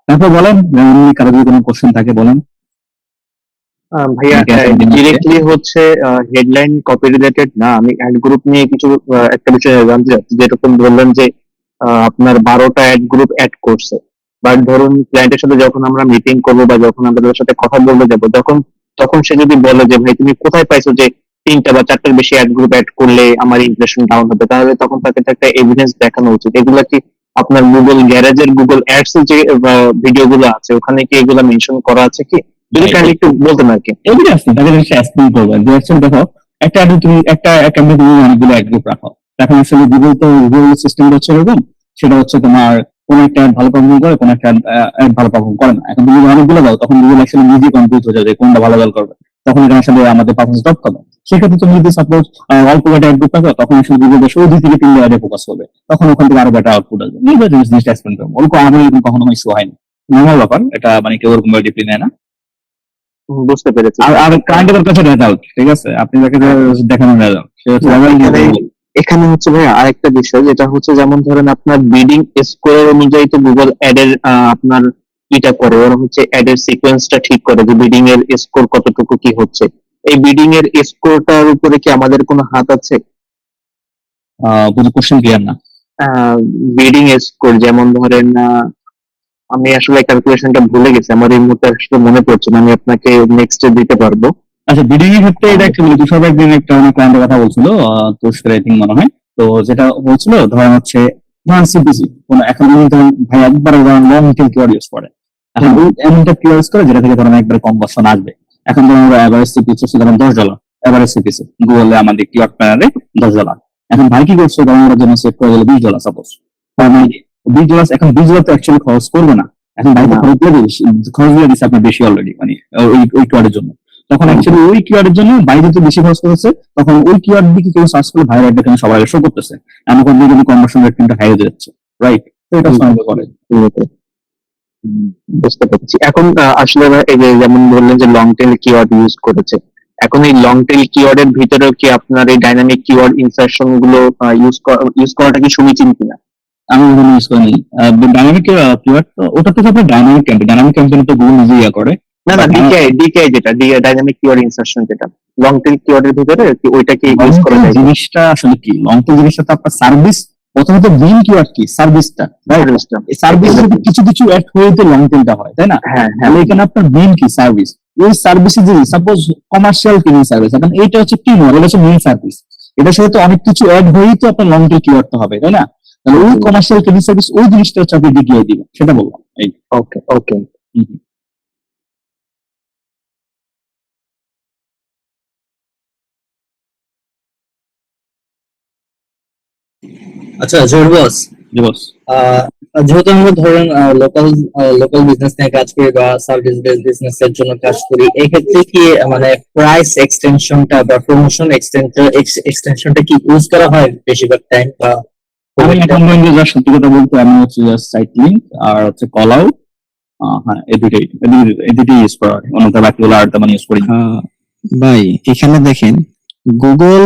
তারপর বলেন, কারো যদি কোনো কোশ্চেন থাকে বলেন। ভাইয়া Okay, okay. ডিরেক্টলি হচ্ছে হেডলাইন কপি রিলেটেড না, আমি অ্যাড গ্রুপ নিয়ে কিছু একটা বিষয় জানতে চাচ্ছি। যেরকম বললেন যে আপনার 12টা অ্যাড গ্রুপ অ্যাড করছে, বাট ধরুন ক্লায়েন্টের সাথে যখন আমরা মিটিং করবো বা যখন আমরা তাদের সাথে কথা বলতে যাবো, তখন সে যদি বলে যে ভাই তুমি কোথায় পাইছো যে 3টা বা 4টার বেশি অ্যাড গ্রুপ অ্যাড করলে আমার ইমপ্রেশন ডাউন হবে, তাহলে তখন তাকে তো একটা এভিডেন্স দেখানো উচিত। এগুলা কি আপনার গুগল গ্যারেজের গুগল অ্যাডস এর যে ভিডিও গুলো আছে ওখানে কি এগুলা মেনশন করা আছে কি? যদি কাইন্ডলি একটু বলতেন আর কি। এভিডেন্স তাকে জিনিসটা এক্সপ্লেইন করবে যে অ্যাকচুয়ালি দেখো একটা ad তুমি একটা ক্যাম্পে তুমি অনেকগুলো অ্যাড গ্রুপ রাখো, এখন আসলে গুগল তো গুগল সিস্টেমটা হচ্ছে এরকম, সেটা হচ্ছে তোমার কোন একটা ad ভালো পারফর্ম করে কোন একটা ad ভালো পারফর্ম করে না। এখন তুমি অনেকগুলো দাও তখন গুগল আসলে নিজে কনফিউজ হয়ে যাবে কোনটা ভালো দল করবে, তখন এটা আসলে আমাদের পারফরমেন্স ড্রপ করবে। সেক্ষেত্রে তুমি যদি সাপোজ অল্প একটা অ্যাড গ্রুপ থাকো তখন আসলে গুগল ওই 2 থেকে 3টা অ্যাডে ফোকাস করবে, তখন ওখান থেকে আরো বেটার আউটপুট আসবে। এইভাবে জিনিসটা এক্সপ্লেন করবো, ওরকম আমি এরকম কখনো ইস্যু হয়নি, নর্মাল ব্যাপার এটা, মানে কেউ ওরকম ডিপ্লি নেয় না। বুঝতে পেরেছি। আর ক্লায়েন্টের কাছে রেজাল্ট, ঠিক আছে, আপনি তাকে দেখানোর রেজাল্ট, সে হচ্ছে এখানে হচ্ছে ভাই আরেকটা বিষয়, যেটা হচ্ছে যেমন ধরেন আপনার বিডিং স্কোর অনুযায়ী তো গুগল অ্যাড এর আপনার এটা করে, ওরা হচ্ছে অ্যাড এর সিকোয়েন্সটা ঠিক করে যে বিডিং এর স্কোর কতটুকু কি হচ্ছে। এই বিডিং এর স্কোরটার উপরে কি আমাদের কোনো হাত আছে? বুঝি কোশ্চেন ক্লিয়ার না। বিডিং স্কোর যেমন ধরেন আমি আসলে ক্যালকুলেশনটা ভুলে গেছি, আমার এই মুহূর্তে আসলে মনে পড়ছে না, আমি আপনাকে নেক্সট দিতে পারবো। আচ্ছা, বিডিং এর ক্ষেত্রে এটা অ্যাকচুয়ালি তুষার একদিন একটা অনেক ক্লায়েন্টের কথা বলছিল, তুষার আই থিঙ্ক মনে হয়। তো যেটা বলছিল ধরেন হচ্ছে ধরেন সিপিসি কোন এখন যদি ধরেন ভাই একবার লং টেল কিওয়ার্ড ইউজ করে, এখন ওই এমনটা কিওয়ার্ড ইউজ করে যেটা থেকে ধরেন একবার কনভার্সন আসবে। এখন ধরেন ওরা এভারেজ সিপিসি হচ্ছে ধরেন $10, এভারেজ সিপিসি গুগলে আমাদের কিওয়ার্ড প্ল্যানারে $10। এখন ভাই কি করছে ধরেন ওরা জন্য সেট করে দিল $20 সাপোজ, মানে $20, এখন $20 তো অ্যাকচুয়ালি খরচ করবে না, এখন ভাই তো খরচ দিয়ে দিচ্ছে আপনার বেশি অলরেডি, মানে ওই কিওয়ার্ডের জন্য। তখন অ্যাকচুয়ালি ওই কিওয়ার্ডের জন্য বাইরে তো বেশি খরচ করেছে, তখন ওই কিওয়ার্ড দিকে কেউ সার্চ করে ভাইরাল অ্যাড কিন্তু সবার আগে শো করতেছে, এমন করে কিন্তু কনভার্সন রেট কিন্তু হাই হয়ে যাচ্ছে, রাইট? তো এটা সঙ্গে করে। বুঝতে পারছি। এখন আসলে এই যে যেমন বললেন যে লং টেল কিওয়ার্ড ইউজ করেছে, এখন এই লং টেল কিওয়ার্ড এর ভিতরেও কি আপনার এই ডাইনামিক কিওয়ার্ড ইনসার্শন গুলো ইউজ করাটা কি সমীচীন কিনা? আমি ওখানে ইউজ করিনি ডাইনামিক কিওয়ার্ড, ওটা তো আপনার ডাইনামিক ক্যাম্পেইন তো গুগল নিজে ইয়া করে। না না, ডিকেআই যেটা ডাইনামিক কিওয়ার্ড ইনসার্শন, যেটা লং টেল কিওয়ার্ড এর ভিতরে কি ওইটা কি ইউজ করা যায়? জিনিসটা আসলে কি লং টেল জিনিসটা তো আপনার সার্ভিস, প্রথমত মেইন কিওয়ার্ড কি সার্ভিসটা, এই সার্ভিসের কিছু কিছু অ্যাড হয়ে তো লং টেলটা হয়, তাই না? হ্যাঁ হ্যাঁ, তাহলে এখানে আপনার মেইন কি সার্ভিস, ওই সার্ভিসে যদি সাপোজ কমার্শিয়াল ক্লিনিং সার্ভিস, এখন এইটা হচ্ছে প্রিমিয়াম, এটা হচ্ছে মেইন সার্ভিস, এটার সাথে তো অনেক কিছু অ্যাড হয়েই তো আপনার লং টেল কিওয়ার্ড হবে, তাই না? তাহলে ওই কমার্শিয়াল ক্লিনিং সার্ভিস ওই জিনিসটা হচ্ছে আপনি ডিটিআই দিবেন, সেটা বললাম। এই ওকে ওকে। আচ্ছা জোর বস, জি বস। যেহেতু আমরা ধরেন লোকাল বিজনেস নিয়ে কাজ করি বা সার্ভিস বেসড বিজনেস এর জন্য কাজ করি, এই ক্ষেত্রে কি মানে প্রাইস এক্সটেনশনটা বা প্রমোশন এক্সটেনশনটা কি ইউজ করা হয় বেশিরভাগ টাইম? বা আমি এখন পর্যন্ত যা সত্যি কথা বলতে আমি হচ্ছে জাস্ট সাইট লিঙ্ক আর হচ্ছে কল আউট, হ্যাঁ এই দুটোই ইউজ করা হয়, অন্যটা বাকিগুলো আর তেমন ইউজ করি না। ভাই এখানে দেখেন, গুগল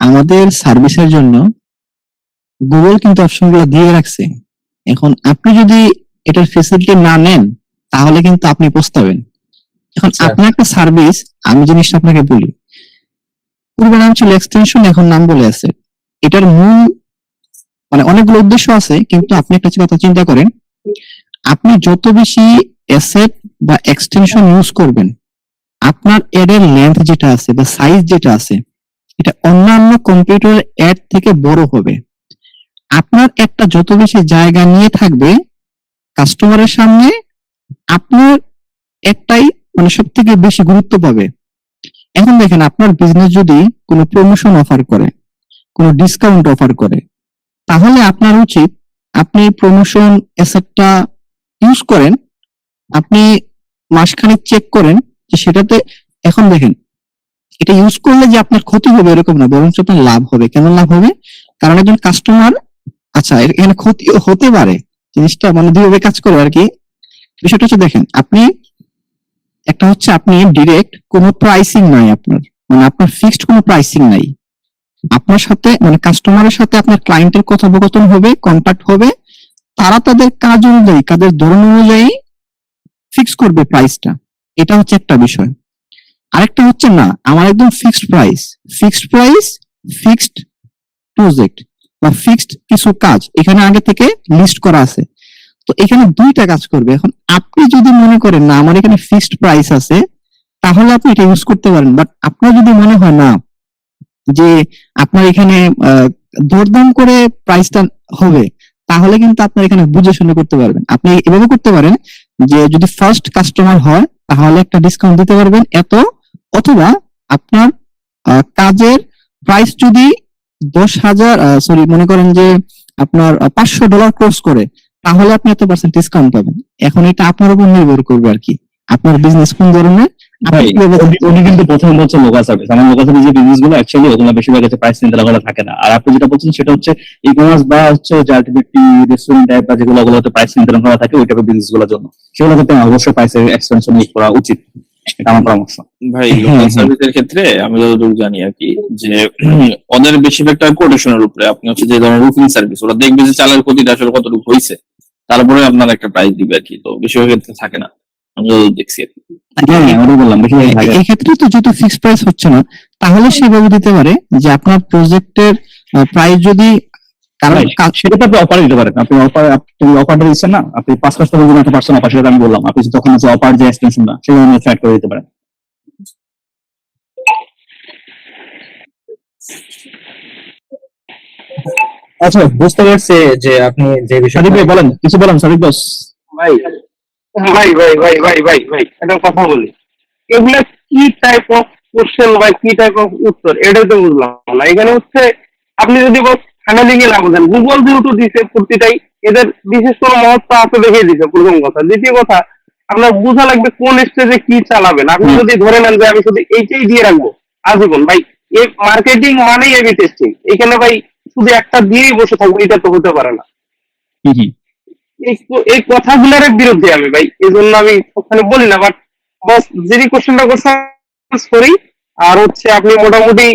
আমাদের সার্ভিসের জন্য গুগল কিন্তু অপশনগুলো দিয়ে রাখছে। এখন আপনি যদি এটার ফেসিলিটি না নেন তাহলে কিন্তু আপনি পস্তাবেন। এখন আপনার একটা সার্ভিস, আমি জিনিসটা আপনাকে বলি, পূর্বে নাম ছিল এক্সটেনশন, এখন নাম বলে আছে। এটার মূল মানে অনেকগুলো উদ্দেশ্য আছে, কিন্তু আপনি একটা কথা চিন্তা করেন, আপনি যত বেশি অ্যাসেট বা এক্সটেনশন ইউজ করবেন, আপনার এড এর লেন্থ যেটা আছে বা সাইজ যেটা আছে, এটা অন্যান্য কম্পিউটার অ্যাড থেকে বড় হবে। আপনার একটা যত বেশি জায়গা নিয়ে থাকবে কাস্টমারের সামনে, আপনার একটাই মানে সব থেকে বেশি গুরুত্ব পাবে। এখন দেখেন, আপনার বিজনেস যদি কোনো প্রমোশন অফার করে, কোনো ডিসকাউন্ট অফার করে, তাহলে আপনার উচিত আপনি প্রমোশন অ্যাসেটটা ইউজ করেন, আপনি মাসখানেক চেক করেন যে সেটাতে। এখন দেখেন, এটা ইউজ করলে যে আপনার ক্ষতি হবে এরকম না, বরঞ্চ আপনার লাভ হবে। কেন লাভ হবে? কারণ একজন কাস্টমার, আচ্ছা এখানে ক্ষতিও হতে পারে, জিনিসটা মানে দুইভাবে কাজ করে আর কি। বিষয়টা হচ্ছে দেখেন, আপনি একটা হচ্ছে আপনি ডিরেক্ট কোনো প্রাইসিং নাই আপনার, মানে আপনার ফিক্সড কোনো প্রাইসিং নাই। আপনার সাথে মানে কাস্টমারের সাথে আপনার ক্লায়েন্টের কথোপকথন হবে, কন্ট্যাক্ট হবে, তারা তাদের কাজ অনুযায়ী, কাজের ধরন অনুযায়ী ফিক্স করবে প্রাইসটা। এটা হচ্ছে একটা বিষয়। আরেকটা হচ্ছে না, আমার একদম ফিক্সড প্রাইস, ফিক্সড প্রজেক্ট বা ফিক্সড কিছু কাজ এখানে আগে থেকে লিস্ট করা আছে। তো এখানে দুইটা কাজ করবে। এখন আপনি যদি মনে করেন না আমার এখানে ফিক্সড প্রাইস আছে, তাহলে আপনি এটা ইউজ করতে পারেন। বাট আপনার যদি মনে হয় না যে আপনার এখানে দরদাম করে প্রাইসটা হবে, তাহলে কিন্তু আপনার এখানে বুঝে শুনে করতে পারবেন। আপনি এভাবে করতে পারেন যে যদি ফার্স্ট কাস্টমার হয় তাহলে একটা ডিসকাউন্ট দিতে পারবেন এত, অথবা আপনার কাজের প্রাইস যদি 10,000 সরি মনে করেন যে আপনার $500 ক্রস করে, তাহলে আপনি এত % ডিসকাউন্ট পাবেন। এখন এটা আপনার উপর নির্ভর করবে আর কি, আপনার বিজনেস কোন ধরনের। উনি কিন্তু প্রথম বলছে লোকাল সার্ভিস, আমার লোকাল সার্ভিস যে বিজনেস গুলো অ্যাকচুয়ালি ওগুলো বেশিরভাগ হচ্ছে প্রাইস নির্ধারণ থাকে না। আর আপনি যেটা বলছেন সেটা হচ্ছে ই কমার্স বা হচ্ছে যে আলটিমেটলি রেস্টুরেন্ট টাইপ বা যেগুলো ওগুলোতে প্রাইস নির্ধারণ করা থাকে ওই টাইপের বিজনেস গুলোর জন্য, সেগুলোতে অবশ্যই প্রাইসের এক্সপেনশন ইউজ করা উচিত, এটা আমার পরামর্শ। ভাই লোকাল সার্ভিসের ক্ষেত্রে আমি যতদূর জানি আর কি, যে ওদের বেশিরভাগটা কোটেশনের উপরে। আপনি হচ্ছে যে ধরনের রুফিং সার্ভিস, ওরা দেখবে যে চালের ক্ষতিটা আসলে কতটুকু হয়েছে, তারপরে আপনার একটা প্রাইস দিবে আর কি। তো বেশিরভাগ ক্ষেত্রে থাকে না, আমি যতদূর দেখছি আর কি। এই ক্ষেত্রে তো যেহেতু ফিক্সড প্রাইস হচ্ছে না, তাহলে সেভাবে দিতে পারে যে আপনার প্রজেক্টের প্রাইস যদি, কারণ সেটা তো আপনি অফার দিতে পারেন। আপনি অফারটা দিচ্ছেন না, আপনি 5% পর্যন্ত একটা পার্সেন্ট অফার, সেটা আমি বললাম, আপনি তখন হচ্ছে অফার যে এক্সটেনশনটা সেটা আপনি অ্যাড করে দিতে পারেন। আচ্ছা বুঝতে পারছি যে আপনি যে বিষয়টা বলেন, কিছু বলেন সাদিক বস। ভাই একটা কথা বলি, এগুলা কি টাইপ অফ কোশ্চেন বা কি টাইপ অফ উত্তর, এটাই তো বুঝলাম না। এখানে হচ্ছে আপনি যদি ফাইনালিং এ না বোঝেন, গুগল যেহেতু দিচ্ছে প্রতিটাই, এদের বিশেষ কোনো মহত্ব আছে দেখিয়ে দিচ্ছে, প্রথম কথা। দ্বিতীয় কথা, আপনার বোঝা লাগবে কোন স্টেজে কি চালাবেন। আপনি যদি ধরে নেন যে আমি শুধু এইটাই দিয়ে রাখবো আজীবন, ভাই এই মার্কেটিং মানেই এবি টেস্টিং। এখানে ভাই শুধু একটা দিয়েই বসে থাকবো, এটা তো হতে পারে না। এই কথাগুলোর বিরুদ্ধে আমি ভাই, এই জন্য আমি ওখানে বলি না। বাট বস যিনি কোশ্চেনটা করছেন সরি, আর হচ্ছে আপনি মোটামুটি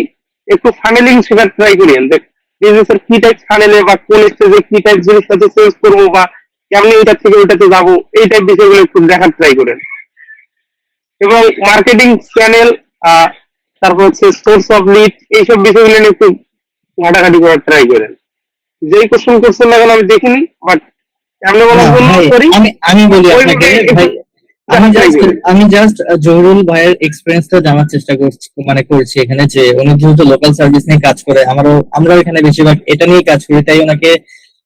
একটু ফানেলিং শেখার ট্রাই করেন, যে বিজনেসের কি টাইপ ফানেলে বা কোন স্টেজে কি টাইপ জিনিসটাতে চেঞ্জ করবো বা কেমনি এটা থেকে ওইটাতে যাবো, এই টাইপ বিষয়গুলো একটু দেখার ট্রাই করেন। এবং মার্কেটিং চ্যানেল, তারপর হচ্ছে সোর্স অফ লিড, এইসব বিষয়গুলো নিয়ে একটু ঘাটাঘাটি করার ট্রাই করেন। যেই কোশ্চেন করছেন না কেন আমি দেখিনি, বাট আমি বলি আপনাকে ভাই, আমি জাস্ট জহুরুল ভাইয়ের এক্সপেরিয়েন্সটা জানার চেষ্টা করছি এখানে, যে উনি যেহেতু লোকাল সার্ভিস নিয়ে কাজ করে, আমরাও এখানে বেশিরভাগ এটা নিয়ে কাজ করি, তাই ওনাকে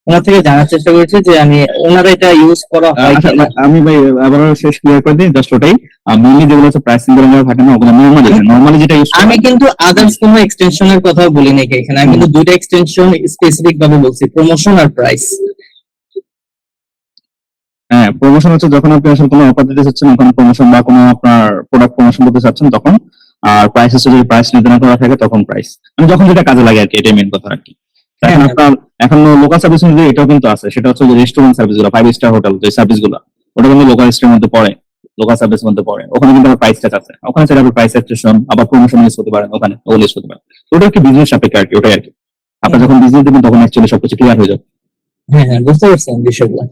ওনার থেকে জানার চেষ্টা করেছি যে আমি ওনারা এটা ইউজ করা হয় আচ্ছা, কিনা। আমি ভাই আবার শেষ ক্লিয়ার করে দিই জাস্ট ওটাই। মেইনলি যেগুলো হচ্ছে প্রাইসিং করে নেওয়া থাকে না, ওগুলো নরমালি যেটা ইউজ আমি কিন্তু আদার্স কোনো এক্সটেনশনের কথা বলি নাকি এখানে, আমি কিন্তু দুইটা এক্সটেনশন স্পেসিফিক ভাবে বলছি, প্রমোশন আর প্রাইস। হ্যাঁ, প্রমোশন হচ্ছে যখন আপনি আসলে কোনো অফার দিতে চাচ্ছেন, ওখানে প্রমোশন বা কোনো আপনার প্রোডাক্ট প্রমোশন করতে চাচ্ছেন তখন। আর প্রাইস হচ্ছে যদি প্রাইস নির্ধারণ করা থাকে তখন প্রাইস, মানে যখন যেটা কাজে লাগে আর কি, এটাই মেন কথা আর কি। এখন আপনার এখন লোকাল সার্ভিস মধ্যে এটাও কিন্তু আছে, সেটা হচ্ছে যে রেস্টুরেন্ট সার্ভিস গুলো, 5 স্টার হোটেল যে সার্ভিস গুলো, ওটা কিন্তু লোকাল স্টের মধ্যে পড়ে, লোকাল সার্ভিস মধ্যে পড়ে। ওখানে কিন্তু আবার প্রাইস ট্যাগ আছে, ওখানে সেটা আবার প্রাইস এক্সটেনশন আবার প্রমোশন ইউজ করতে পারেন, ওখানে ওগুলো ইউজ করতে পারেন। তো ওটা কি বিজনেস সাপেক্ষে আর কি, ওটাই আর কি। আপনার যখন বিজনেস দেবেন তখন অ্যাকচুয়ালি সবকিছু ক্লিয়ার হয়ে যাবে। হ্যাঁ হ্যাঁ, বুঝতে পারছেন বিষয়গুলো।